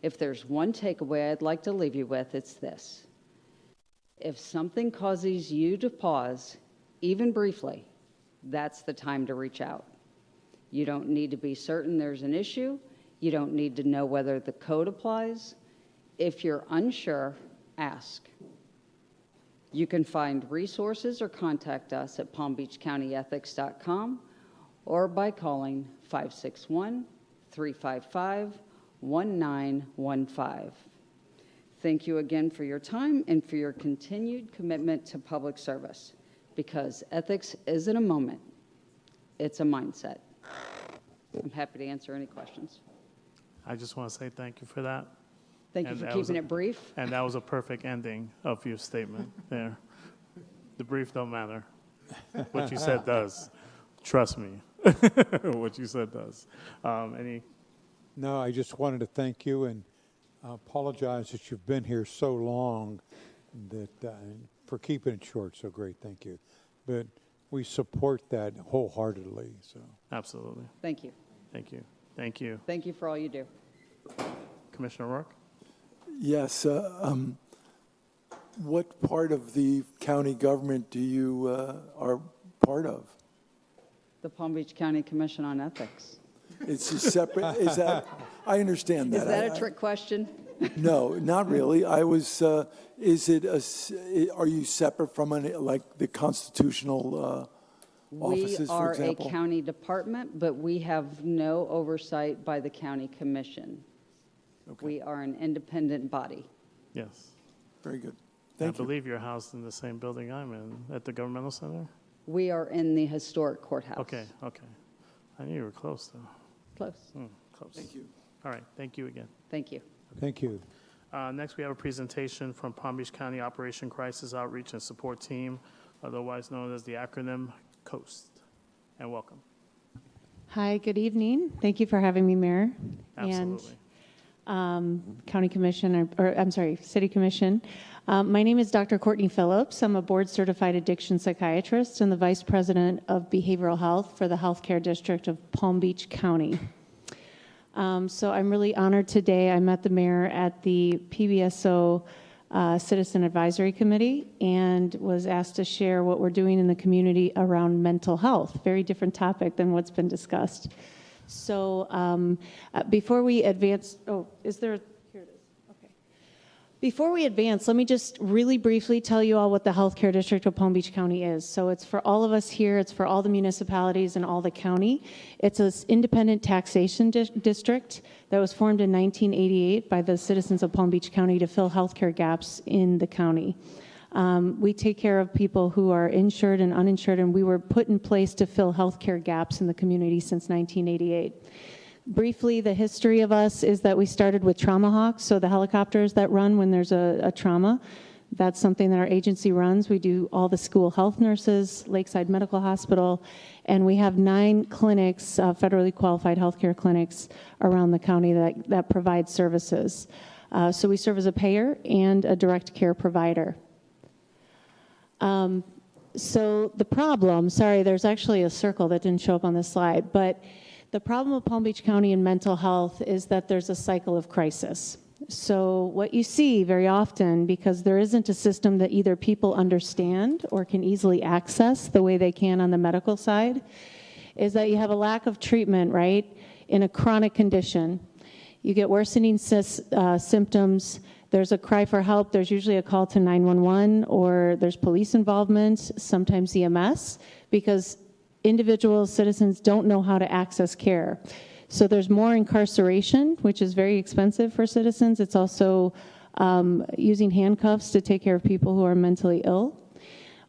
If there's one takeaway I'd like to leave you with, it's this. If something causes you to pause, even briefly, that's the time to reach out. You don't need to be certain there's an issue. You don't need to know whether the code applies. If you're unsure, ask. You can find resources or contact us at palmbeachcountyethics.com or by calling 561-355-1915. Thank you again for your time and for your continued commitment to public service, because ethics isn't a moment, it's a mindset. I'm happy to answer any questions. I just want to say thank you for that. Thank you And for that was keeping it brief. And that was a perfect ending of your statement there. The brief don't matter. What you said does. Trust me. What you said does. No, I just wanted to thank you and apologize that you've been here so long that for keeping it short. So great, thank you. But we support that wholeheartedly. So Absolutely. Thank you. Thank you. Thank you. Thank you for all you do. Commissioner Rourke? Yes. What part of the county government do you are part of? The Palm Beach County Commission on Ethics. It's a separate. Is that? I understand that. Is that a trick question? No, not really. I was. Is it are you separate from like the constitutional offices, We for are a example? county department, but we have no oversight by the county commission. Okay. We are an independent body. Yes. Very good. Thank I you. believe you're housed in the same building I'm in, at the governmental center? We are in the historic courthouse. Okay, okay. I knew you were close, though. Close. Close. Thank you. All right, thank you again. Thank you. thank you. Next, we have a presentation from Palm Beach County Operation Crisis Outreach and Support Team, otherwise known as the acronym COAST. And welcome. Hi, good evening. Thank you for having me, Mayor. Absolutely. And County Commission, or I'm sorry, City Commission. My name is Dr. Courtney Phillips. I'm a board-certified addiction psychiatrist and the Vice President of Behavioral Health for the Healthcare District of Palm Beach County. So I'm really honored today. I met the mayor at the PBSO Citizen Advisory Committee and was asked to share what we're doing in the community around mental health. Very different topic than what's been discussed. So before we advance, here it is. Okay. Before we advance, let me just really briefly tell you all what the Healthcare District of Palm Beach County is. So it's for all of us here, it's for all the municipalities and all the county. It's an independent taxation district that was formed in 1988 by the citizens of Palm Beach County to fill healthcare gaps in the county. We take care of people who are insured and uninsured, and we were put in place to fill healthcare gaps in the community since 1988. Briefly, the history of us is that we started with Trauma Hawks, so the helicopters that run when there's a trauma. That's something that our agency runs. We do all the school health nurses, Lakeside Medical Hospital, and we have 9 clinics, federally qualified healthcare clinics around the county that provide services. So we serve as a payer and a direct care provider. So the problem, sorry, there's actually a circle that didn't show up on this slide, but the problem of Palm Beach County in mental health is that there's a cycle of crisis. So what you see very often, because there isn't a system that either people understand or can easily access the way they can on the medical side, is that you have a lack of treatment, right, in a chronic condition. You get worsening symptoms. There's a cry for help. There's usually a call to 911, or there's police involvement, sometimes EMS, because individual citizens don't know how to access care. So there's more incarceration, which is very expensive for citizens. It's also using handcuffs to take care of people who are mentally ill,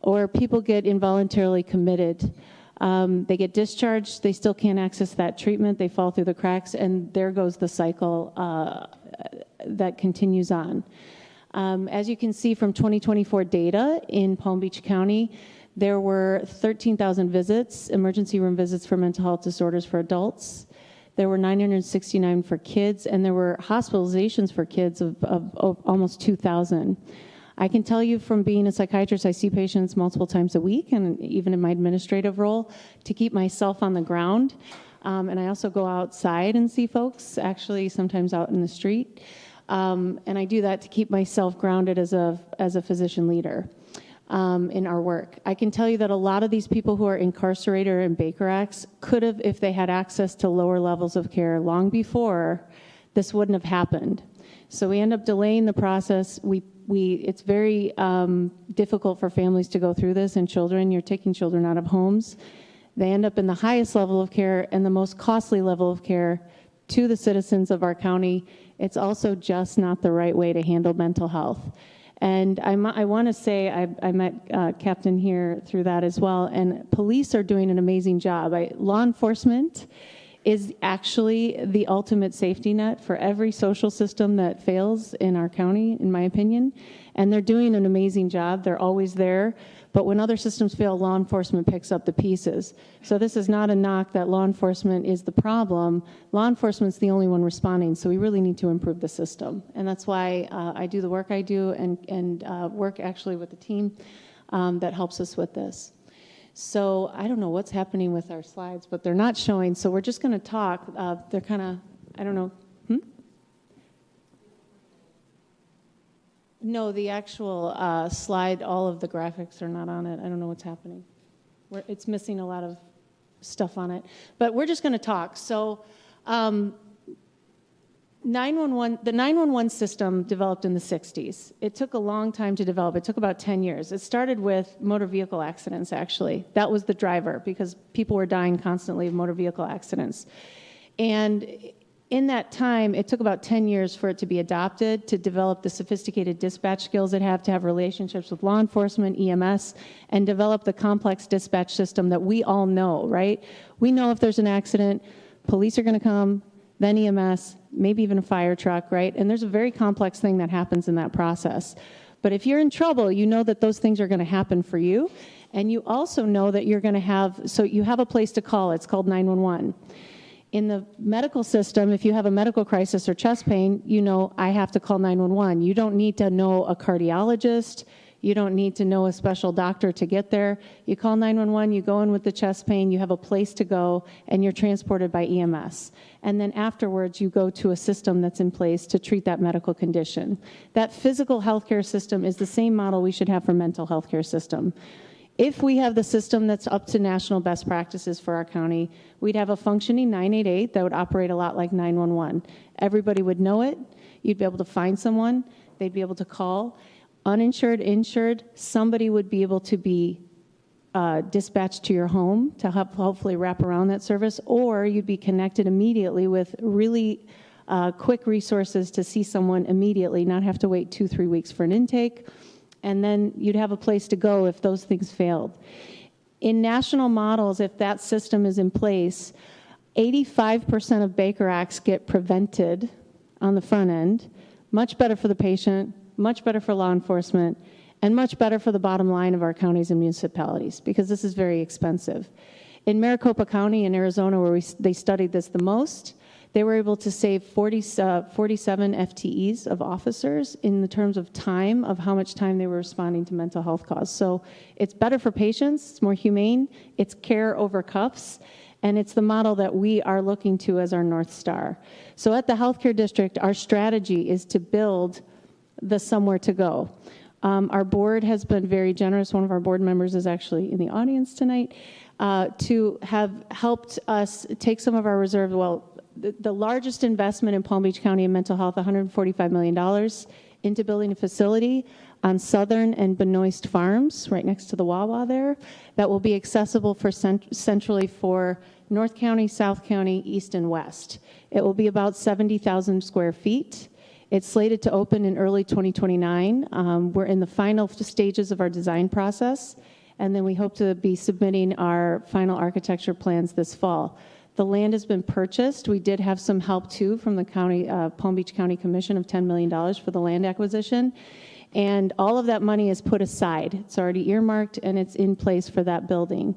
or people get involuntarily committed. They get discharged, they still can't access that treatment, they fall through the cracks, and there goes the cycle that continues on. As you can see from 2024 data in Palm Beach County, there were 13,000 visits, emergency room visits for mental health disorders for adults. There were 969 for kids, and there were hospitalizations for kids of almost 2,000. I can tell you from being a psychiatrist, I see patients multiple times a week, and even in my administrative role, to keep myself on the ground. And I also go outside and see folks, actually sometimes out in the street. And I do that to keep myself grounded as a physician leader in our work. I can tell you that a lot of these people who are incarcerated or in Baker Acts could have, if they had access to lower levels of care long before, this wouldn't have happened. So we end up delaying the process. It's very difficult for families to go through this, and children, you're taking children out of homes. They end up in the highest level of care and the most costly level of care to the citizens of our county. It's also just not the right way to handle mental health. And I want to say, I met Captain here through that as well, and police are doing an amazing job. Law enforcement is actually the ultimate safety net for every social system that fails in our county, in my opinion. And they're doing an amazing job. They're always there. But when other systems fail, law enforcement picks up the pieces. So this is not a knock that law enforcement is the problem. Law enforcement's the only one responding, so we really need to improve the system. And that's why I do the work I do and work actually with the team that helps us with this. So I don't know what's happening with our slides, but they're not showing, so we're just going to talk. They're kind of, I don't know. No, the actual slide, all of the graphics are not on it. I don't know what's happening. It's missing a lot of stuff on it. But we're just going to talk. So 911, the 911 system developed in the 60s. It took a long time to develop. It took about 10 years. It started with motor vehicle accidents, actually. That was the driver, because people were dying constantly of motor vehicle accidents. And in that time, it took about 10 years for it to be adopted, to develop the sophisticated dispatch skills it have, to have relationships with law enforcement, EMS, and develop the complex dispatch system that we all know, right? We know if there's an accident, police are going to come, then EMS, maybe even a fire truck, right? And there's a very complex thing that happens in that process. But if you're in trouble, you know that those things are going to happen for you. And you also know that you're going to have, so you have a place to call. It's called 911. In the medical system, if you have a medical crisis or chest pain, you know, I have to call 911. You don't need to know a cardiologist. You don't need to know a special doctor to get there. You call 911, you go in with the chest pain, you have a place to go, and you're transported by EMS. And then afterwards, you go to a system that's in place to treat that medical condition. That physical healthcare system is the same model we should have for mental healthcare system. If we have the system that's up to national best practices for our county, we'd have a functioning 988 that would operate a lot like 911. Everybody would know it. You'd be able to find someone. They'd be able to call. Uninsured, insured, somebody would be able to be dispatched to your home to hopefully wrap around that service, or you'd be connected immediately with really quick resources to see someone immediately, not have to wait 2-3 weeks for an intake. And then you'd have a place to go if those things failed. In national models, if that system is in place, 85% of Baker Acts get prevented on the front end. Much better for the patient, much better for law enforcement, and much better for the bottom line of our counties and municipalities, because this is very expensive. In Maricopa County in Arizona, where they studied this the most, they were able to save 47 FTEs of officers in the terms of time, of how much time they were responding to mental health cause. So it's better for patients, it's more humane, it's care over cuffs, and it's the model that we are looking to as our North Star. So at the healthcare district, our strategy is to build the somewhere to go. Our board has been very generous. One of our board members is actually in the audience tonight, to have helped us take some of our reserves. Well, the largest investment in Palm Beach County in mental health, $145 million, into building a facility on Southern and Benoist Farms, right next to the Wawa there, that will be accessible for centrally for North County, South County, East and West. It will be about 70,000 square feet. It's slated to open in early 2029. We're in the final stages of our design process, and then we hope to be submitting our final architecture plans this fall. The land has been purchased. We did have some help too from the county, Palm Beach County Commission of $10 million for the land acquisition. And all of that money is put aside. It's already earmarked and it's in place for that building.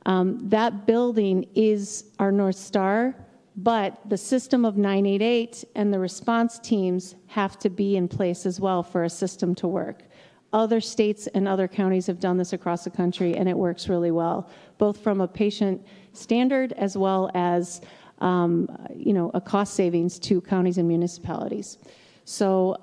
That building is our North Star, but the system of 988 and the response teams have to be in place as well for a system to work. Other states and other counties have done this across the country, and it works really well, both from a patient standard as well as a cost savings to counties and municipalities. So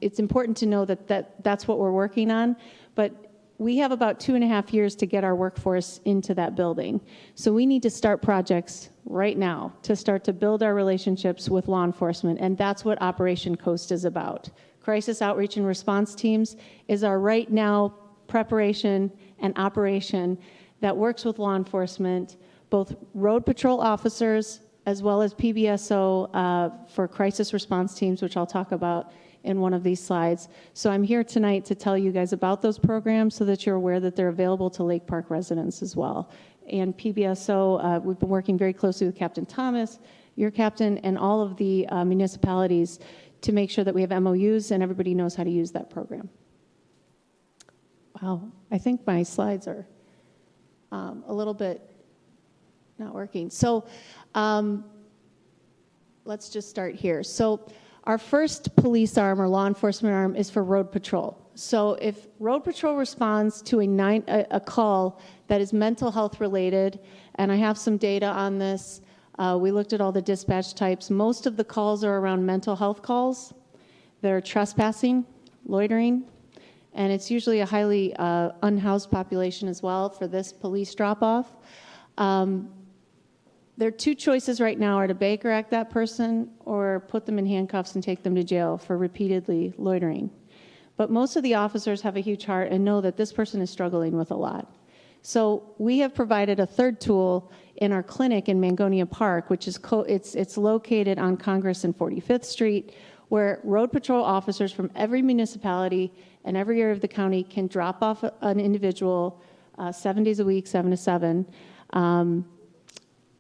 it's important to know that's what we're working on, but we have about 2.5 years to get our workforce into that building. So we need to start projects right now to start to build our relationships with law enforcement, and that's what Operation Coast is about. Crisis Outreach and Response Teams is our right now preparation and operation that works with law enforcement, both road patrol officers as well as PBSO for crisis response teams, which I'll talk about in one of these slides. So I'm here tonight to tell you guys about those programs so that you're aware that they're available to Lake Park residents as well. And PBSO, we've been working very closely with Captain Thomas, your captain, and all of the municipalities to make sure that we have MOUs and everybody knows how to use that program. Wow, I think my slides are a little bit not working. So let's just start here. So our first police arm or law enforcement arm is for road patrol. So if road patrol responds to a call that is mental health related, and I have some data on this, we looked at all the dispatch types. Most of the calls are around mental health calls. They're trespassing, loitering, and it's usually a highly unhoused population as well for this police drop-off. There are two choices right now, are to Baker Act that person or put them in handcuffs and take them to jail for repeatedly loitering. But most of the officers have a huge heart and know that this person is struggling with a lot. So we have provided a third tool in our clinic in Mangonia Park, which is it's located on Congress and 45th Street, where road patrol officers from every municipality and every area of the county can drop off an individual 7 days a week, 7 to 7.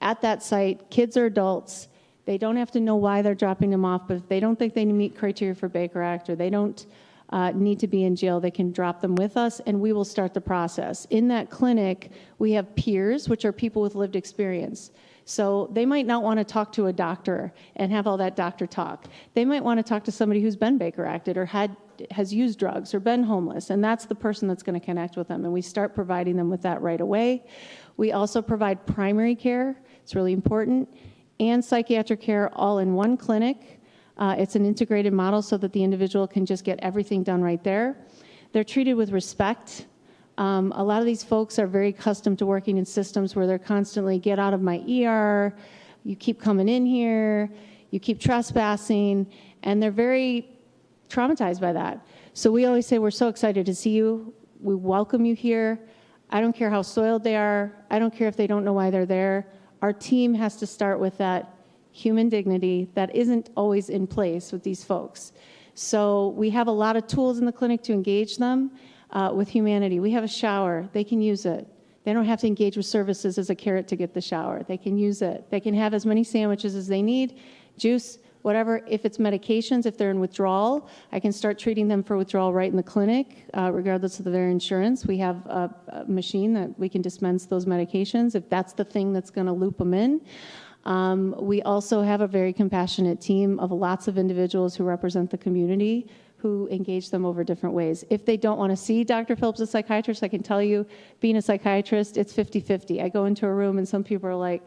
At that site, kids or adults, they don't have to know why they're dropping them off, but if they don't think they meet criteria for Baker Act or they don't need to be in jail, they can drop them with us and we will start the process. In that clinic, we have peers, which are people with lived experience. So they might not want to talk to a doctor and have all that doctor talk. They might want to talk to somebody who's been Baker Acted or had has used drugs or been homeless, and that's the person that's going to connect with them, and we start providing them with that right away. We also provide primary care, it's really important, and psychiatric care all in one clinic. It's an integrated model so that the individual can just get everything done right there. They're treated with respect. A lot of these folks are very accustomed to working in systems where they're constantly, get out of my ER, you keep coming in here, you keep trespassing, and they're very traumatized by that. So we always say, we're so excited to see you. We welcome you here. I don't care how soiled they are. I don't care if they don't know why they're there. Our team has to start with that human dignity that isn't always in place with these folks. So we have a lot of tools in the clinic to engage them with humanity. We have a shower. They can use it. They don't have to engage with services as a carrot to get the shower. They can use it. They can have as many sandwiches as they need, juice, whatever. If it's medications, if they're in withdrawal, I can start treating them for withdrawal right in the clinic, regardless of their insurance. We have a machine that we can dispense those medications if that's the thing that's going to loop them in. We also have a very compassionate team of lots of individuals who represent the community who engage them over different ways. If they don't want to see Dr. Phillips, a psychiatrist, I can tell you, being a psychiatrist, it's 50-50. I go into a room and some people are like,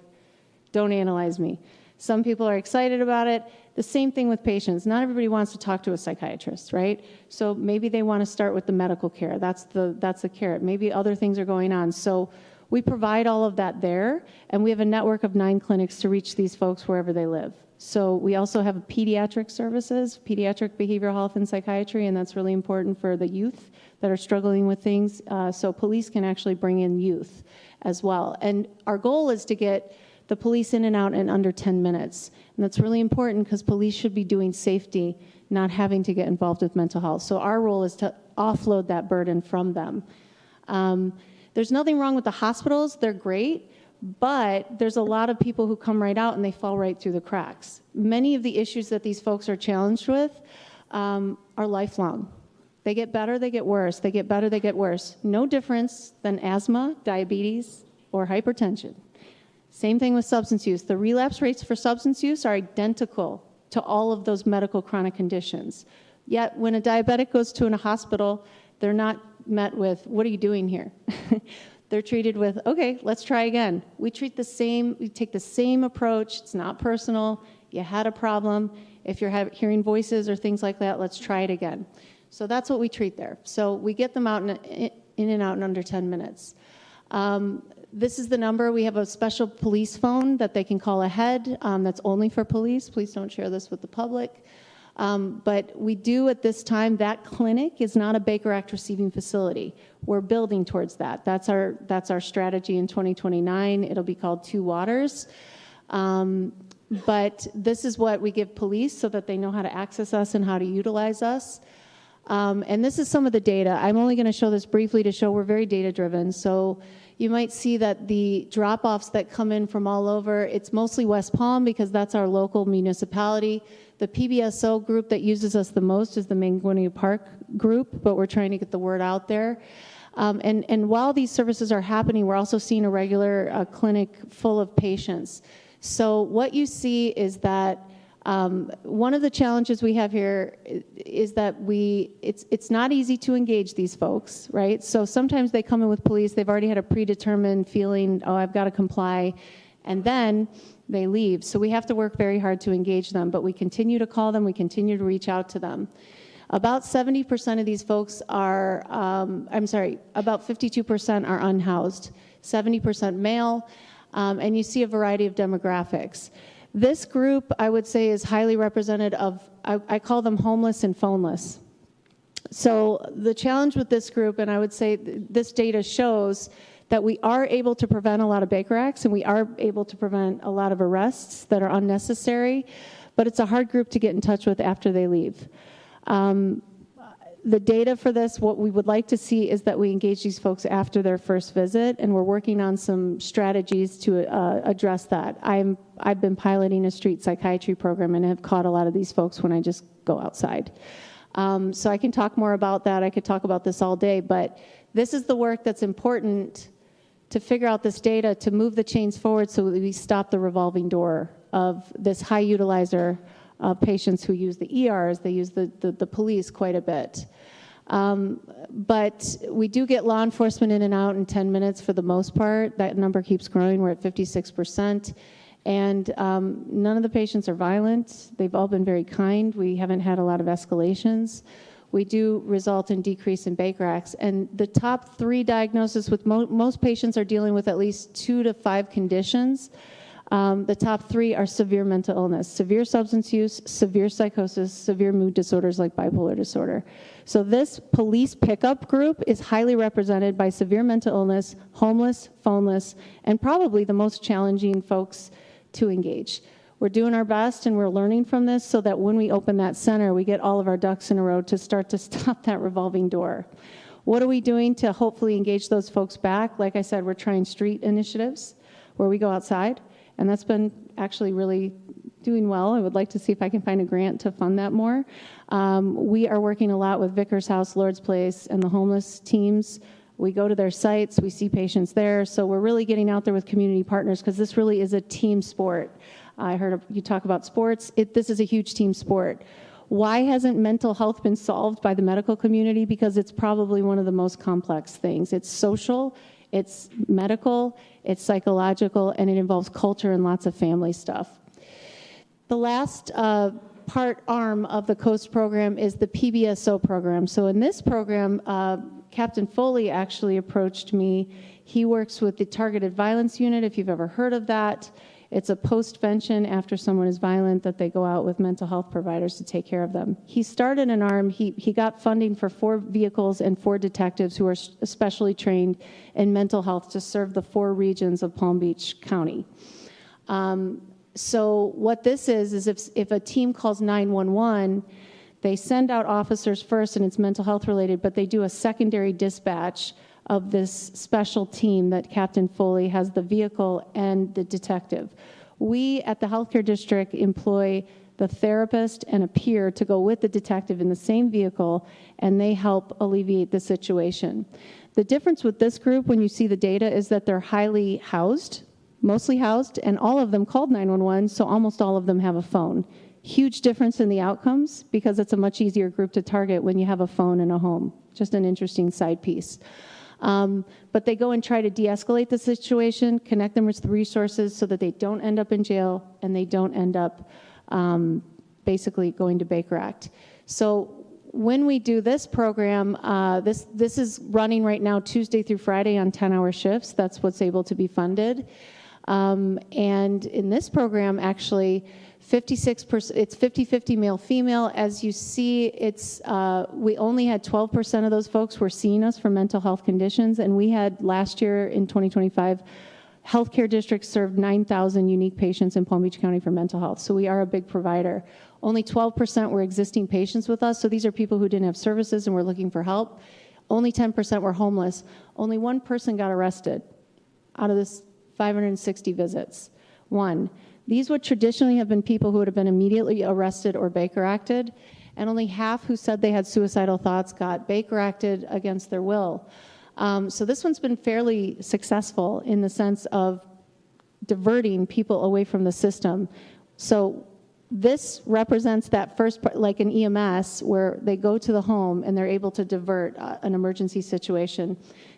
don't analyze me. Some people are excited about it. The same thing with patients. Not everybody wants to talk to a psychiatrist, right? So maybe they want to start with the medical care. That's the carrot. Maybe other things are going on. So we provide all of that there, and we have a network of 9 clinics to reach these folks wherever they live. So we also have pediatric services, pediatric behavioral health and psychiatry, and that's really important for the youth that are struggling with things. So police can actually bring in youth as well. And our goal is to get the police in and out in under 10 minutes. And that's really important because police should be doing safety, not having to get involved with mental health. So our role is to offload that burden from them. There's nothing wrong with the hospitals. They're great. But there's a lot of people who come right out and they fall right through the cracks. Many of the issues that these folks are challenged with are lifelong. They get better, they get worse. They get better, they get worse. No difference than asthma, diabetes, or hypertension. Same thing with substance use. The relapse rates for substance use are identical to all of those medical chronic conditions. Yet when a diabetic goes to a hospital, they're not met with, what are you doing here? They're treated with, okay, let's try again. We take the same approach. It's not personal. You had a problem. If you're hearing voices or things like that, let's try it again. So that's what we treat there. So we get them out in and out in under 10 minutes. This is the number. We have a special police phone that they can call ahead. That's only for police. Please don't share this with the public. But we do at this time, that clinic is not a Baker Act receiving facility. We're building towards that. That's our strategy in 2029. It'll be called Two Waters. But this is what we give police so that they know how to access us and how to utilize us. And this is some of the data. I'm only going to show this briefly to show we're very data driven. So you might see that the drop-offs that come in from all over, it's mostly West Palm because that's our local municipality. The PBSO group that uses us the most is the Mangonia Park group, but we're trying to get the word out there. And while these services are happening, we're also seeing a regular clinic full of patients. So what you see is that one of the challenges we have here is that it's not easy to engage these folks, right? So sometimes they come in with police, they've already had a predetermined feeling, oh, I've got to comply, and then they leave. So we have to work very hard to engage them, but we continue to call them, we continue to reach out to them. About 70% of these folks are, about 52% are unhoused, 70% male, and you see a variety of demographics. This group, I would say, is highly representative of, I call them homeless and phoneless. So the challenge with this group, and I would say this data shows that we are able to prevent a lot of Baker Acts and we are able to prevent a lot of arrests that are unnecessary, but it's a hard group to get in touch with after they leave. The data for this, what we would like to see is that we engage these folks after their first visit, and we're working on some strategies to address that. I've been piloting a street psychiatry program and have caught a lot of these folks when I just go outside. So I can talk more about that. I could talk about this all day, but this is the work that's important to figure out this data, to move the chains forward so that we stop the revolving door of this high utilizer patients who use the ERs. They use the police quite a bit. But we do get law enforcement in and out in 10 minutes for the most part. That number keeps growing. We're at 56%. And none of the patients are violent. They've all been very kind. We haven't had a lot of escalations. We do result in decrease in Baker Acts. And the top 3 diagnoses with most patients are dealing with at least 2 to 5 conditions. The top 3 are severe mental illness, severe substance use, severe psychosis, severe mood disorders like bipolar disorder. So this police pickup group is highly represented by severe mental illness, homeless, phoneless, and probably the most challenging folks to engage. We're doing our best and we're learning from this so that when we open that center, we get all of our ducks in a row to start to stop that revolving door. What are we doing to hopefully engage those folks back? Like I said, we're trying street initiatives where we go outside, and that's been actually really doing well. I would like to see if I can find a grant to fund that more. We are working a lot with Vickers House, Lord's Place, and the homeless teams. We go to their sites, we see patients there, so we're really getting out there with community partners because this really is a team sport. I heard you talk about sports. This is a huge team sport. Why hasn't mental health been solved by the medical community? Because it's probably one of the most complex things. It's social, it's medical, it's psychological, and it involves culture and lots of family stuff. The last arm of the COAST program is the PBSO program. So in this program, Captain Foley actually approached me. He works with the Targeted Violence Unit, if you've ever heard of that. It's a postvention after someone is violent that they go out with mental health providers to take care of them. He started an arm. He got funding for 4 vehicles and 4 detectives who are especially trained in mental health to serve the 4 regions of Palm Beach County. So what this is if a team calls 911, they send out officers first, and it's mental health related, but they do a secondary dispatch of this special team that Captain Foley has the vehicle and the detective. We at the healthcare district employ the therapist and a peer to go with the detective in the same vehicle, and they help alleviate the situation. The difference with this group, when you see the data, is that they're highly housed, mostly housed, and all of them called 911, so almost all of them have a phone. Huge difference in the outcomes because it's a much easier group to target when you have a phone in a home. Just an interesting side piece. But they go and try to de-escalate the situation, connect them with the resources so that they don't end up in jail and they don't end up basically going to Baker Act. So when we do this program, this is running right now Tuesday through Friday on 10-hour shifts. That's what's able to be funded. And in this program, actually, 56%, it's 50-50 male-female. As you see, it's we only had 12% of those folks were seeing us for mental health conditions, and we had last year in 2025, healthcare districts served 9,000 unique patients in Palm Beach County for mental health. So we are a big provider. Only 12% were existing patients with us, so these are people who didn't have services and were looking for help. Only 10% were homeless. Only 1 person got arrested out of this 560 visits. 1. These would traditionally have been people who would have been immediately arrested or Baker Acted, and only half who said they had suicidal thoughts got Baker Acted against their will. So this one's been fairly successful in the sense of diverting people away from the system. So this represents that first part, like an EMS, where they go to the home and they're able to divert an emergency situation.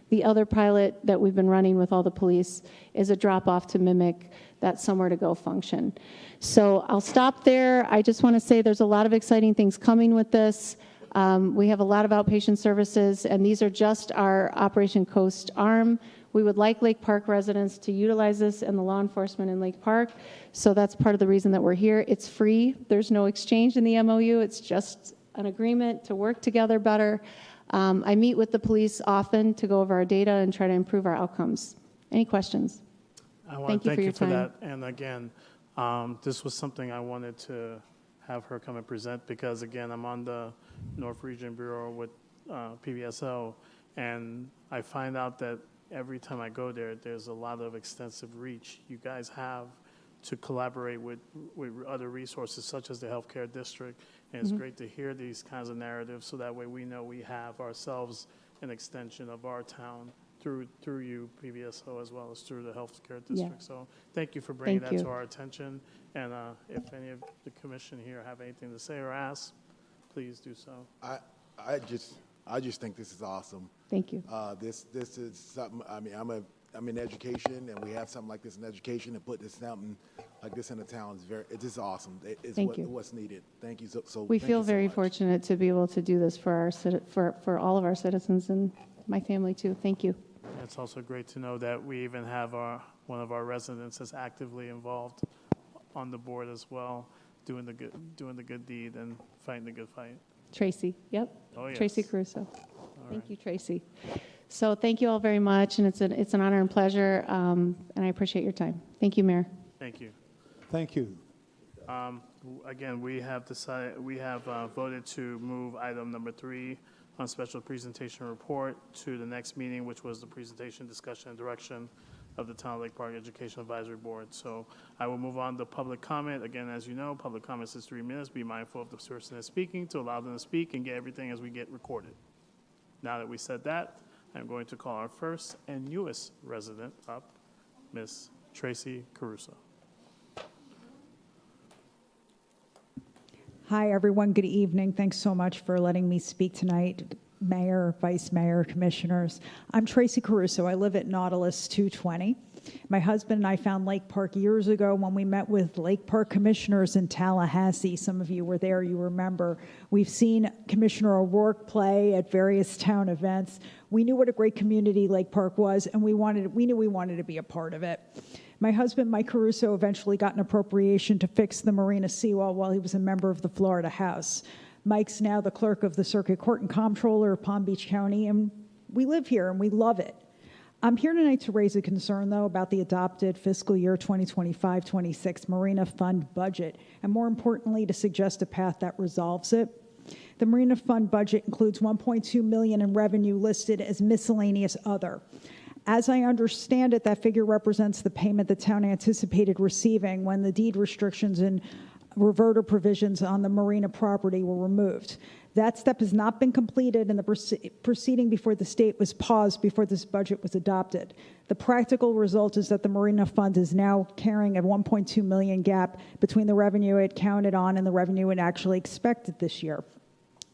The other pilot that we've been running with all the police is a drop-off to mimic that somewhere to go function. So I'll stop there. I just want to say there's a lot of exciting things coming with this. We have a lot of outpatient services, and these are just our Operation Coast arm. We would like Lake Park residents to utilize this and the law enforcement in Lake Park. So that's part of the reason that we're here. It's free. There's no exchange in the MOU. It's just an agreement to work together better. I meet with the police often to go over our data and try to improve our outcomes. Any questions? I want to thank you for that. And again, this was something I wanted to have her come and present because, again, I'm on the North Region Bureau with PBSO, and I find out that every time I go there, there's a lot of extensive reach you guys have to collaborate with other resources such as the healthcare district. And it's great to hear these kinds of narratives so that way we know we have ourselves an extension of our town through you, PBSO, as well as through the healthcare Yeah. district. So thank you for bringing Thank that you. to our attention. And if any of the commission here have anything to say or ask, please do so. I just think this is awesome. Thank you. This is something. I mean, I'm in education, and we have something like this in education, and put this something like this in the town is it's just awesome. It's Thank you. what's needed. Thank you. We thank feel you so very much. fortunate to be able to do this for for all of our citizens and my family too. Thank you. It's also great to know that we even have one of our residents is actively involved on the board as well, doing the good deed and fighting the good fight. Tracy, yep. Oh, yes. Tracy Caruso. Thank right. you, Tracy. So thank you all very much, and it's an honor and pleasure, and I appreciate your time. Thank you, Mayor. Thank you. Thank you. Again, we have voted to move item number 3 on special presentation report to the next meeting, which was the presentation, discussion, and direction of the Town of Lake Park Education Advisory Board. So I will move on to public comment. Again, as you know, public comments is 3 minutes. Be mindful of the person that's speaking to allow them to speak and get everything as we get recorded. Now that we said that, I'm going to call our first and newest resident up, Miss Tracy Caruso. Hi, everyone. Good evening. Thanks so much for letting me speak tonight. Mayor, Vice Mayor, Commissioners. I'm Tracy Caruso. I live at Nautilus 220. My husband and I found Lake Park years ago when we met with Lake Park commissioners in Tallahassee. Some of you were there, you remember. We've seen Commissioner O'Rourke play at various town events. We knew what a great community Lake Park was, and we knew we wanted to be a part of it. My husband, Mike Caruso, eventually got an appropriation to fix the marina seawall while he was a member of the Florida House. Mike's now the clerk of the Circuit Court and Comptroller of Palm Beach County, and we live here and we love it. I'm here tonight to raise a concern, though, about the adopted fiscal year 2025-26 Marina Fund budget, and more importantly, to suggest a path that resolves it. The Marina Fund budget includes $1.2 million in revenue listed as miscellaneous other. As I understand it, that figure represents the payment the town anticipated receiving when the deed restrictions and reverter provisions on the marina property were removed. That step has not been completed, and the proceeding before the state was paused before this budget was adopted. The practical result is that the Marina Fund is now carrying a $1.2 million gap between the revenue it counted on and the revenue it actually expected this year.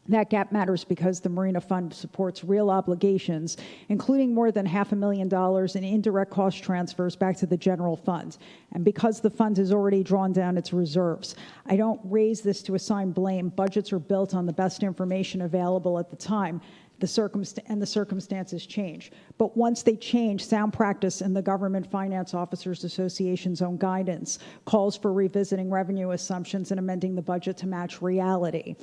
That gap matters because the Marina Fund supports real obligations, including more than $500,000 in indirect cost transfers back to the general fund. And because the fund has already drawn down its reserves, I don't raise this to assign blame. Budgets are built on the best information available at the time. The circumstances change. But once they change, sound practice and the Government Finance Officers Association's own guidance calls for revisiting revenue assumptions and amending the budget to match reality.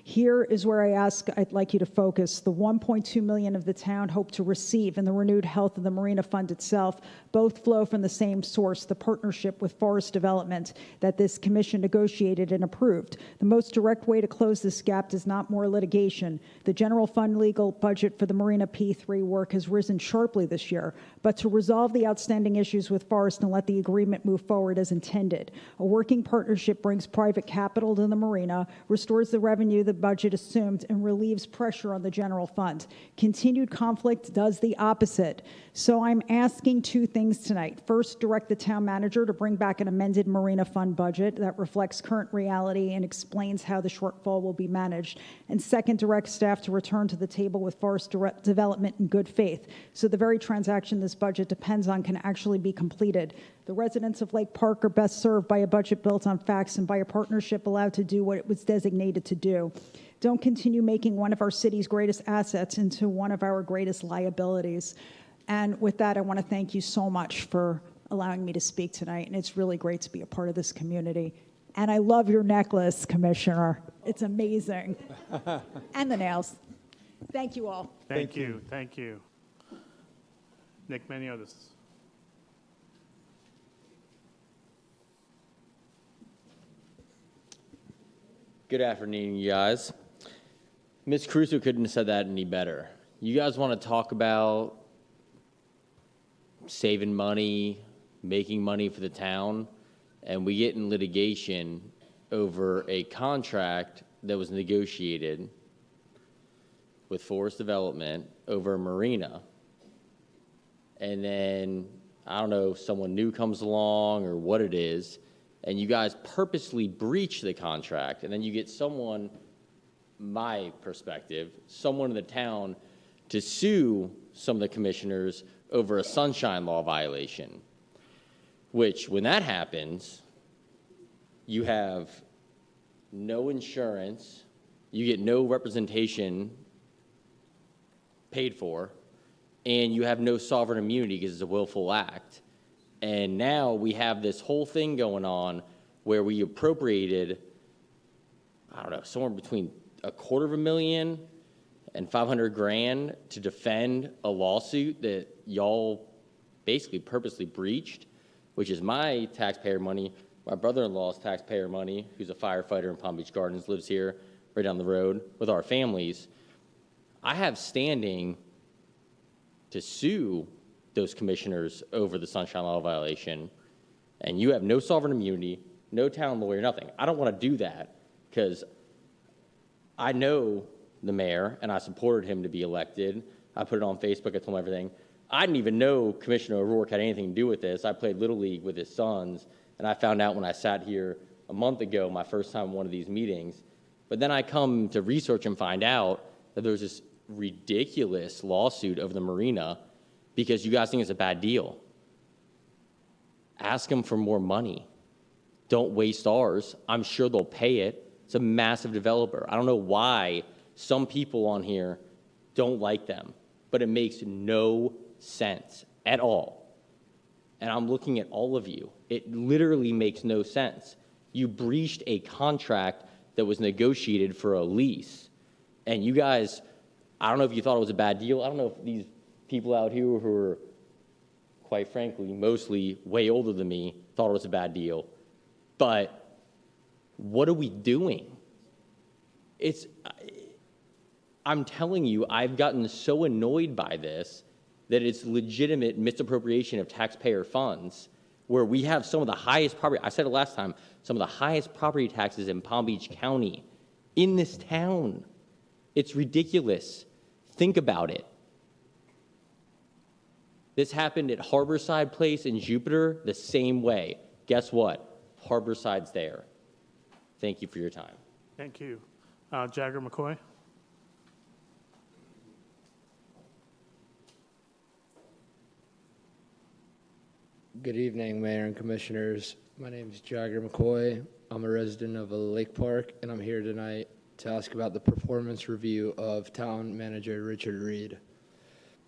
Here is where I'd like you to focus. The $1.2 million of the town hope to receive and the renewed health of the Marina Fund itself both flow from the same source, the partnership with Forest Development that this commission negotiated and approved. The most direct way to close this gap is not more litigation. The general fund legal budget for the Marina P3 work has risen sharply this year, but to resolve the outstanding issues with Forest and let the agreement move forward as intended. A working partnership brings private capital to the marina, restores the revenue the budget assumed, and relieves pressure on the general fund. Continued conflict does the opposite. So I'm asking 2 things tonight. First, direct the town manager to bring back an amended Marina Fund budget that reflects current reality and explains how the shortfall will be managed. And second, direct staff to return to the table with Forest Development in good faith, so the very transaction this budget depends on can actually be completed. The residents of Lake Park are best served by a budget built on facts and by a partnership allowed to do what it was designated to do. Don't continue making one of our city's greatest assets into one of our greatest liabilities. And with that, I want to thank you so much for allowing me to speak tonight, and it's really great to be a part of this community. And I love your necklace, Commissioner. It's amazing. And the nails. Thank you all. Thank you. Thank you. Nick Maniotis. Good afternoon, you guys. Ms. Caruso couldn't have said that any better. You guys want to talk about saving money, making money for the town, and we get in litigation over a contract that was negotiated with Forest Development over a marina and then, I don't know, if someone new comes along or what it is, and you guys purposely breach the contract, and then you get someone, my perspective, someone in the town to sue some of the commissioners over a sunshine law violation, which, when that happens, you have no insurance, you get no representation paid for, and you have no sovereign immunity because it's a willful act. And now we have this whole thing going on where we appropriated, I don't know, somewhere between $250,000 and $500,000 to defend a lawsuit that y'all basically purposely breached, which is my taxpayer money, my brother-in-law's taxpayer money, who's a firefighter in Palm Beach Gardens, lives here right down the road with our families. I have standing to sue those commissioners over the sunshine law violation, and you have no sovereign immunity, no town lawyer, nothing. I don't want to do that because I know the mayor, and I supported him to be elected. I put it on Facebook. I told him everything. I didn't even know Commissioner O'Rourke had anything to do with this. I played Little League with his sons, and I found out when I sat here a month ago, my first time in one of these meetings. But then I come to research and find out that there's this ridiculous lawsuit over the marina because you guys think it's a bad deal. Ask them for more money. Don't waste ours. I'm sure they'll pay it. It's a massive developer. I don't know why some people on here don't like them, but it makes no sense at all. And I'm looking at all of you. It literally makes no sense. You breached a contract that was negotiated for a lease. And you guys, I don't know if you thought it was a bad deal. I don't know if these people out here who are, quite frankly, mostly way older than me, thought it was a bad deal. But what are we doing? I'm telling you, I've gotten so annoyed by this that it's legitimate misappropriation of taxpayer funds, where we have some of the highest property, I said it last time, some of the highest property taxes in Palm Beach County, in this town. It's ridiculous. Think about it. This happened at Harborside Place in Jupiter the same way. Guess what? Harborside's there. Thank you for your time. Thank you. Jagger McCoy. Good evening, Mayor and Commissioners. My name is Jagger McCoy. I'm a resident of Lake Park, and I'm here tonight to ask about the performance review of Town Manager Richard Reed.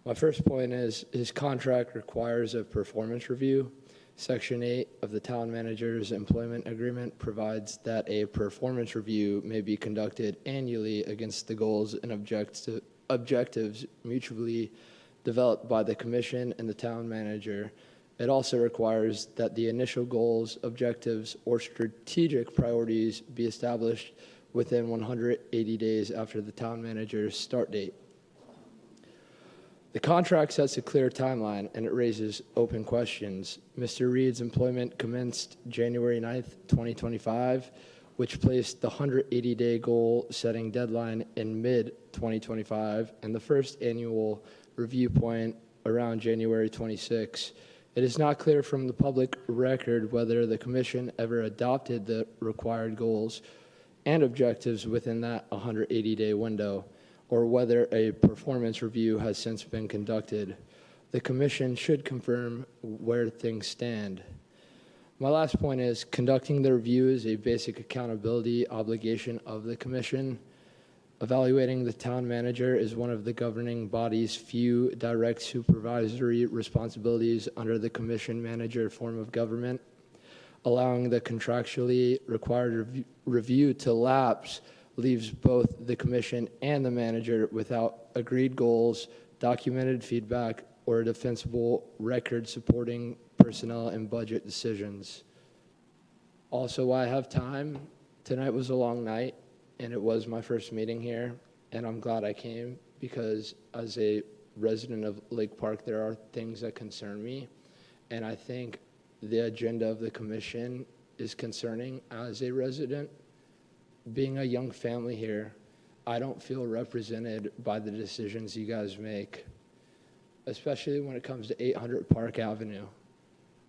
My first point is his contract requires a performance review. Section 8 of the Town Manager's Employment Agreement provides that a performance review may be conducted annually against the goals and objectives mutually developed by the Commission and the Town Manager. It also requires that the initial goals, objectives, or strategic priorities be established within 180 days after the Town Manager's start date. The contract sets a clear timeline, and it raises open questions. Mr. Reed's employment commenced January 9th, 2025, which placed the 180-day goal-setting deadline in mid-2025, and the first annual review point around January 26. It is not clear from the public record whether the Commission ever adopted the required goals and objectives within that 180-day window, or whether a performance review has since been conducted. The Commission should confirm where things stand. My last point is conducting the review is a basic accountability obligation of the Commission. Evaluating the Town Manager is one of the governing body's few direct supervisory responsibilities under the Commission Manager form of government. Allowing the contractually required review to lapse leaves both the Commission and the Manager without agreed goals, documented feedback, or a defensible record supporting personnel and budget decisions. Also, while I have time, tonight was a long night, and it was my first meeting here, and I'm glad I came because as a resident of Lake Park, there are things that concern me, and I think the agenda of the Commission is concerning as a resident. Being a young family here, I don't feel represented by the decisions you guys make. especially when it comes to 800 Park Avenue.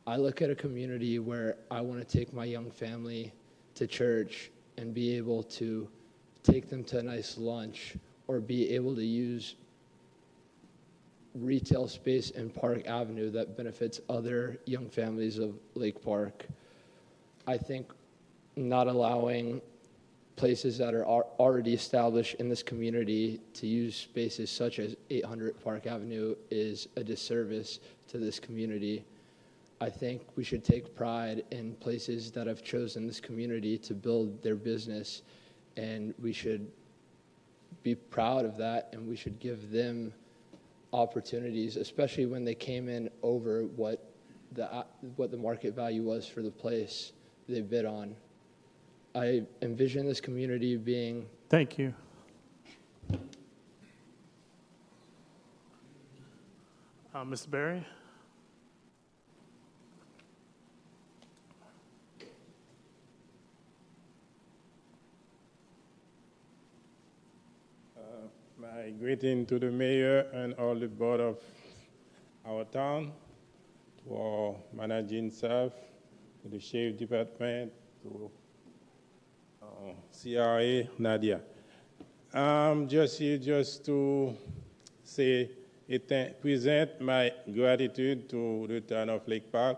I look at a community where I want to take my young family to church and be able to take them to a nice lunch or be able to use retail space in Park Avenue that benefits other young families of Lake Park. I think not allowing places that are already established in this community to use spaces such as 800 Park Avenue is a disservice to this community. I think we should take pride in places that have chosen this community to build their business, and we should be proud of that, and we should give them opportunities, especially when they came in over what the market value was for the place they bid on. I envision this community being... Thank you. Mr. Berry? My greeting to the mayor and all the board of our town, to our managing staff, to the sheriff department, to CRA, Nadia. I'm just here just to say, present my gratitude to the town of Lake Park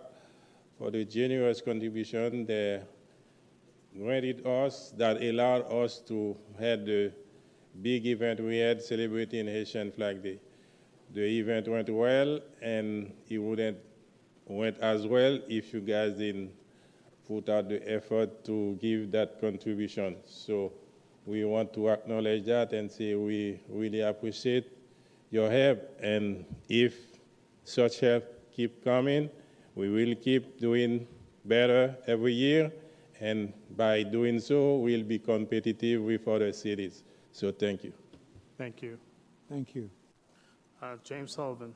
for the generous contribution they granted us that allowed us to have the big event we had celebrating Haitian Flag Day. The event went well, and it wouldn't went as well if you guys didn't put out the effort to give that contribution. So we want to acknowledge that and say we really appreciate your help, and if such help keep coming, we will keep doing better every year, and by doing so, we'll be competitive with other cities. So thank you. Thank you. Thank you. James Sullivan.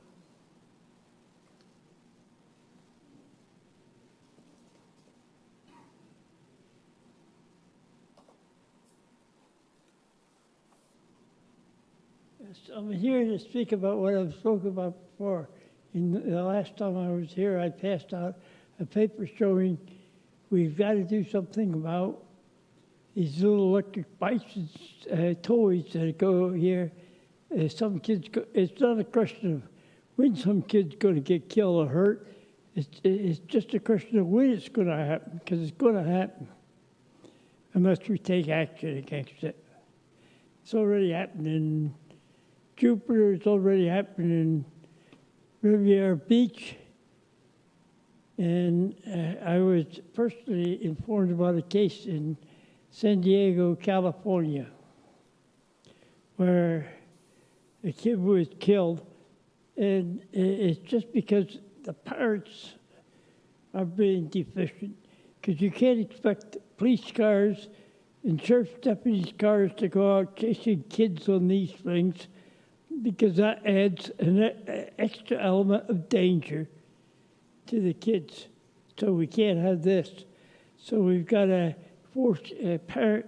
I'm here to speak about what I've spoken about before. The last time I was here, I passed out a paper showing we've got to do something about these little electric bikes and toys that go here. Some kids, it's not a question of when some kid's going to get killed or hurt. It's just a question of when it's going to happen, because it's going to happen unless we take action against it. It's already happened in Jupiter, it's already happened in Riviera Beach. And I was personally informed about a case in San Diego, California, where a kid was killed. And it's just because the parents are being deficient. Because you can't expect police cars and sheriff's deputies' cars to go out chasing kids on these things, because that adds an extra element of danger to the kids. So we can't have this. So we've got to force parent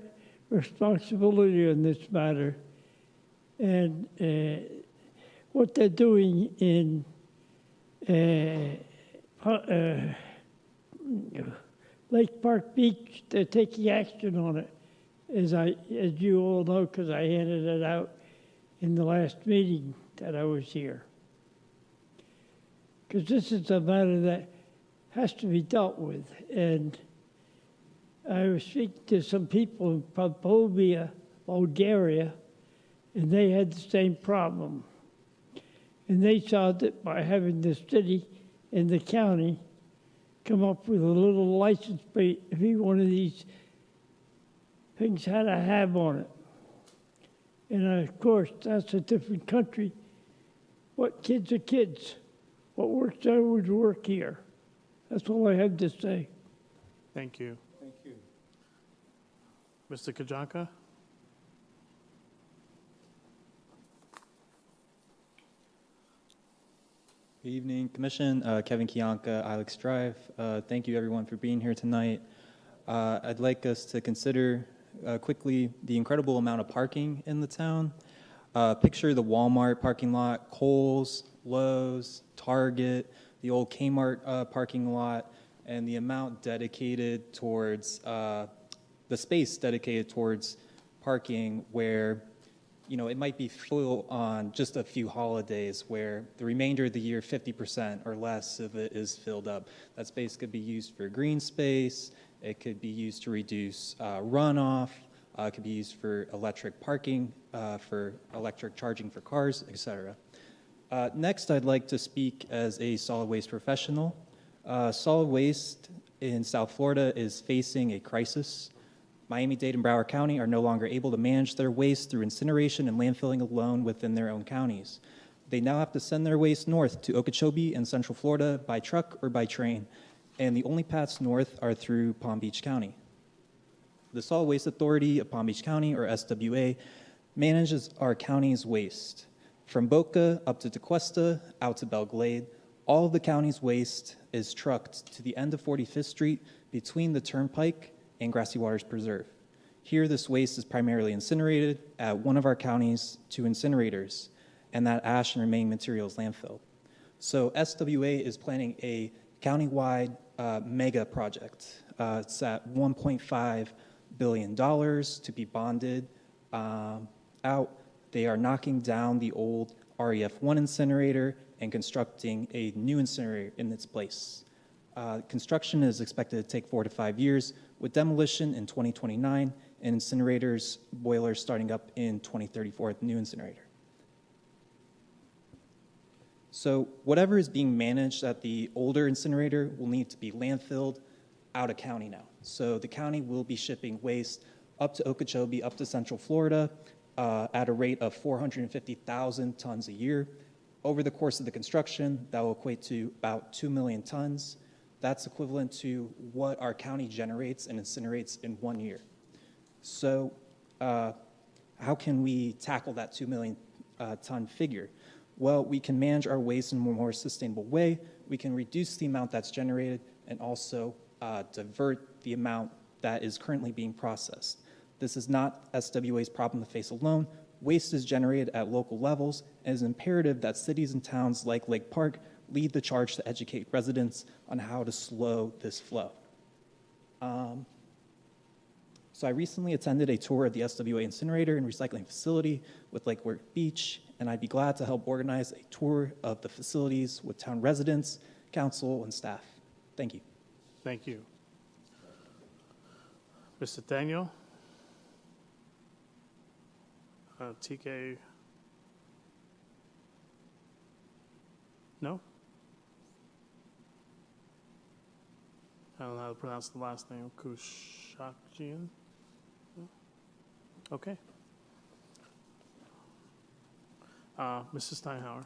responsibility on this matter. And what they're doing in Lake Park Beach, they're taking action on it, as you all know, because I handed it out in the last meeting that I was here. Because this is a matter that has to be dealt with. And I was speaking to some people in Bulgaria, and they had the same problem. And they saw that by having the city and the county come up with a little license plate, every one of these things had a have on it. And of course, that's a different country. What kids are kids. What works there would work here. That's all I have to say. Thank you. Thank you. Mr. Kajanka? Good evening, Commission. Kevin Kiyanka, Ilex Drive. Thank you, everyone, for being here tonight. I'd like us to consider quickly the incredible amount of parking in the town. Picture the Walmart parking lot, Kohl's, Lowe's, Target, the old Kmart parking lot, and the amount dedicated towards the space dedicated towards parking where, you know, it might be full on just a few holidays where the remainder of the year, 50% or less of it is filled up. That space could be used for green space. It could be used to reduce runoff. It could be used for electric parking, for electric charging for cars, etc. Next, I'd like to speak as a solid waste professional. Solid waste in South Florida is facing a crisis. Miami-Dade and Broward County are no longer able to manage their waste through incineration and landfilling alone within their own counties. They now have to send their waste north to Okeechobee and Central Florida by truck or by train, and the only paths north are through Palm Beach County. The Solid Waste Authority of Palm Beach County, or SWA, manages our county's waste. From Boca up to DeQuesta, out to Belle Glade, all of the county's waste is trucked to the end of 45th Street between the Turnpike and Grassy Waters Preserve. Here, this waste is primarily incinerated at one of our county's 2 incinerators, and that ash and remaining materials landfill. So SWA is planning a countywide mega project. It's at $1.5 billion to be bonded out. They are knocking down the old REF1 incinerator and constructing a new incinerator in its place. Construction is expected to take 4 to 5 years, with demolition in 2029 and incinerators, boilers starting up in 2034 at the new incinerator. So whatever is being managed at the older incinerator will need to be landfilled out of county now. So the county will be shipping waste up to Okeechobee, up to Central Florida, at a rate of 450,000 tons a year. Over the course of the construction, that will equate to about 2 million tons. That's equivalent to what our county generates and incinerates in 1 year. So how can we tackle that 2 million ton figure? Well, we can manage our waste in a more sustainable way. We can reduce the amount that's generated and also divert the amount that is currently being processed. This is not SWA's problem to face alone. Waste is generated at local levels, and it is imperative that cities and towns like Lake Park lead the charge to educate residents on how to slow this flow. So I recently attended a tour of the SWA incinerator and recycling facility with Lake Worth Beach, and I'd be glad to help organize a tour of the facilities with town residents, council, and staff. Thank you. Thank you. Mr. Daniel? TK? No? I don't know how to pronounce the last name. Kushakian? Okay. Mrs. Steinhauer?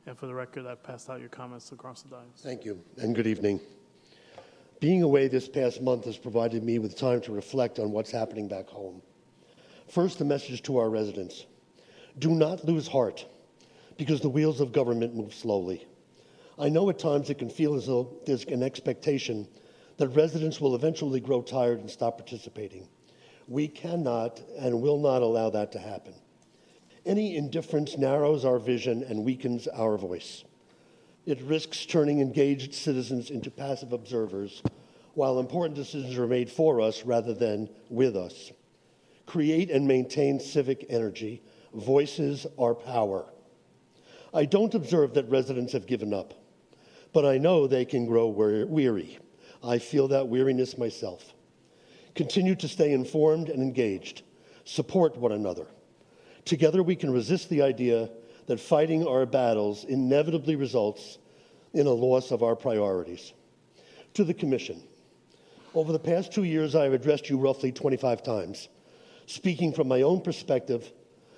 And for the record, I've passed out your comments across the dais. Thank you, and good evening. Being away this past month has provided me with time to reflect on what's happening back home. First, a message to our residents. Do not lose heart, because the wheels of government move slowly. I know at times it can feel as though there's an expectation that residents will eventually grow tired and stop participating. We cannot and will not allow that to happen. Any indifference narrows our vision and weakens our voice. It risks turning engaged citizens into passive observers, while important decisions are made for us rather than with us. Create and maintain civic energy. Voices are power. I don't observe that residents have given up, but I know they can grow weary. I feel that weariness myself. Continue to stay informed and engaged. Support one another. Together we can resist the idea that fighting our battles inevitably results in a loss of our priorities. To the Commission, over the past 2 years I have addressed you roughly 25 times, speaking from my own perspective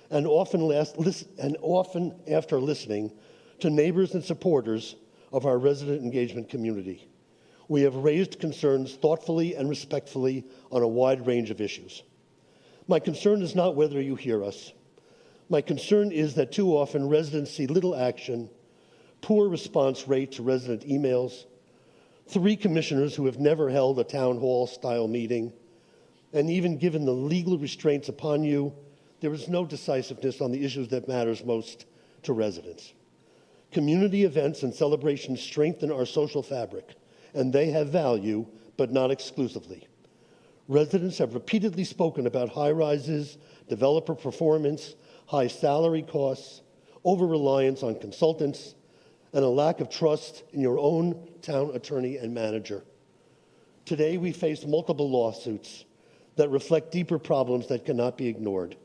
and often after listening to neighbors and supporters of our resident engagement community. We have raised concerns thoughtfully and respectfully on a wide range of issues. My concern is not whether you hear us. My concern is that too often residents see little action, poor response rate to resident emails, 3 commissioners who have never held a town hall style meeting, And even given the legal restraints upon you, there is no decisiveness on the issues that matters most to residents. Community events and celebrations strengthen our social fabric, and they have value, but not exclusively. Residents have repeatedly spoken about high-rises, developer performance, high salary costs, over-reliance on consultants, and a lack of trust in your own town attorney and manager. Today, we face multiple lawsuits that reflect deeper problems that cannot be ignored.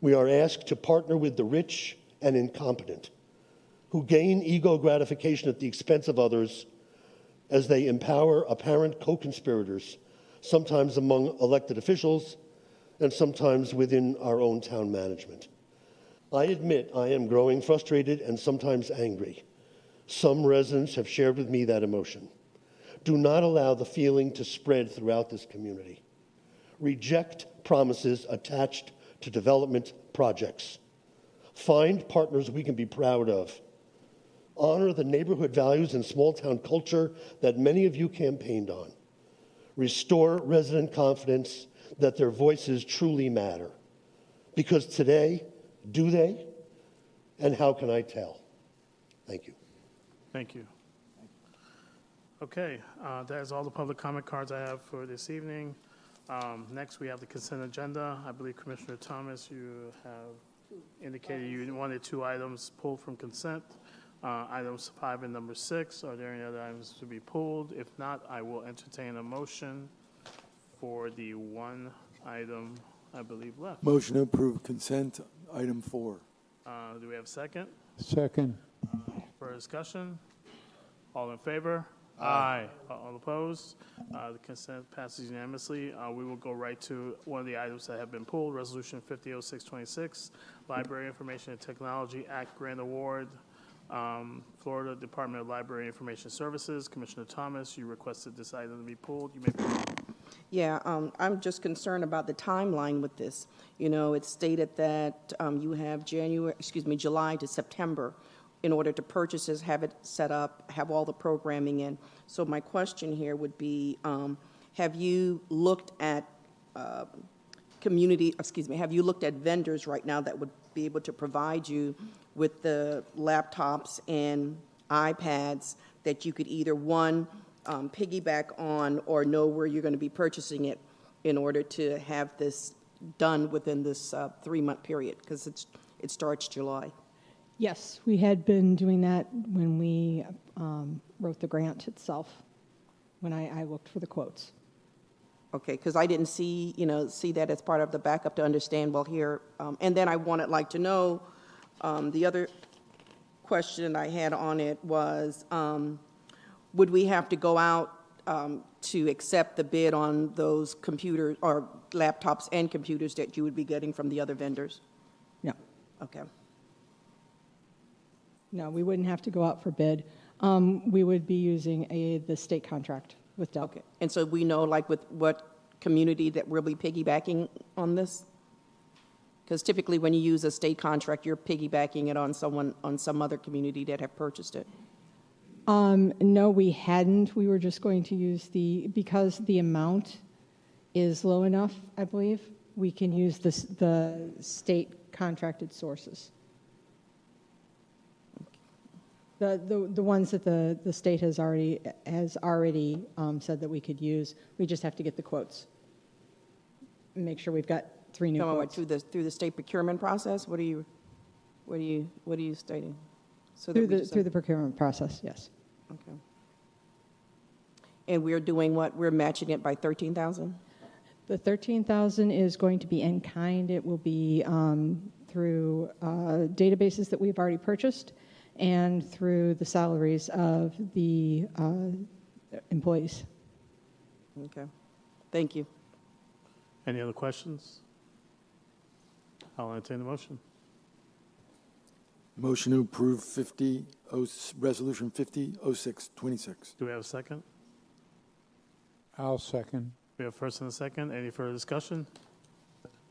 We are asked to partner with the rich and incompetent, who gain ego gratification at the expense of others as they empower apparent co-conspirators, sometimes among elected officials and sometimes within our own town management. I admit I am growing frustrated and sometimes angry. Some residents have shared with me that emotion. Do not allow the feeling to spread throughout this community. Reject promises attached to development projects. Find partners we can be proud of. Honor the neighborhood values and small town culture that many of you campaigned on. Restore resident confidence that their voices truly matter. Because today, do they? And how can I tell? Thank you. Thank you. Okay, that is all the public comment cards I have for this evening. Next, we have the consent agenda. I believe Commissioner Thomas, you have indicated you wanted 2 items pulled from consent. Items 5 and number 6. Are there any other items to be pulled? If not, I will entertain a motion for the 1 item I believe left. Motion to approve consent, item 4. Do we have a second? Second. For discussion? All in favor? Aye. All opposed? The consent passes unanimously. We will go right to one of the items that have been pulled, Resolution 500626, Library Information and Technology Act Grant Award, Florida Department of Library and Information Services. Commissioner Thomas, you requested this item to be pulled. You may proceed. Yeah, I'm just concerned about the timeline with this. You know, it's stated that you have July to September in order to purchase this, have it set up, have all the programming in. So my question here would be, have you looked at have you looked at vendors right now that would be able to provide you with the laptops and iPads that you could either, one, piggyback on or know where you're going to be purchasing it in order to have this done within this 3-month period, because it starts July? Yes, we had been doing that when we wrote the grant itself, when I looked for the quotes. Okay, because I didn't see that as part of the backup to understand, well, here, and then I wanted to know, the other question I had on it was, would we have to go out to accept the bid on those computers or laptops and computers that you would be getting from the other vendors? No. Okay. No, we wouldn't have to go out for bid. We would be using the state contract with Dell. Okay. And so we know, with what community that we'll be piggybacking on this? Because typically when you use a state contract, you're piggybacking it on some other community that have purchased it. No, we hadn't. We were just going to use because the amount is low enough, I believe, we can use the state contracted sources. The ones that the state has already said that we could use. We just have to get the quotes. Make sure we've got 3 new quotes. Through the state procurement process? What are you stating? So through the procurement process, yes. Okay. And we're doing what? We're matching it by 13,000? The 13,000 is going to be in kind. It will be through databases that we've already purchased and through the salaries of the employees. Okay. Thank you. Any other questions? I'll entertain the motion. Motion to approve Resolution 500626. Do we have a second? I'll second. We have first and a second. Any further discussion?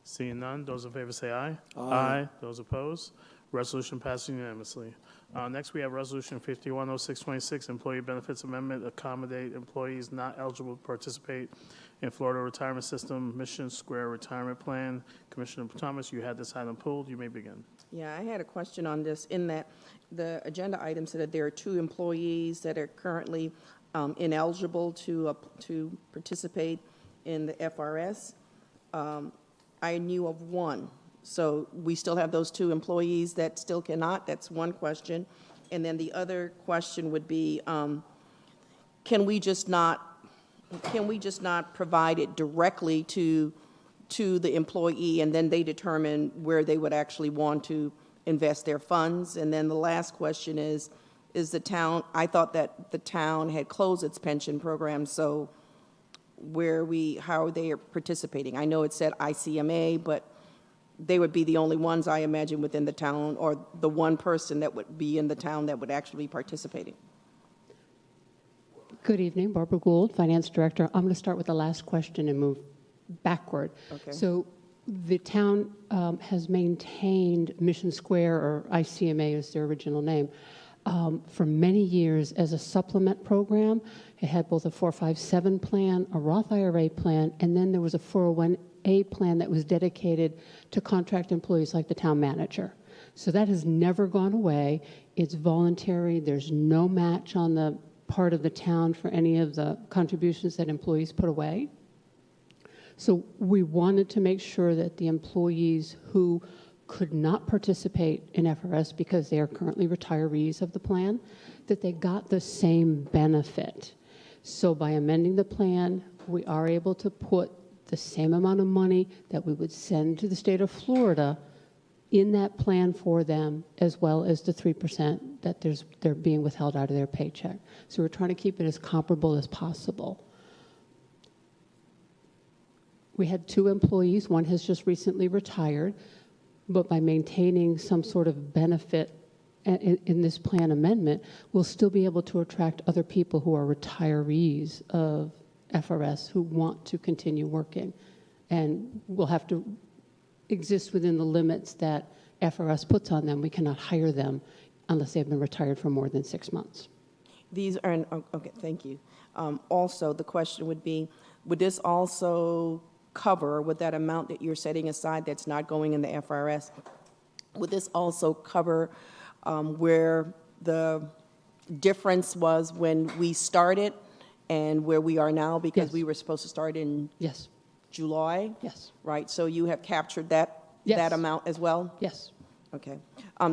Seeing none, those in favor say aye. Aye. Those opposed? Resolution passes unanimously. Next, we have Resolution 510626, Employee Benefits Amendment, accommodate employees not eligible to participate in Florida Retirement System Mission Square Retirement Plan. Commissioner Thomas, you had this item pulled. You may begin. Yeah, I had a question on this in that the agenda item said that there are 2 employees that are currently ineligible to participate in the FRS. I knew of 1. So we still have those 2 employees that still cannot. That's one question. And then the other question would be, can we just not provide it directly to the employee, and then they determine where they would actually want to invest their funds? And then the last question is the town, I thought that the town had closed its pension program, so how are they participating? I know it said ICMA, but they would be the only ones, I imagine, within the town, or the one person that would be in the town that would actually be participating. Good evening, Barbara Gould, Finance Director. I'm going to start with the last question and move backward. Okay. So the town has maintained Mission Square, or ICMA is their original name, for many years as a supplement program. It had both a 457 plan, a Roth IRA plan, and then there was a 401A plan that was dedicated to contract employees like the town manager. So that has never gone away. It's voluntary. There's no match on the part of the town for any of the contributions that employees put away. So we wanted to make sure that the employees who could not participate in FRS because they are currently retirees of the plan, that they got the same benefit. So by amending the plan, we are able to put the same amount of money that we would send to the state of Florida in that plan for them, as well as the 3% that they're being withheld out of their paycheck. So we're trying to keep it as comparable as possible. We had 2 employees. One has just recently retired, but by maintaining some sort of benefit in this plan amendment, we'll still be able to attract other people who are retirees of FRS who want to continue working. And we'll have to exist within the limits that FRS puts on them. We cannot hire them unless they've been retired for more than 6 months. These are, okay, thank you. Also, the question would be, would this also cover, with that amount that you're setting aside that's not going in the FRS, would this also cover where the difference was when we started and where we are now? Because Yes. we were supposed to start in Yes. July? Yes. Right, so you have captured that Yes. that amount as well? Yes. Okay.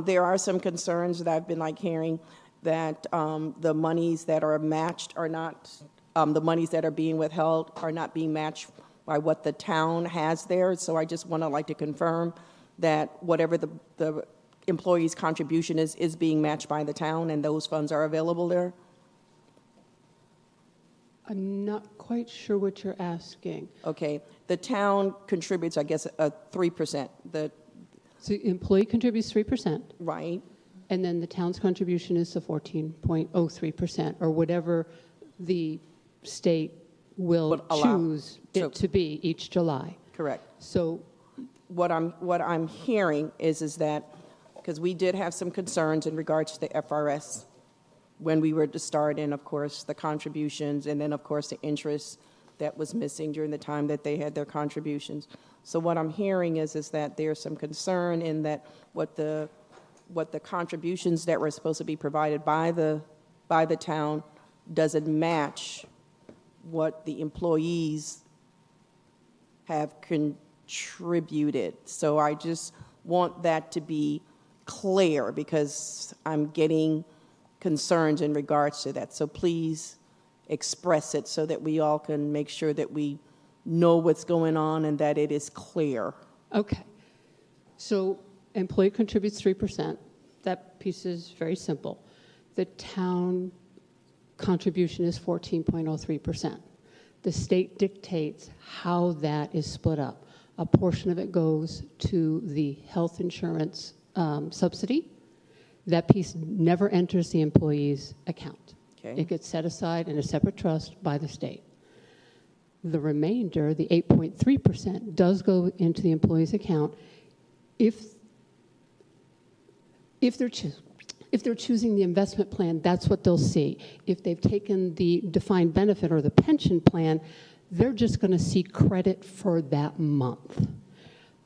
There are some concerns that I've been hearing that the monies that are matched are not, the monies that are being withheld are not being matched by what the town has there. So I just want to to confirm that whatever the employee's contribution is being matched by the town, and those funds are available there? I'm not quite sure what you're asking. Okay. The town contributes, I guess, 3%. So the employee contributes 3%. Right. And then the town's contribution is the 14.03%, or whatever the state will choose it to be each July. Correct. So what I'm hearing is that, because we did have some concerns in regards to the FRS when we were to start, and of course the contributions, and then of course the interest that was missing during the time that they had their contributions. So what I'm hearing is that there's some concern in that what the contributions that were supposed to be provided by the town doesn't match what the employees have contributed. So I just want that to be clear, because I'm getting concerns in regards to that. So please express it so that we all can make sure that we know what's going on and that it is clear. Okay. So employee contributes 3%. That piece is very simple. The town contribution is 14.03%. The state dictates how that is split up. A portion of it goes to the health insurance subsidy. That piece never enters the employee's account. Okay. It gets set aside in a separate trust by the state. The remainder, the 8.3%, does go into the employee's account if if they're choosing the investment plan, that's what they'll see. If they've taken the defined benefit or the pension plan, they're just going to see credit for that month.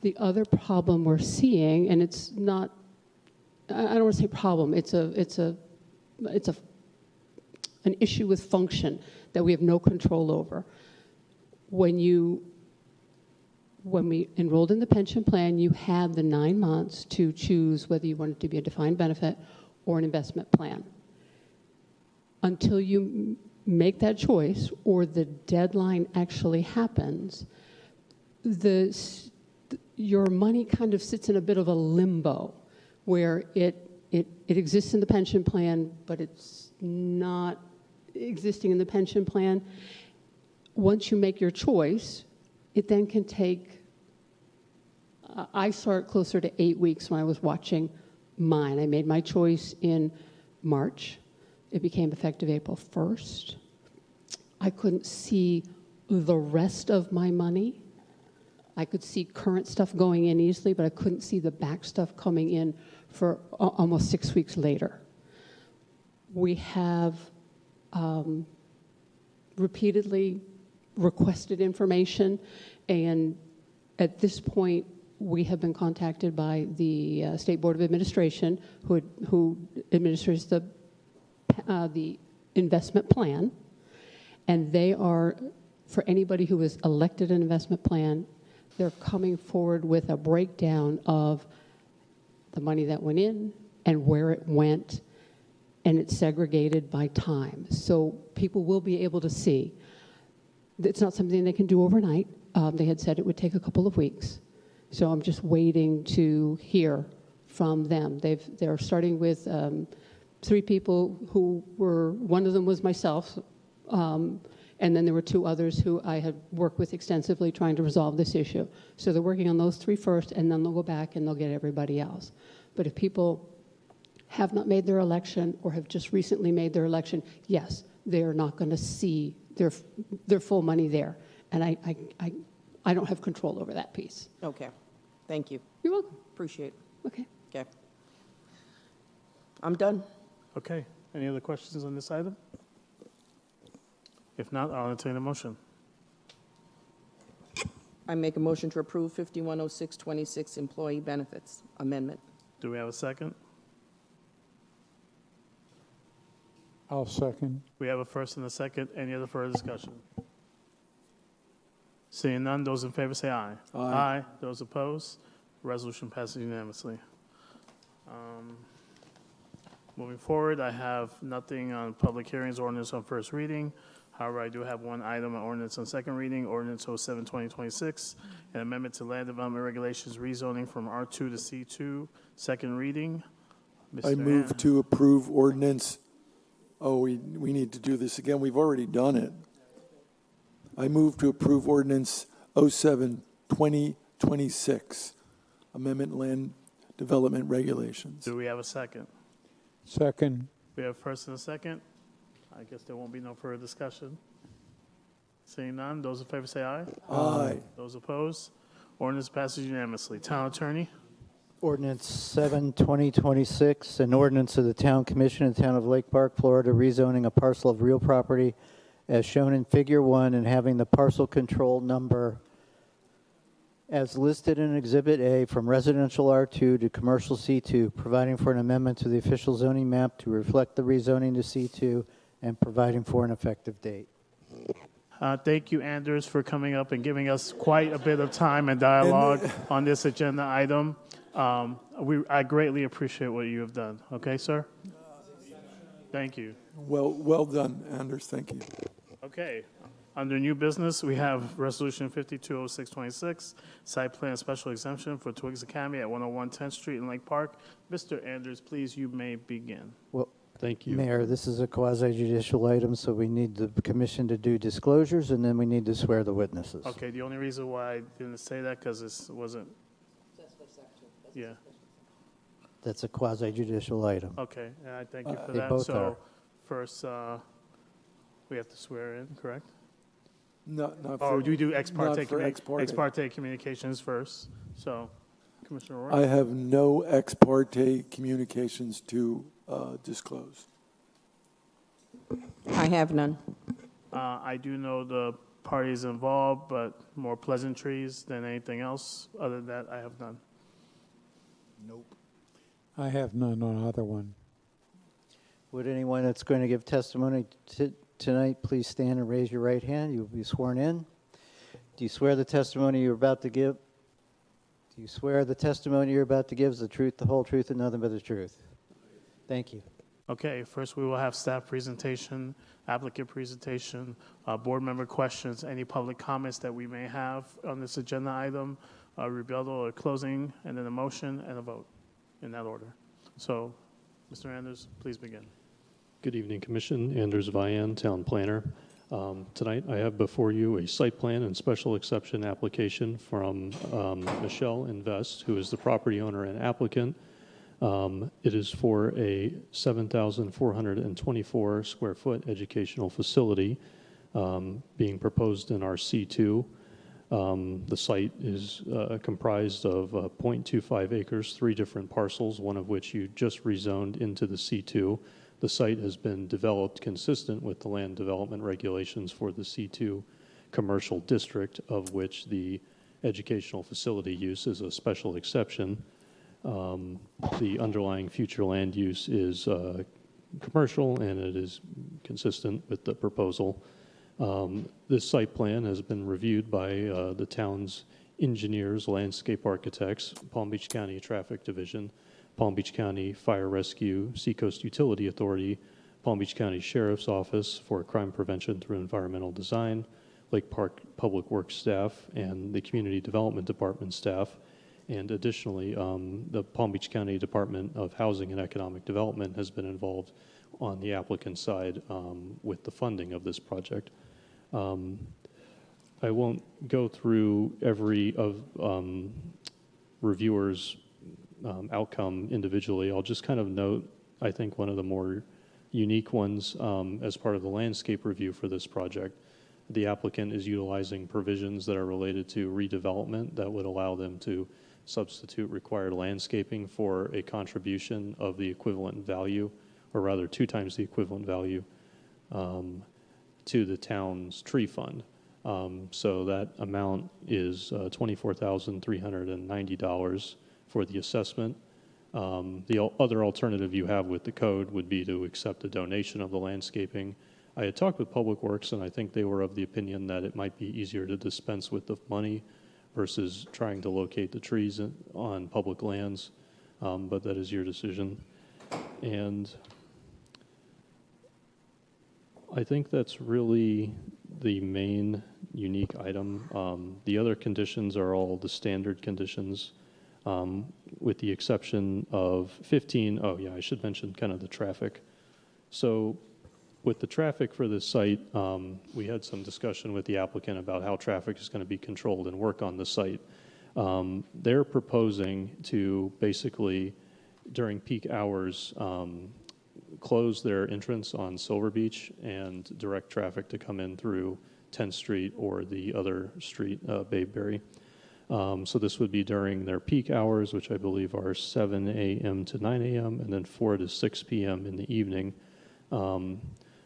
The other problem we're seeing, and it's not, I don't want to say problem, it's an issue with function that we have no control over. When we enrolled in the pension plan, you had the 9 months to choose whether you wanted to be a defined benefit or an investment plan. Until you make that choice or the deadline actually happens, your money kind of sits in a bit of a limbo where it exists in the pension plan, but it's not existing in the pension plan. Once you make your choice, it then can take, I saw it closer to 8 weeks when I was watching mine. I made my choice in March. It became effective April 1st. I couldn't see the rest of my money. I could see current stuff going in easily, but I couldn't see the back stuff coming in for almost 6 weeks later. We have repeatedly requested information, and at this point, we have been contacted by the State Board of Administration, who administers the investment plan, and they are, for anybody who is elected an investment plan, they're coming forward with a breakdown of the money that went in and where it went, and it's segregated by time. So people will be able to see. It's not something they can do overnight. They had said it would take a couple of weeks. So I'm just waiting to hear from them. They're starting with 3 people who were, one of them was myself, and then there were 2 others who I had worked with extensively trying to resolve this issue. So they're working on those 3 first, and then they'll go back and they'll get everybody else. But if people have not made their election or have just recently made their election, yes, they're not going to see their full money there. And I don't have control over that piece. Okay, thank you. You're welcome. Appreciate it. Okay. Okay. I'm done. Okay. Any other questions on this item? If not, I'll entertain a motion. I make a motion to approve 510626 employee benefits amendment. Do we have a second? I'll second. We have a first and a second. Any other further discussion? Seeing none, those in favor say aye. Aye. Those opposed? Resolution passes unanimously. Moving forward, I have nothing on public hearings, ordinance on first reading. However, I do have one item on ordinance on second reading, ordinance 07-2026, an amendment to land development regulations rezoning from R2 to C2, second reading. I move to approve ordinance. Oh, we need to do this again. We've already done it. I move to approve ordinance 07-2026, amendment land development regulations. Do we have a second? Second. We have first and a second. I guess there won't be no further discussion. Seeing none, those in favor say aye. Aye. Those opposed? Ordinance passes unanimously. Town Attorney? Ordinance 7-2026, an ordinance of the Town Commission in the Town of Lake Park, Florida, rezoning a parcel of real property as shown in Figure 1 and having the parcel control number as listed in Exhibit A from residential R2 to commercial C2, providing for an amendment to the official zoning map to reflect the rezoning to C2 and providing for an effective date. Thank you, Anders, for coming up and giving us quite a bit of time and dialogue on this agenda item. I greatly appreciate what you have done. Okay, sir? Thank you. Well done, Anders. Thank you. Okay. Under new business, we have Resolution 520626, site plan special exemption for Twiggs Academy at 101 10th Street in Lake Park. Mr. Anders, please, you may begin. Well, thank you. Mayor, this is a quasi-judicial item, so we need the commission to do disclosures, and then we need to swear the witnesses. Okay, the only reason why I didn't say that because this wasn't. Yeah. That's a quasi-judicial item. Okay, and I thank you for They that. both So are. first, we have to swear in, correct? Not Oh, for, do we do ex parte, not for ex parte. ex parte communications first? So, Commissioner Roy? I have no ex parte communications to disclose. I have none. I do know the parties involved, but more pleasantries than anything else. Other than that, I have none. Nope. I have none on either one. Would anyone that's going to give testimony tonight please stand and raise your right hand? You will be sworn in. Do you swear the testimony you're about to give? Do you swear the testimony you're about to give is the truth, the whole truth, and nothing but the truth? Thank you. Okay, first we will have staff presentation, applicant presentation, board member questions, any public comments that we may have on this agenda item, rebuttal or closing, and then a motion and a vote in that order. So, Mr. Anders, please begin. Good evening, Commission. Anders Vian, Town Planner. Tonight I have before you a site plan and special exception application from Michelle Invest, who is the property owner and applicant. It is for a 7,424 square foot educational facility being proposed in our C2. The site is comprised of 0.25 acres, 3 different parcels, one of which you just rezoned into the C2. The site has been developed consistent with the land development regulations for the C2 commercial district, of which the educational facility use is a special exception. The underlying future land use is commercial, and it is consistent with the proposal. This site plan has been reviewed by the town's engineers, landscape architects, Palm Beach County Traffic Division, Palm Beach County Fire Rescue, Seacoast Utility Authority, Palm Beach County Sheriff's Office for Crime Prevention through Environmental Design, Lake Park Public Works staff, and the Community Development Department staff. And additionally, the Palm Beach County Department of Housing and Economic Development has been involved on the applicant side with the funding of this project. I won't go through every of reviewers' outcome individually. I'll just kind of note, I think, one of the more unique ones as part of the landscape review for this project. The applicant is utilizing provisions that are related to redevelopment that would allow them to substitute required landscaping for a contribution of the equivalent value, or rather 2 times the equivalent value, to the town's tree fund. So that amount is $24,390 for the assessment. The other alternative you have with the code would be to accept a donation of the landscaping. I had talked with Public Works, and I think they were of the opinion that it might be easier to dispense with the money versus trying to locate the trees on public lands, but that is your decision. And I think that's really the main unique item. The other conditions are all the standard conditions, with the exception of 15. Oh yeah, I should mention kind of the traffic. So with the traffic for this site, we had some discussion with the applicant about how traffic is going to be controlled and work on the site. They're proposing to basically, during peak hours, close their entrance on Silver Beach and direct traffic to come in through 10th Street or the other street, Bayberry. So this would be during their peak hours, which I believe are 7 a.m. to 9 a.m. and then 4 to 6 p.m. in the evening.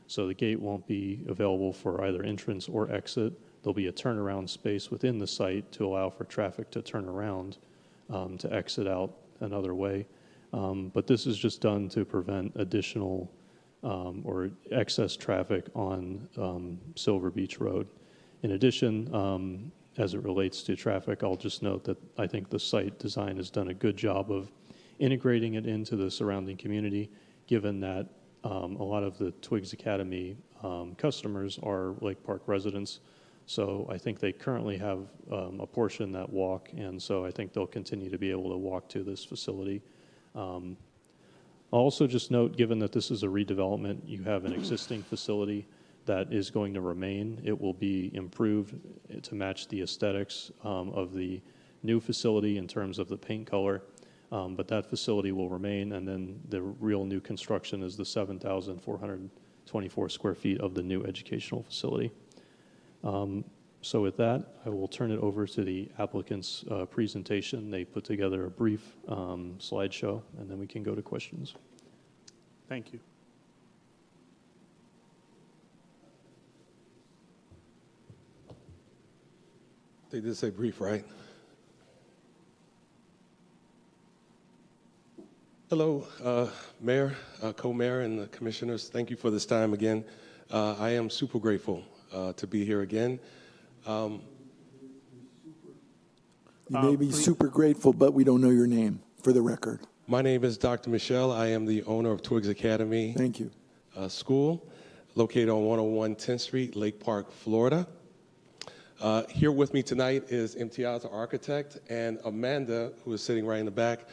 So the gate won't be available for either entrance or exit. There'll be a turnaround space within the site to allow for traffic to turn around to exit out another way. But this is just done to prevent additional or excess traffic on Silver Beach Road. In addition, as it relates to traffic, I'll just note that I think the site design has done a good job of integrating it into the surrounding community, given that a lot of the Twiggs Academy customers are Lake Park residents. So I think they currently have a portion that walk, and so I think they'll continue to be able to walk to this facility. I'll also just note, given that this is a redevelopment, you have an existing facility that is going to remain. It will be improved to match the aesthetics of the new facility in terms of the paint color, but that facility will remain, and then the real new construction is the 7,424 square feet of the new educational facility. So with that, I will turn it over to the applicant's presentation. They put together a brief slideshow, and then we can go to questions. Thank you. They did say brief, right? Hello, Mayor, Co-Mayor, and the Commissioners. Thank you for this time again. I am super grateful to be here again. You may be super grateful, but we don't know your name, for the record. My name is Dr. Michelle. I am the owner of Twigs Academy. Thank you. School, located on 101 10th Street, Lake Park, Florida. Here with me tonight is Imtiaz, the architect, and Amanda, who is sitting right in the back,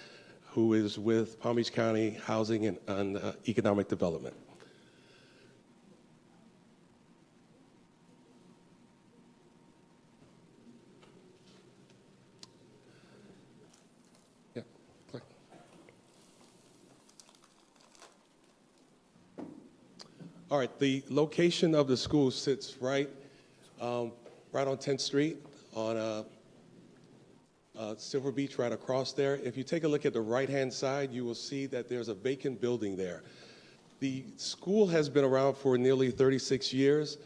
who is with Palm Beach County Housing and Economic Development. Yeah, click. All right, the location of the school sits right on 10th Street on Silver Beach, right across there. If you take a look at the right-hand side, you will see that there's a vacant building there. The school has been around for nearly 36 years.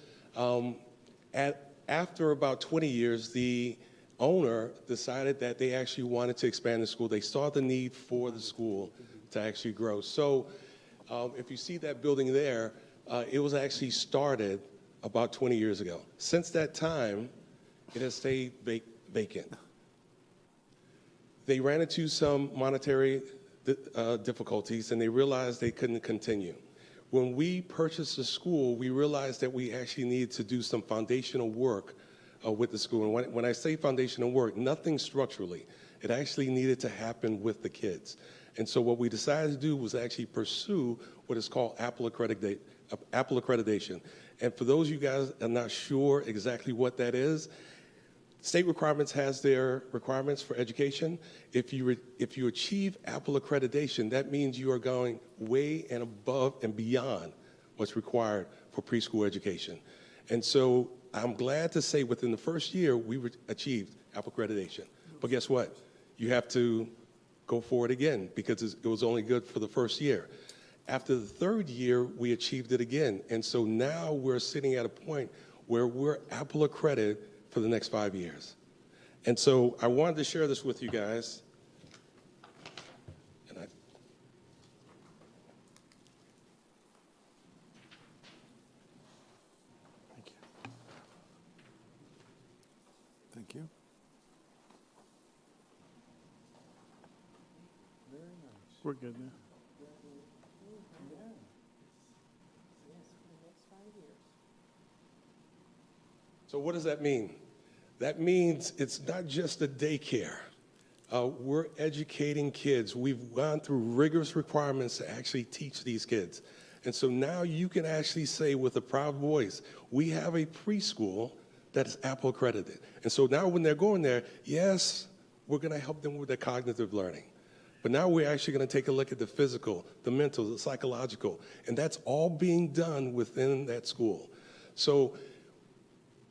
After about 20 years, the owner decided that they actually wanted to expand the school. They saw the need for the school to actually grow. So if you see that building there, it was actually started about 20 years ago. Since that time, it has stayed vacant. They ran into some monetary difficulties, and they realized they couldn't continue. When we purchased the school, we realized that we actually needed to do some foundational work with the school. And when I say foundational work, nothing structurally. It actually needed to happen with the kids. And so what we decided to do was actually pursue what is called Apple accreditation. And for those of you guys that are not sure exactly what that is, state requirements has their requirements for education. If you achieve Apple accreditation, that means you are going way and above and beyond what's required for preschool education. And so I'm glad to say within the first year, we achieved Apple accreditation. But guess what? You have to go for it again because it was only good for the first year. After the third year, we achieved it again. And so now we're sitting at a point where we're Apple accredited for the next 5 years. And so I wanted to share this with you guys. And Thank you. We're good now. So what does that mean? That means it's not just a daycare. We're educating kids. We've gone through rigorous requirements to actually teach these kids. And so now you can actually say with a proud voice, we have a preschool that is Apple accredited. And so now when they're going there, yes, we're going to help them with their cognitive learning. But now we're actually going to take a look at the physical, the mental, the psychological, and that's all being done within that school. So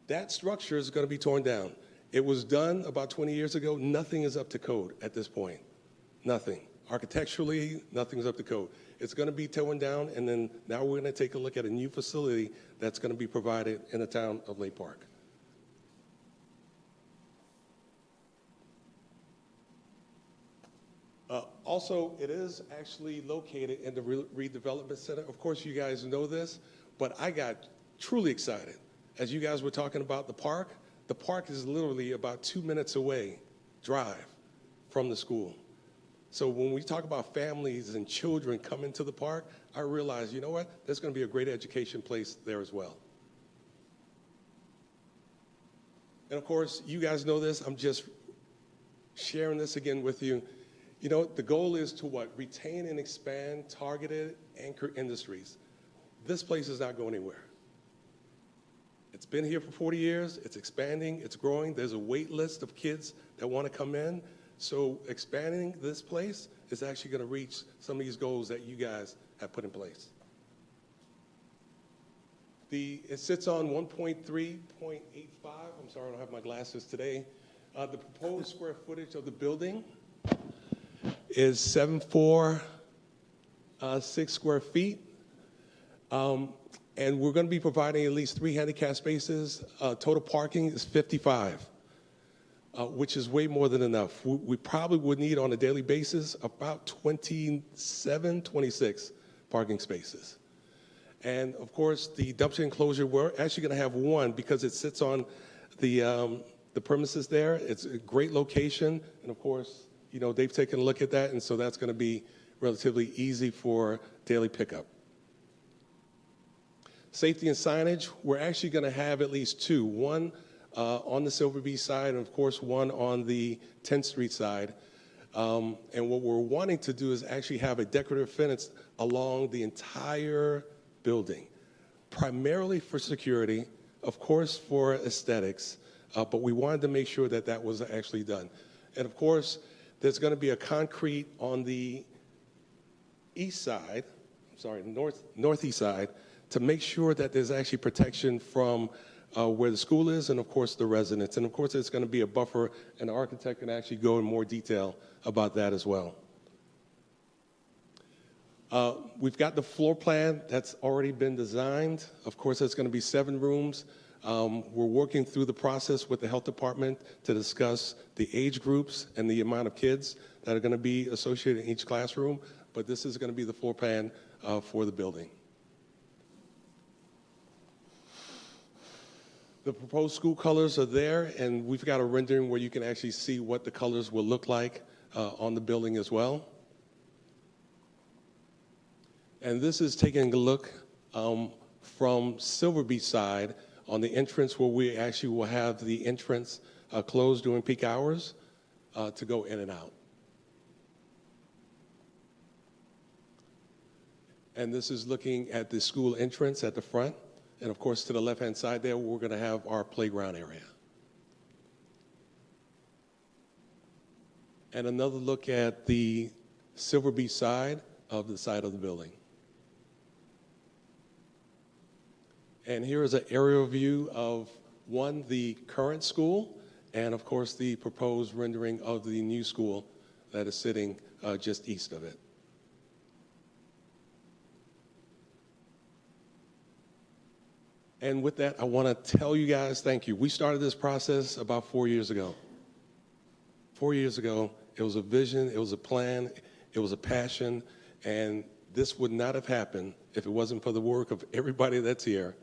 that structure is going to be torn down. It was done about 20 years ago. Nothing is up to code at this point. Nothing. Architecturally, nothing is up to code. It's going to be torn down, and then now we're going to take a look at a new facility that's going to be provided in the town of Lake Park. Also, it is actually located in the redevelopment center. Of course, you guys know this, but I got truly excited. As you guys were talking about the park is literally about 2 minutes away, drive from the school. So when we talk about families and children coming to the park, I realized, you know what, there's going to be a great education place there as well. And of course, you guys know this, I'm just sharing this again with you. You know, the goal is to what? Retain and expand targeted anchor industries. This place is not going anywhere. It's been here for 40 years, it's expanding, it's growing. There's a wait list of kids that want to come in. So expanding this place is actually going to reach some of these goals that you guys have put in place. It sits on 1.3.85. I'm sorry, I don't have my glasses today. The proposed square footage of the building is 746 square feet. And we're going to be providing at least 3 handicap spaces. Total parking is 55, which is way more than enough. We probably would need on a daily basis about 26 parking spaces. And of course, the dumpster enclosure, we're actually going to have one because it sits on the premises there. It's a great location. And of course, you know, they've taken a look at that. And so that's going to be relatively easy for daily pickup. Safety and signage, we're actually going to have at least 2. One on the Silver Beach side, and of course, one on the 10th Street side. And what we're wanting to do is actually have a decorative fence along the entire building, primarily for security, of course, for aesthetics, but we wanted to make sure that that was actually done. And of course, there's going to be a concrete on the east side, northeast side, to make sure that there's actually protection from where the school is and, of course, the residents. And, of course, there's going to be a buffer, and the architect can actually go in more detail about that as well. We've got the floor plan that's already been designed. Of course, there's going to be 7 rooms. We're working through the process with the health department to discuss the age groups and the amount of kids that are going to be associated in each classroom, but this is going to be the floor plan for the building. The proposed school colors are there, and we've got a rendering where you can actually see what the colors will look like on the building as well. And this is taking a look from Silver Beach side on the entrance where we actually will have the entrance closed during peak hours to go in and out. And this is looking at the school entrance at the front. And of course, to the left-hand side there, we're going to have our playground area. And another look at the Silver Beach side of the building. And here is an aerial view of, one, the current school, and of course, the proposed rendering of the new school that is sitting just east of it. And with that, I want to tell you guys thank you. We started this process about 4 years ago. 4 years ago, it was a vision, it was a plan, it was a passion, and this would not have happened if it wasn't for the work of everybody that's here.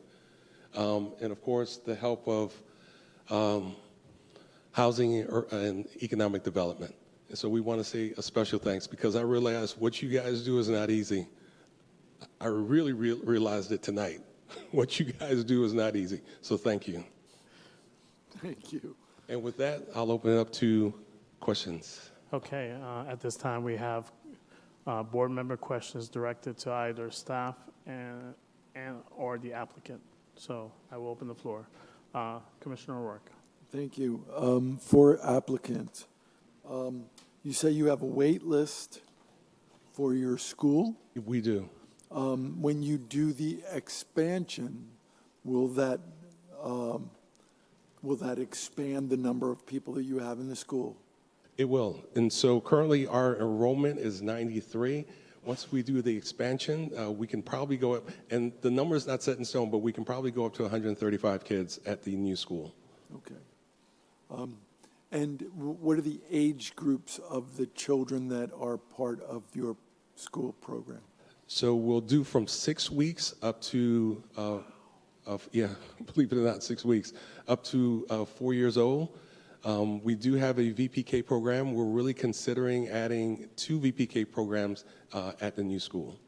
And of course, the help of housing and economic development. And so we want to say a special thanks because I realize what you guys do is not easy. I really realized it tonight. What you guys do is not easy. So thank you. Thank you. And with that, I'll open it up to questions. Okay, at this time we have board member questions directed to either staff and or the applicant. So I will open the floor. Commissioner O'Rourke. Thank you. For applicant, you say you have a wait list for your school? We do. When you do the expansion, will that expand the number of people that you have in the school? It will. And so currently our enrollment is 93. Once we do the expansion, we can probably go up, and the number is not set in stone, but we can probably go up to 135 kids at the new school. Okay. And what are the age groups of the children that are part of your school program? So we'll do from 6 weeks up to, believe it or not, 6 weeks, up to 4 years old. We do have a VPK program. We're really considering adding 2 VPK programs at the new school.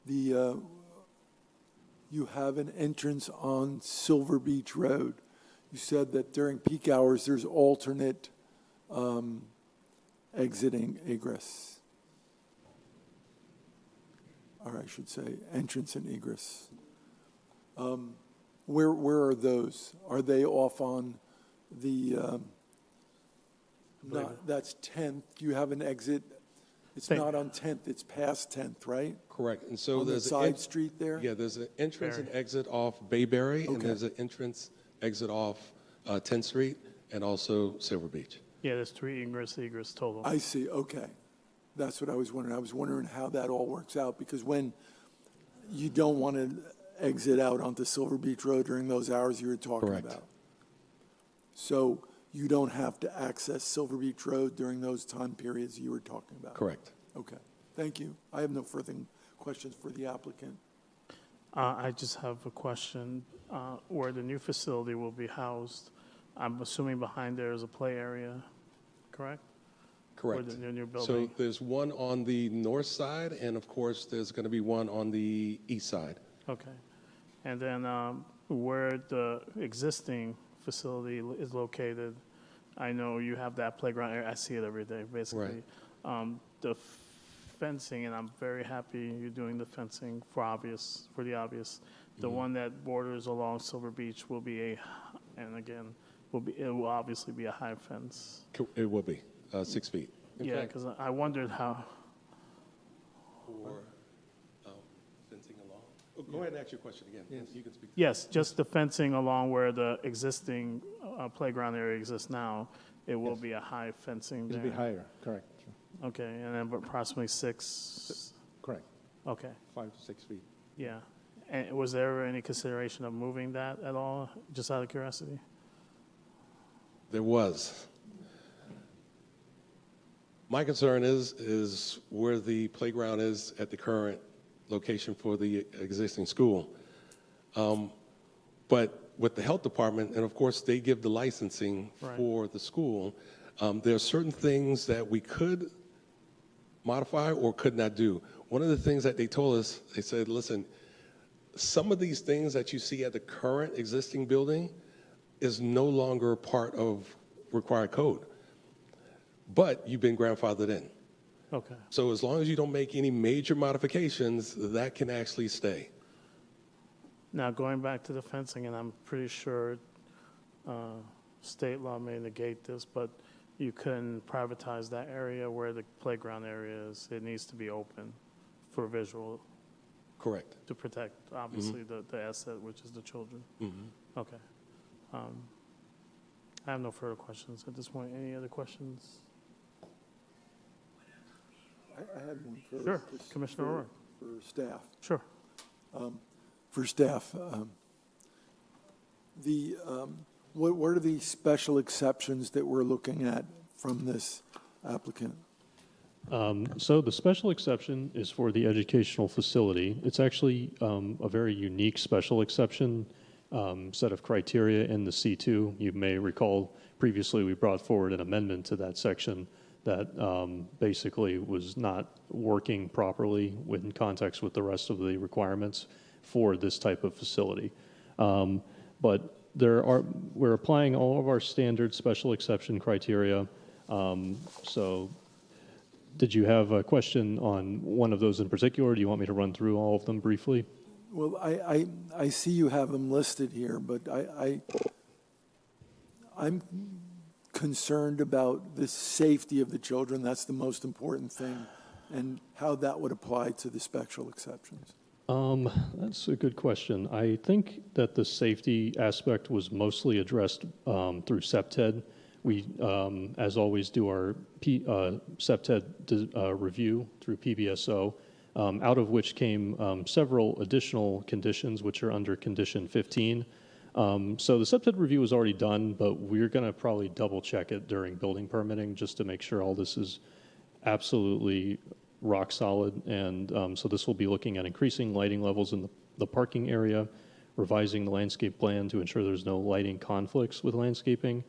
You have an entrance on Silver Beach Road. You said that during peak hours there's alternate exiting egress. Or I should say entrance and egress. Where are those? Are they off on the, that's 10th? You have an exit It's not on 10th, it's past 10th, right? Correct. And so On the there's side street there? Yeah, there's an entrance and exit off Bayberry, and Okay. there's an entrance exit off 10th Street and also Silver Beach. Yeah, there's 3 egress total. I see, okay. That's what I was wondering. I was wondering how that all works out, because when you don't want to exit out onto Silver Beach Road during those hours you were talking Correct. about. So you don't have to access Silver Beach Road during those time periods you were talking about? Correct. Okay, thank you. I have no further questions for the applicant. I just have a question. Where the new facility will be housed, I'm assuming behind there is a play area, correct? Correct. Where the new So building. there's one on the north side, and of course, there's going to be one on the east side. Okay. And then where the existing facility is located, I know you have that playground area. I see it every day, basically. The fencing, and I'm very happy you're doing the fencing for the obvious. The one that borders along Silver Beach will be it will obviously be a high fence. It will be 6 feet. Yeah, because I wondered how. For fencing along. Oh, go ahead and ask your question again. Yes. You can speak. Yes, just the fencing along where the existing playground area exists now. It will be a high fencing there. It'll be higher, correct. Okay, and then approximately 6. Correct. Okay. 5 to 6 feet. Yeah. And was there any consideration of moving that at all, just out of curiosity? There was. My concern is where the playground is at the current location for the existing school. But with the health department, and of course they give the licensing for the school, there are certain things that we could modify or could not do. One of the things that they told us, they said, listen, some of these things that you see at the current existing building is no longer part of required code, but you've been grandfathered in. Okay. So as long as you don't make any major modifications, that can actually stay. Now, going back to the fencing, and I'm pretty sure state law may negate this, but you couldn't privatize that area where the playground area is. It needs to be open for visual. Correct. To protect, obviously, the asset, which is the children. Okay. I have no further questions at this point. Any other questions? I had one for Sure, Commissioner O'Rourke. For staff. Sure. For staff, what are the special exceptions that we're looking at from this applicant? So the special exception is for the educational facility. It's actually a very unique special exception set of criteria in the C2. You may recall previously we brought forward an amendment to that section that basically was not working properly in context with the rest of the requirements for this type of facility. But we're applying all of our standard special exception criteria. So did you have a question on one of those in particular? Do you want me to run through all of them briefly? Well, I see you have them listed here, but I'm concerned about the safety of the children. That's the most important thing, and how that would apply to the special exceptions. That's a good question. I think that the safety aspect was mostly addressed through SEPTED. We, as always, do our SEPTED review through PBSO, out of which came several additional conditions, which are under Condition 15. So the SEPTED review was already done, but we're going to probably double check it during building permitting just to make sure all this is absolutely rock solid. And so this will be looking at increasing lighting levels in the parking area, revising the landscape plan to ensure there's no lighting conflicts with landscaping,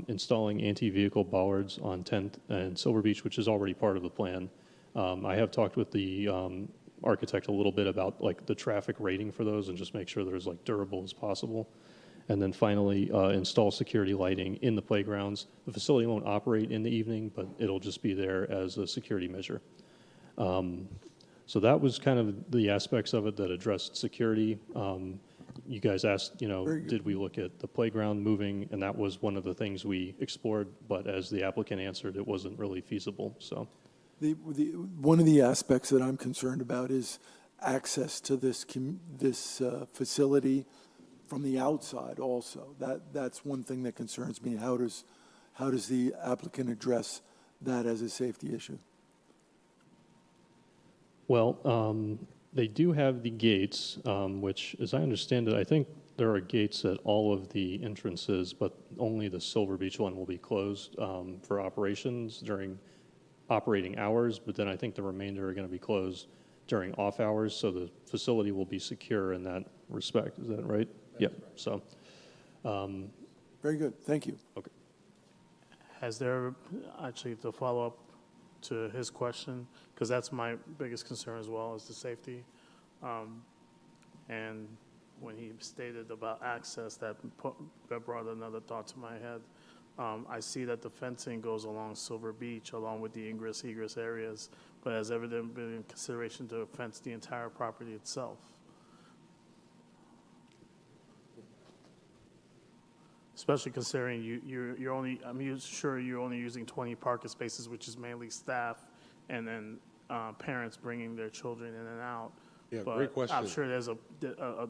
installing anti-vehicle bollards on 10th and Silver Beach, which is already part of the plan. I have talked with the architect a little bit about like the traffic rating for those and just make sure they're as like durable as possible. And then finally, install security lighting in the playgrounds. The facility won't operate in the evening, but it'll just be there as a security measure. So that was kind of the aspects of it that addressed security. You guys asked, did we look at the playground moving? And that was one of the things we explored, but as the applicant answered, it wasn't really feasible, so. One of the aspects that I'm concerned about is access to this facility from the outside also. That's one thing that concerns me. How does the applicant address that as a safety issue? Well, they do have the gates, which, as I understand it, I think there are gates at all of the entrances, but only the Silver Beach one will be closed for operations during operating hours, but then I think the remainder are going to be closed during off hours, so the facility will be secure in that respect. Is that right? Yeah. So. Very good. Thank you. Okay. Has there, actually, to follow up to his question, because that's my biggest concern as well, is the safety. And when he stated about access, that brought another thought to my head. I see that the fencing goes along Silver Beach, along with the ingress-egress areas, but has ever been in consideration to fence the entire property itself? Especially considering you're only, sure you're only using 20 parking spaces, which is mainly staff, and then parents bringing their children in and out. Yeah, But great question. I'm sure there's a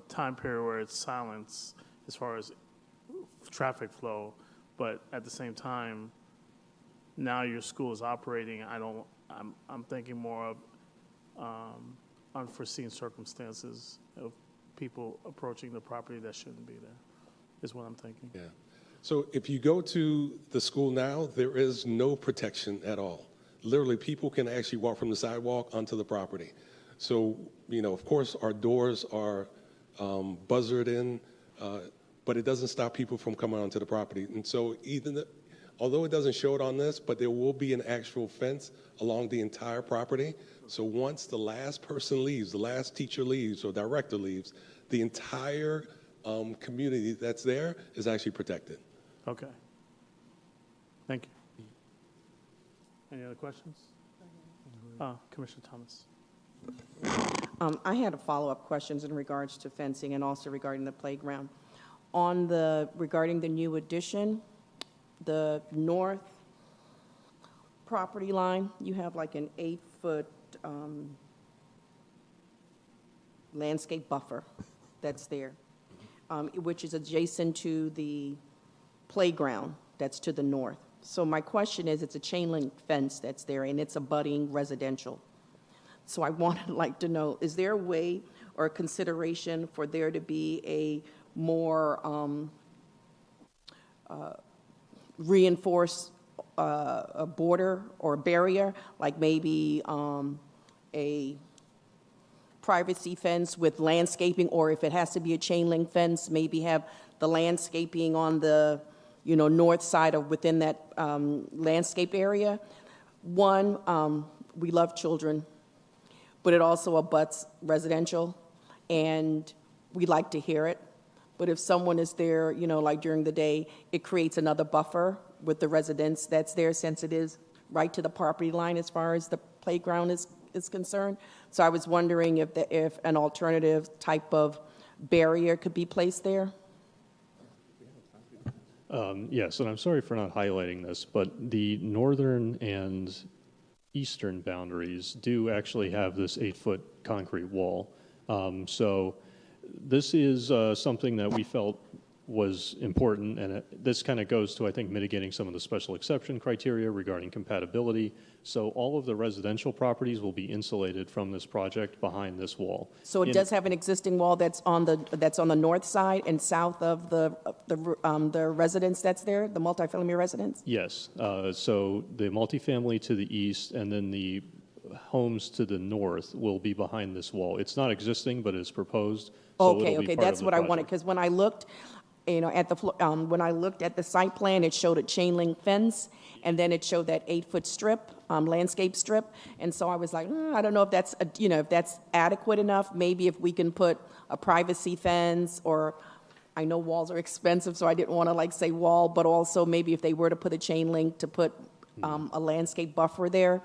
time period where it's silence as far as traffic flow, but at the same time, now your school is operating. I'm thinking more of unforeseen circumstances of people approaching the property that shouldn't be there, is what I'm thinking. Yeah. So if you go to the school now, there is no protection at all. Literally, people can actually walk from the sidewalk onto the property. So, of course, our doors are buzzard in, but it doesn't stop people from coming onto the property. And so although it doesn't show it on this, but there will be an actual fence along the entire property. So once the last person leaves, the last teacher leaves or director leaves, the entire community that's there is actually protected. Okay. Thank you. Any other questions? Commissioner Thomas. I had a follow-up questions in regards to fencing and also regarding the playground. Regarding the new addition, the north property line, you have like an 8-foot landscape buffer that's there, which is adjacent to the playground that's to the north. So my question is, it's a chain link fence that's there and it's abutting residential. So I like to know, is there a way or a consideration for there to be a more reinforced a border or barrier, like maybe a privacy fence with landscaping, or if it has to be a chain link fence, maybe have the landscaping on the north side of within that landscape area? One, we love children, but it also abuts residential, and we like to hear it. But if someone is there, like during the day, it creates another buffer with the residents that's there, since it is right to the property line as far as the playground is concerned. So I was wondering if an alternative type of barrier could be placed there. Yes, and I'm sorry for not highlighting this, but the northern and eastern boundaries do actually have this 8-foot concrete wall. So this is something that we felt was important, and this kind of goes to, I think, mitigating some of the special exception criteria regarding compatibility. So all of the residential properties will be insulated from this project behind this wall. So it does have an existing wall that's on the north side and south of the residence that's there, the multifamily residence? Yes. So the multifamily to the east and then the homes to the north will be behind this wall. It's not existing, but it's proposed. So Okay, that's what I wanted, because when I looked, when I looked at the site plan, it showed a chain link fence, and then it showed that 8-foot strip, landscape strip, and so I was like, I don't know if that's if that's adequate enough. Maybe if we can put a privacy fence, or I know walls are expensive, so I didn't want to say wall, but also maybe if they were to put a chain link, to put a landscape buffer there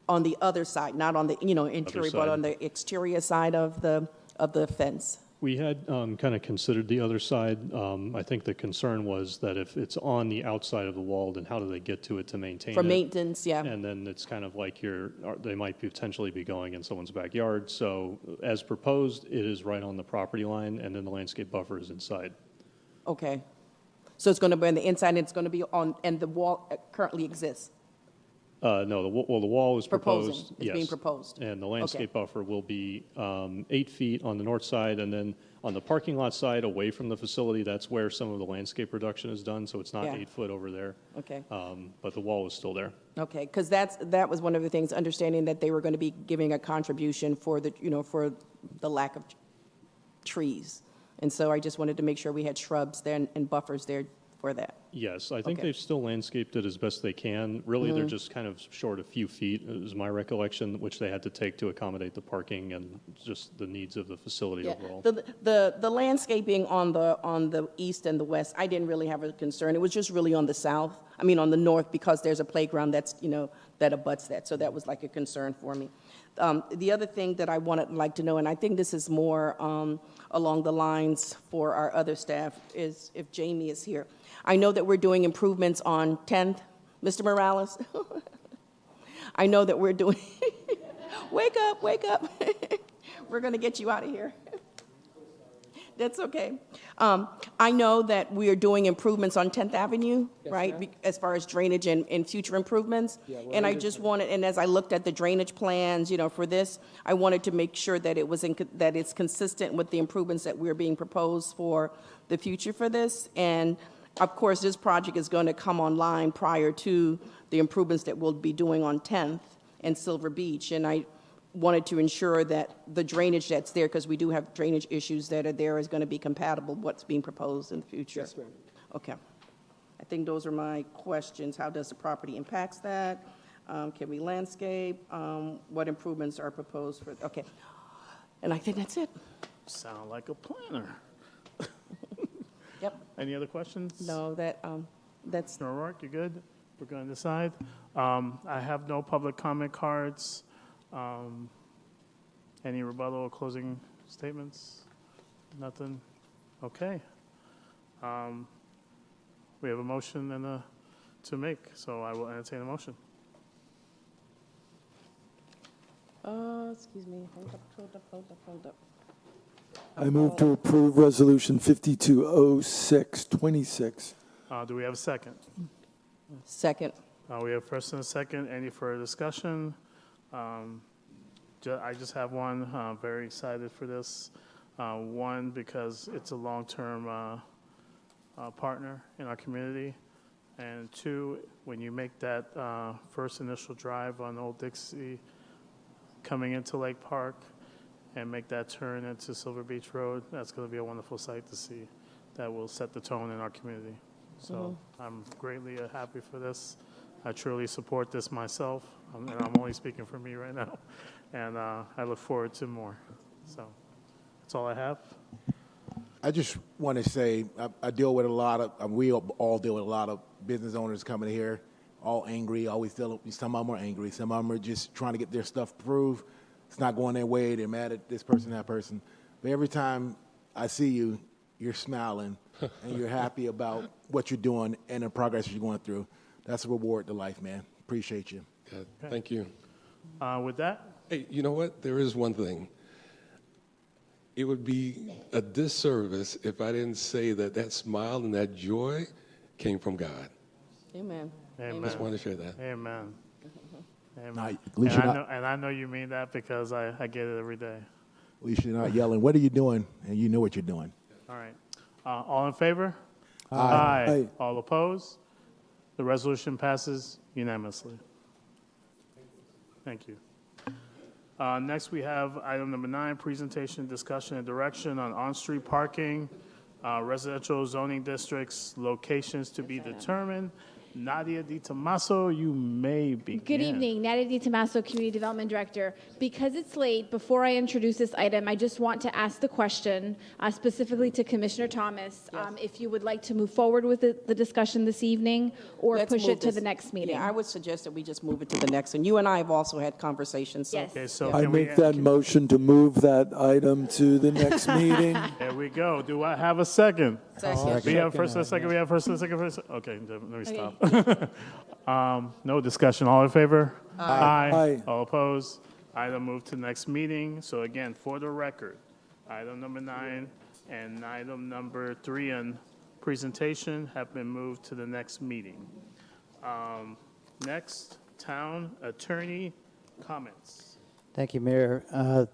on the other side, not on the interior, but on the exterior side of the fence. We had kind of considered the other side. I think the concern was that if it's on the outside of the wall, then how do they get to it to maintain For it? maintenance, yeah. And then it's kind of like they might potentially be going in someone's backyard. So as proposed, it is right on the property line, and then the landscape buffer is inside. Okay. So it's going to be on the inside, and it's going to be on, and the wall currently exists? No, the wall is Proposing. proposed. It's Yes. being proposed. And the landscape buffer will be 8 feet on the north side, and then on the parking lot side, away from the facility, that's where some of the landscape reduction is done, so it's not Yeah. 8 foot over there. Okay. But the wall is still there. Okay, because that was one of the things, understanding that they were going to be giving a contribution for the, for the lack of trees. And so I just wanted to make sure we had shrubs there and buffers there for that. Yes, I think Okay. they've still landscaped it as best they can. Really, they're Mhm. just kind of short a few feet, is my recollection, which they had to take to accommodate the parking and just the needs of the facility Yeah. overall. The landscaping on the east and the west, I didn't really have a concern. It was just really on the south, on the north, because there's a playground that's, that abuts that. So that was like a concern for me. The other thing that I wanted like to know, and I think this is more along the lines for our other staff, is if Jamie is here. I know that we're doing improvements on 10th. Mr. Morales? I know that we're doing, wake up. We're going to get you out of here. That's okay. I know that we are doing improvements on 10th Avenue, right, as far as drainage and future improvements. And I just wanted, and as I looked at the drainage plans, for this, I wanted to make sure that that it's consistent with the improvements that we're being proposed for the future for this. And of course, this project is going to come online prior to the improvements that we'll be doing on 10th and Silver Beach. And I wanted to ensure that the drainage that's there, because we do have drainage issues that are there, is going to be compatible with what's being proposed in the future. Yes, ma'am. Okay. I think those are my questions. How does the property impacts that? Can we landscape? What improvements are proposed for, okay. And I think that's it. Sound like a planner. Yep. Any other questions? No, that's. Mr. O'Rourke, you good? We're going to decide. I have no public comment cards. Any rebuttal or closing statements? Nothing? Okay. We have a motion to make, so I will entertain a motion. Excuse me. Hold up. I move to approve Resolution 520626. Do we have a second? Second. We have first and a second. Any further discussion? I just have one. Very excited for this. One, because it's a long-term partner in our community. And two, when you make that first initial drive on Old Dixie coming into Lake Park and make that turn into Silver Beach Road, that's going to be a wonderful sight to see. That will set the tone in our community. So I'm greatly happy for this. I truly support this myself, and I'm only speaking for me right now. And I look forward to more. So that's all I have. I just want to say I deal with a lot of, we all deal with a lot of business owners coming here, all angry, always dealing, some of them are angry, some of them are just trying to get their stuff approved. It's not going their way, they're mad at this person, that person. But every time I see you, you're smiling and you're happy about what you're doing and the progress you're going through. That's a reward to life, man. Appreciate you. Good. Thank you. With that? Hey, you know what? There is one thing. It would be a disservice if I didn't say that smile and that joy came from God. Amen. Amen. Just wanted to share that. Amen. Amen. At least And I know you mean that because I get it every day. At least you're not yelling, what are you doing? And you know what you're doing. All right. All in favor? Aye. Aye. All opposed? The resolution passes unanimously. Thank you. Next, we have item number 9, presentation, discussion, and direction on-street parking, residential zoning districts, locations to be determined, Nadia Di Tommaso, you may begin. Good evening, Nadia Di Tommaso, Community Development Director. Because it's late, before I introduce this item, I just want to ask the question specifically to Commissioner Thomas, if you would like to move forward with the discussion this evening or Let's push move it to this- the next meeting. Yeah, I would suggest that we just move it to the next one. You and I have also had conversations. Yes. Okay, so I can we, make that motion to move that item to the next meeting. there we go. Do I have a second? Second. We have first and a second. We have first and a second. Okay, let me stop. No discussion. All in favor? Aye. Aye. All opposed? Item moved to next meeting. So again, for the record, item number 9 and item number 3 on presentation have been moved to the next meeting. Next, town attorney comments. Thank you, Mayor.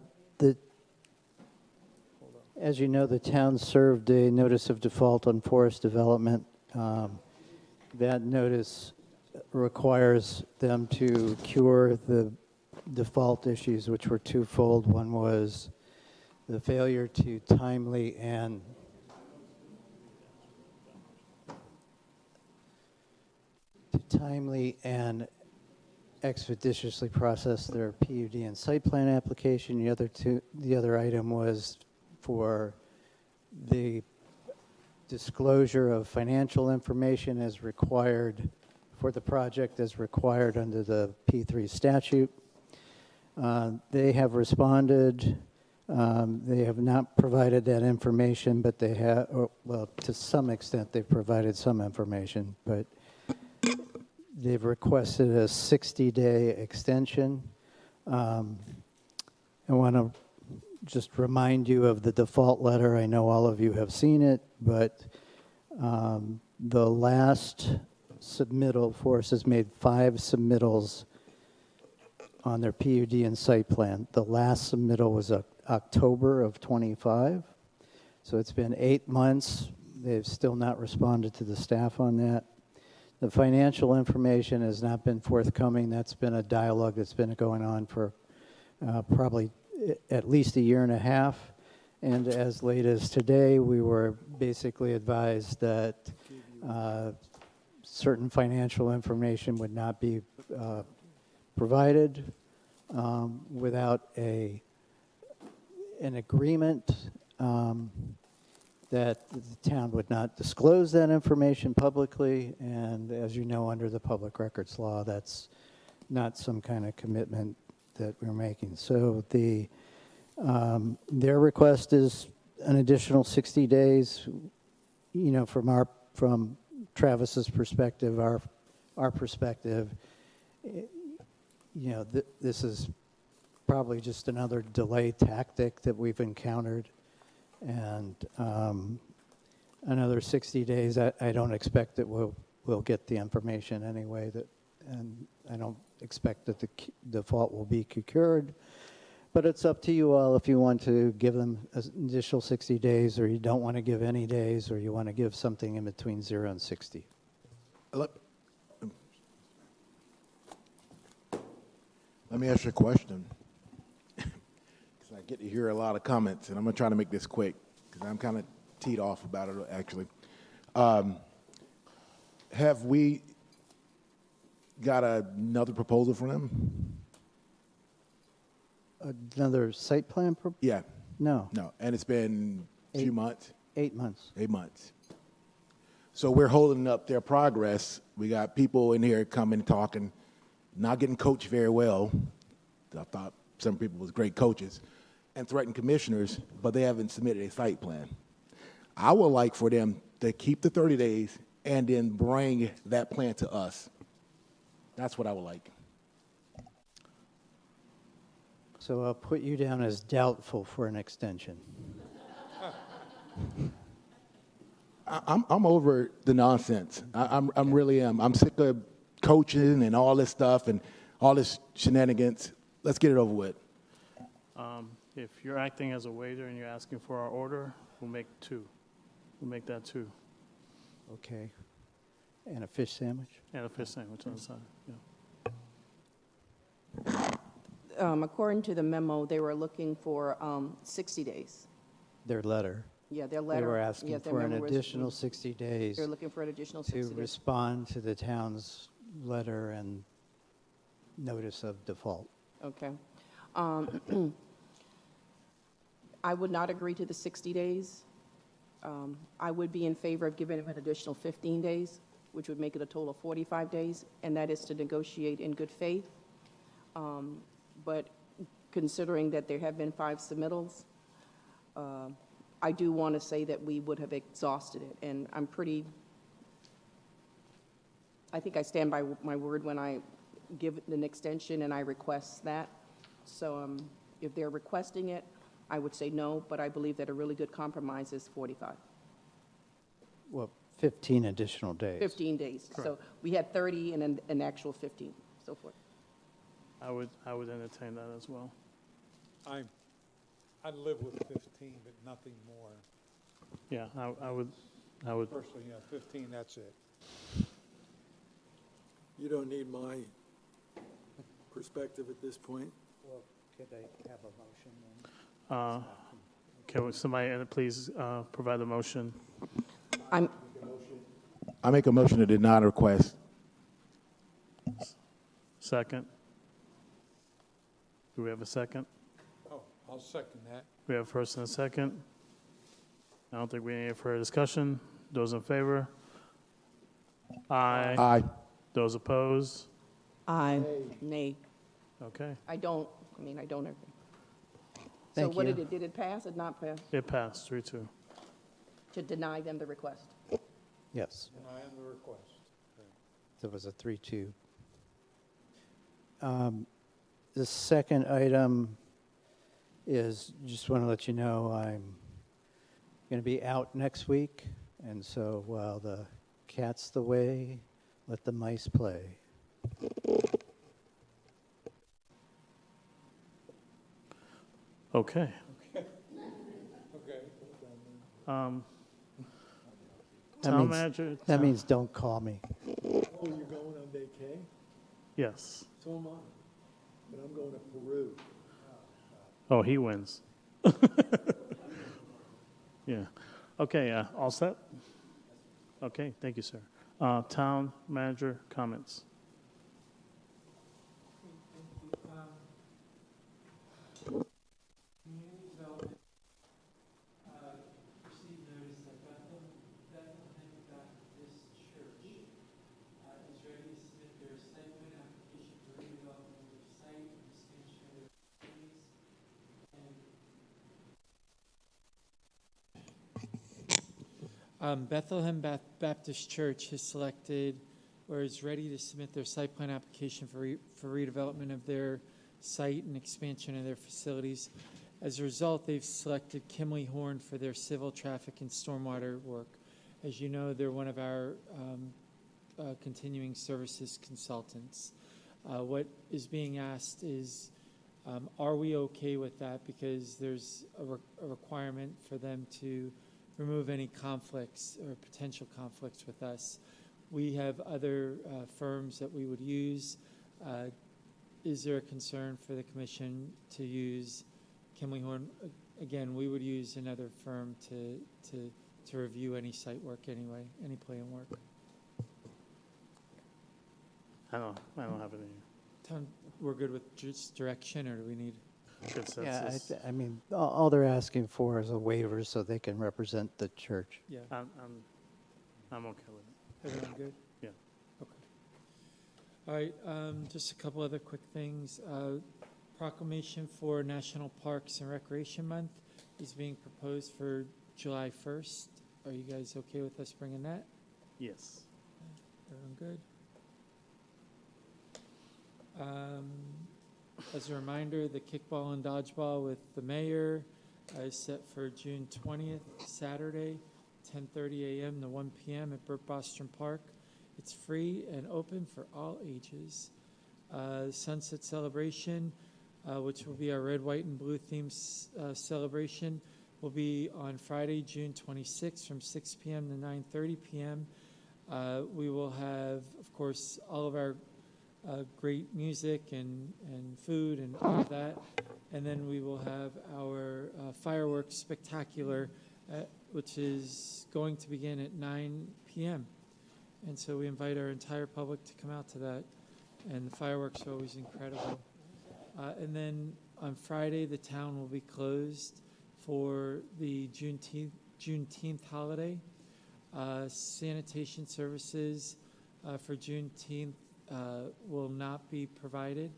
As you know, the town served a notice of default on forest development. That notice requires them to cure the default issues, which were twofold. One was the failure to timely and expeditiously process their PUD and site plan application. The other item was for the disclosure of financial information as required for the project as required under the P3 statute. They have responded. They have not provided that information, but they have, well, to some extent, they've provided some information, but they've requested a 60-day extension. I want to just remind you of the default letter. I know all of you have seen it, but the last submittal, Forest has made 5 submittals on their PUD and site plan. The last submittal was October of 25. So it's been 8 months. They've still not responded to the staff on that. The financial information has not been forthcoming. That's been a dialogue that's been going on for probably at least a year and a half. And as late as today, we were basically advised that certain financial information would not be provided without an agreement that the town would not disclose that information publicly. And as you know, under the public records law, that's not some kind of commitment that we're making. So their request is an additional 60 days. You know, from Travis's perspective, our perspective, you know, this is probably just another delay tactic that we've encountered, and another 60 days. I don't expect that we'll get the information anyway. And I don't expect that the default will be cured. But it's up to you all if you want to give them an additional 60 days, or you don't want to give any days, or you want to give something in between 0 and 60. Let me ask you a question, because I get to hear a lot of comments, and I'm going to try to make this quick, because I'm kind of teed off about it, actually. Have we got another proposal from them? Another site plan? Yeah. No. No, and it's been a few months? 8 months. 8 months. So we're holding up their progress. We got people in here coming, talking, not getting coached very well. I thought some people was great coaches, and threatened commissioners, but they haven't submitted a site plan. I would like for them to keep the 30 days and then bring that plan to us. That's what I would like. So I'll put you down as doubtful for an extension. I'm over the nonsense. I'm really am. I'm sick of coaching and all this stuff and all this shenanigans. Let's get it over with. If you're acting as a waiter and you're asking for our order, we'll make 2. We'll make that 2. Okay. And a fish sandwich? And a fish sandwich on the side, yeah. According to the memo, they were looking for 60 days. Their letter. Yeah, their They letter. were asking yes, their for an memo was- additional 60 days They're looking for an additional to 60 days. respond to the town's letter and notice of default. Okay. I would not agree to the 60 days. I would be in favor of giving them an additional 15 days, which would make it a total of 45 days, and that is to negotiate in good faith. But considering that there have been 5 submittals, I do want to say that we would have exhausted it, and I think I stand by my word when I give an extension and I request that. So if they're requesting it, I would say no, but I believe that a really good compromise is 45. Well, 15 additional days. 15 days. So we had 30 and then an actual 15, so forth. I would entertain that as well. I'd live with 15, but nothing more. Yeah, I would. Personally, 15, that's it. You don't need my perspective at this point. Well, could I have a motion then? Can somebody please provide a motion? I make a motion to deny the request. Second. Do we have a second? Oh, I'll second that. We have a first and a second. I don't think we need any further discussion. Those in favor? Aye. Aye. Those opposed? Aye. Nay. Okay. I don't agree. So Thank what you. did it pass or not pass? It passed 3-2. To deny them the request? Yes. Denying the request. There was a 3-2. The second item is, just want to let you know, I'm going to be out next week, and so while the cat's the way, let the mice play. Okay. Town manager. That means don't call me. Oh, you're going on vacay? Yes. So am I. But I'm going to Peru. Oh, he wins. Yeah. Okay, all set? Okay, thank you, sir. Town manager comments. Community development received notice that Bethlehem Baptist Church is ready to submit their site plan application for redevelopment of their site and expansion of their facilities. Bethlehem Baptist Church has selected or is ready to submit their site plan application for redevelopment of their site and expansion of their facilities. As a result, they've selected Kimley Horn for their civil, traffic, and stormwater work. As you know, they're one of our continuing services consultants. What is being asked is, are we okay with that? Because there's a requirement for them to remove any conflicts or potential conflicts with us. We have other firms that we would use. Is there a concern for the commission to use Kimley Horn? Again, we would use another firm to review any site work anyway, any plan work. I don't have any We're good with just direction, or do we need consensus. Yeah, I mean, all they're asking for is a waiver so they can represent the church. Yeah. I'm okay with it. Everyone good? Yeah. Okay. All right, just a couple other quick things. Proclamation for National Parks and Recreation Month is being proposed for July 1st. Are you guys okay with us bringing that? Yes. Everyone good? As a reminder, the kickball and dodgeball with the mayor is set for June 20th, Saturday, 10:30 a.m. to 1 p.m. at Burt Bostrom Park. It's free and open for all ages. Sunset Celebration, which will be our red, white, and blue theme celebration, will be on Friday, June 26th from 6 p.m. to 9:30 p.m. We will have, of course, all of our great music and food and all of that. And then we will have our fireworks spectacular which is going to begin at 9 p.m. And so we invite our entire public to come out to that. And the fireworks are always incredible. And then on Friday, the town will be closed for the Juneteenth holiday. Sanitation services for Juneteenth will not be provided,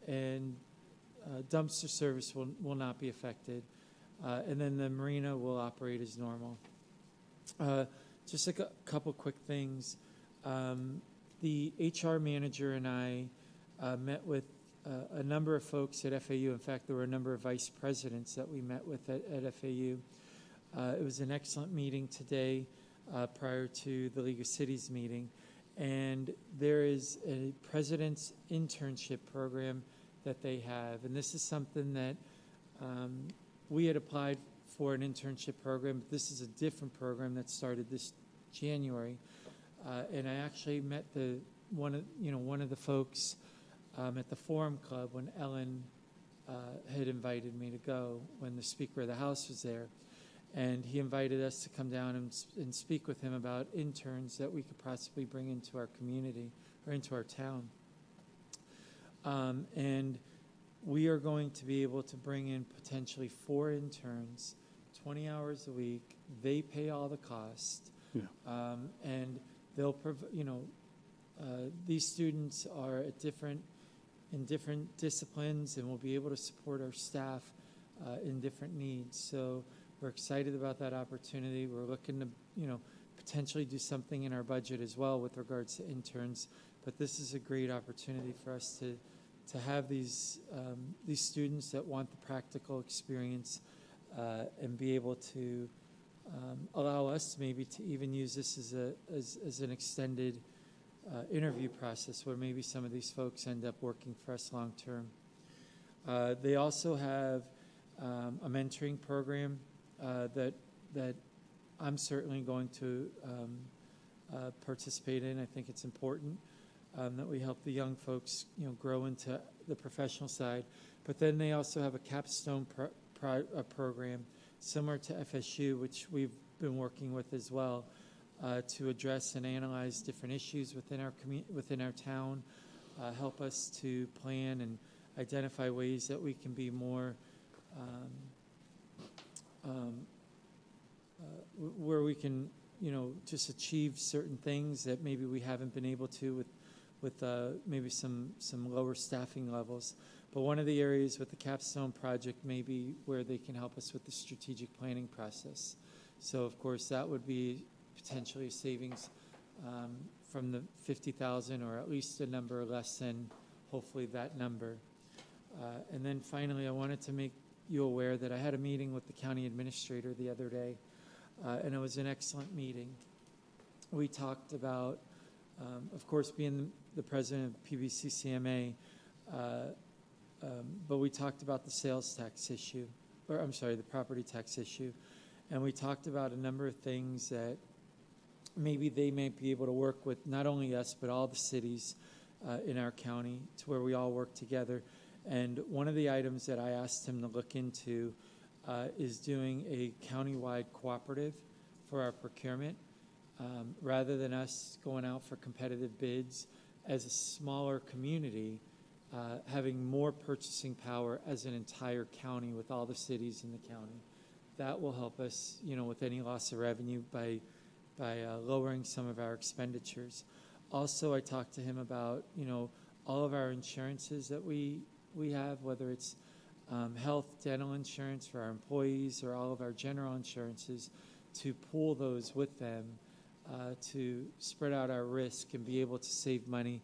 and dumpster service will not be affected. And then the marina will operate as normal. Just a couple quick things. The HR manager and I met with a number of folks at FAU. In fact, there were a number of vice presidents that we met with at FAU. It was an excellent meeting today prior to the League of Cities meeting. And there is a president's internship program that they have. And this is something that we had applied for an internship program, but this is a different program that started this January. And I actually met one of the folks at the Forum Club when Ellen had invited me to go when the Speaker of the House was there. And he invited us to come down and speak with him about interns that we could possibly bring into our community or into our town. And we are going to be able to bring in potentially 4 interns, 20 hours a week. They pay all the cost. Yeah. And they'll these students are in different disciplines, and we'll be able to support our staff in different needs. So we're excited about that opportunity. We're looking to, potentially do something in our budget as well with regards to interns. But this is a great opportunity for us to have these students that want the practical experience and be able to allow us maybe to even use this as an extended interview process where maybe some of these folks end up working for us long term. They also have a mentoring program that I'm certainly going to participate in. I think it's important that we help the young folks, grow into the professional side. But then they also have a capstone program similar to FSU, which we've been working with as well, to address and analyze different issues within our town, help us to plan and identify ways that we can be more where we can, just achieve certain things that maybe we haven't been able to with maybe some lower staffing levels. But one of the areas with the capstone project may be where they can help us with the strategic planning process. So, of course, that would be potentially a savings from the 50,000, or at least a number less than, hopefully, that number. And then finally, I wanted to make you aware that I had a meeting with the county administrator the other day, and it was an excellent meeting. We talked about, of course, being the president of PBCCMA, but we talked about the sales tax issue, the property tax issue. And we talked about a number of things that maybe they may be able to work with, not only us, but all the cities in our county, to where we all work together. And one of the items that I asked him to look into is doing a countywide cooperative for our procurement. Rather than us going out for competitive bids as a smaller community, having more purchasing power as an entire county with all the cities in the county. That will help us, with any loss of revenue by lowering some of our expenditures. Also, I talked to him about, all of our insurances that we have, whether it's health, dental insurance for our employees, or all of our general insurances, to pool those with them to spread out our risk and be able to save money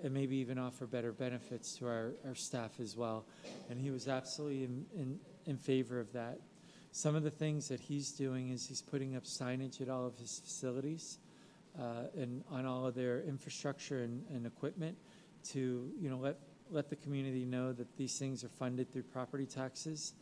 and maybe even offer better benefits to our staff as well. And he was absolutely in favor of that. Some of the things that he's doing is he's putting up signage at all of his facilities and on all of their infrastructure and equipment to, let the community know that these things are funded through property taxes.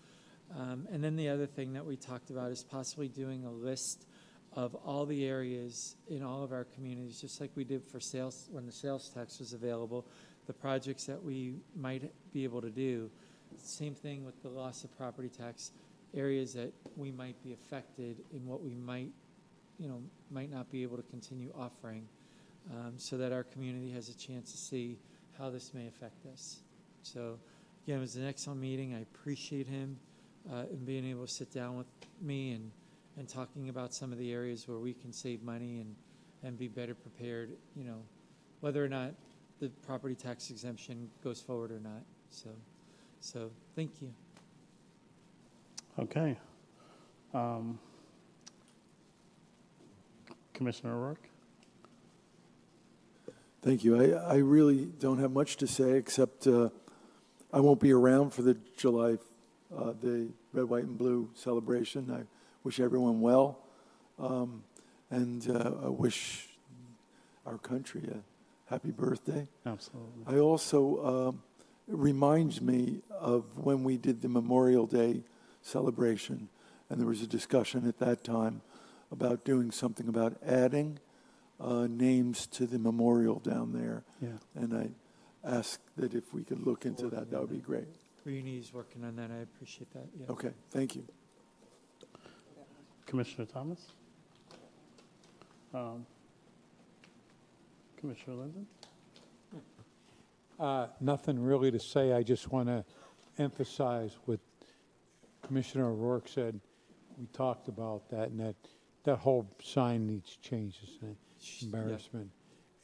And then the other thing that we talked about is possibly doing a list of all the areas in all of our communities, just like we did for sales when the sales tax was available, the projects that we might be able to do. Same thing with the loss of property tax. areas that we might be affected and what we might, might not be able to continue offering, so that our community has a chance to see how this may affect us. So, again, it was an excellent meeting. I appreciate him and being able to sit down with me and talking about some of the areas where we can save money and be better prepared, whether or not the property tax exemption goes forward or not. So thank you. Okay. Commissioner O'Rourke? Thank you. I really don't have much to say except I won't be around for the July, the red, white, and blue celebration. I wish everyone well, and I wish our country a happy birthday. Absolutely. I also, it reminds me of when we did the Memorial Day celebration, and there was a discussion at that time about doing something about adding names to the memorial down there. Yeah. And I asked that if we could look into that, that would be great. Reenie is working on that. I appreciate that. Yeah. Okay, thank you. Commissioner Thomas? Commissioner Linden? Nothing really to say. I just want to emphasize what Commissioner O'Rourke said. We talked about that, and that whole sign needs changes. Embarrassment.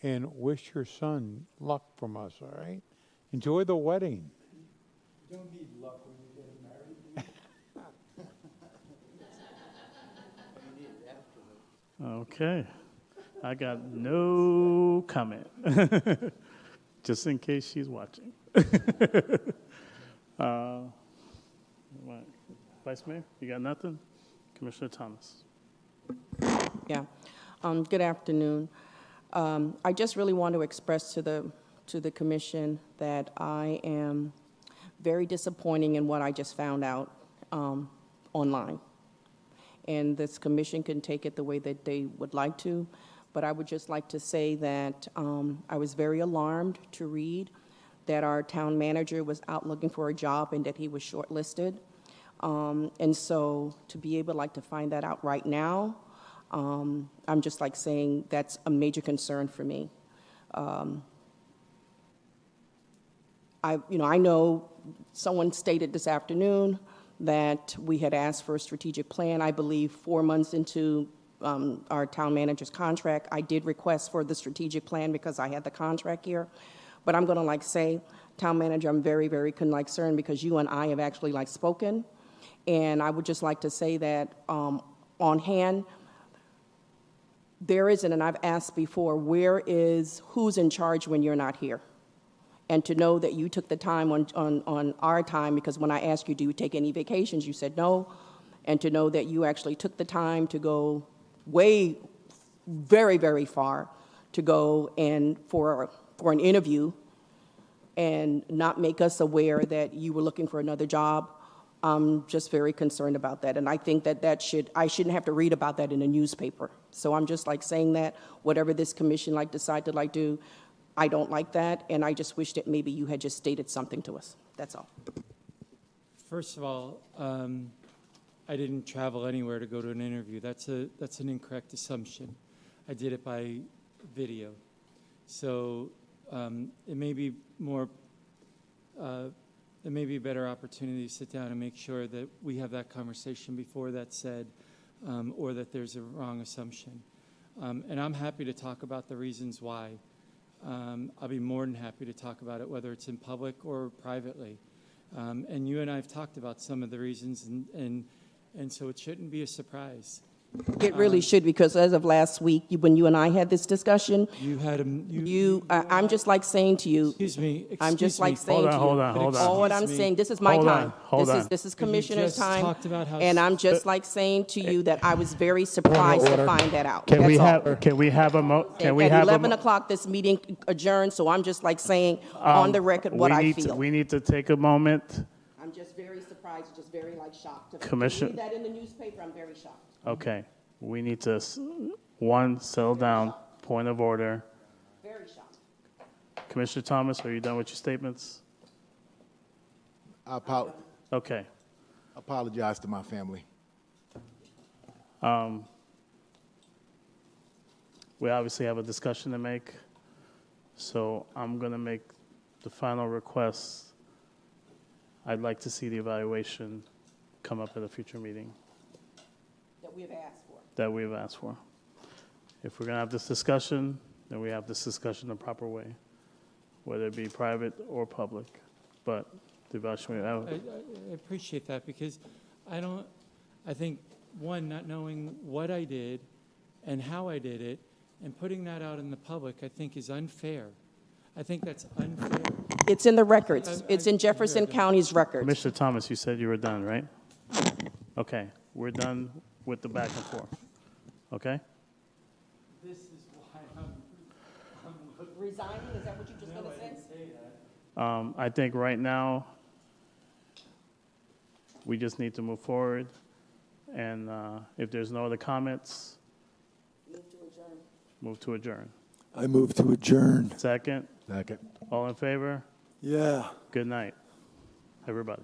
Yeah. And wish your son luck from us, all right? Enjoy the wedding. You don't need luck when you get married. Okay. I got no comment. Just in case she's watching. Vice Mayor, you got nothing? Commissioner Thomas. Yeah. Good afternoon. I just really want to express to the commission that I am very disappointed in what I just found out online. And this commission can take it the way that they would like to, but I would just like to say that I was very alarmed to read that our town manager was out looking for a job and that he was shortlisted. And so to be able to find that out right now, I'm just saying that's a major concern for me. I know someone stated this afternoon that we had asked for a strategic plan. I believe 4 months into our town manager's contract, I did request for the strategic plan because I had the contract here. But I'm going to say, town manager, I'm very, very concerned because you and I have actually spoken. And I would just like to say that on hand, there isn't, and I've asked before, who's in charge when you're not here? And to know that you took the time on our time, because when I asked you, do you take any vacations, you said no. And to know that you actually took the time to go very, very far to go and for an interview and not make us aware that you were looking for another job. I'm just very concerned about that. And I think I shouldn't have to read about that in a newspaper. So I'm just saying that whatever this commission decide to do, I don't like that. And I just wish that maybe you had just stated something to us. That's all. First of all, I didn't travel anywhere to go to an interview. That's an incorrect assumption. I did it by video. So it may be there may be a better opportunity to sit down and make sure that we have that conversation before that's said, or that there's a wrong assumption. And I'm happy to talk about the reasons why. I'll be more than happy to talk about it, whether it's in public or privately. And you and I have talked about some of the reasons, and so it shouldn't be a surprise. It really should, because as of last week, when you and I had this discussion, I'm just saying to you. Excuse me. I'm just saying to you. Hold on. All what I'm saying, this is my time. This is Commissioner's time, and I'm just saying to you that I was very surprised to find that out. Can we have a At 11 o'clock, this meeting adjourned. So I'm just saying on the record what I feel. We need to take a moment. I'm just very surprised, just very shocked. To Commission- read that in the newspaper, I'm very shocked. Okay. We need to, settle down. Point of order. Very shocked. Commissioner Thomas, are you done with your statements? I apologize. Okay. Apologize to my family. We obviously have a discussion to make, so I'm going to make the final request. I'd like to see the evaluation come up at a future meeting That we have asked for. that we've asked for. If we're going to have this discussion, then we have this discussion the proper way, whether it be private or public. But the evaluation, I appreciate that because I think, one, not knowing what I did and how I did it and putting that out in the public, I think is unfair. I think that's unfair. It's in the records. It's in Jefferson County's records. Mr. Thomas, you said you were done, right? Okay, we're done with the back and forth. Okay? This is why I'm Resigning, is that what you just going to say? I think right now, we just need to move forward. And if there's no other comments, move to adjourn. I move to adjourn. Second? Second. All in favor? Yeah. Good night, everybody.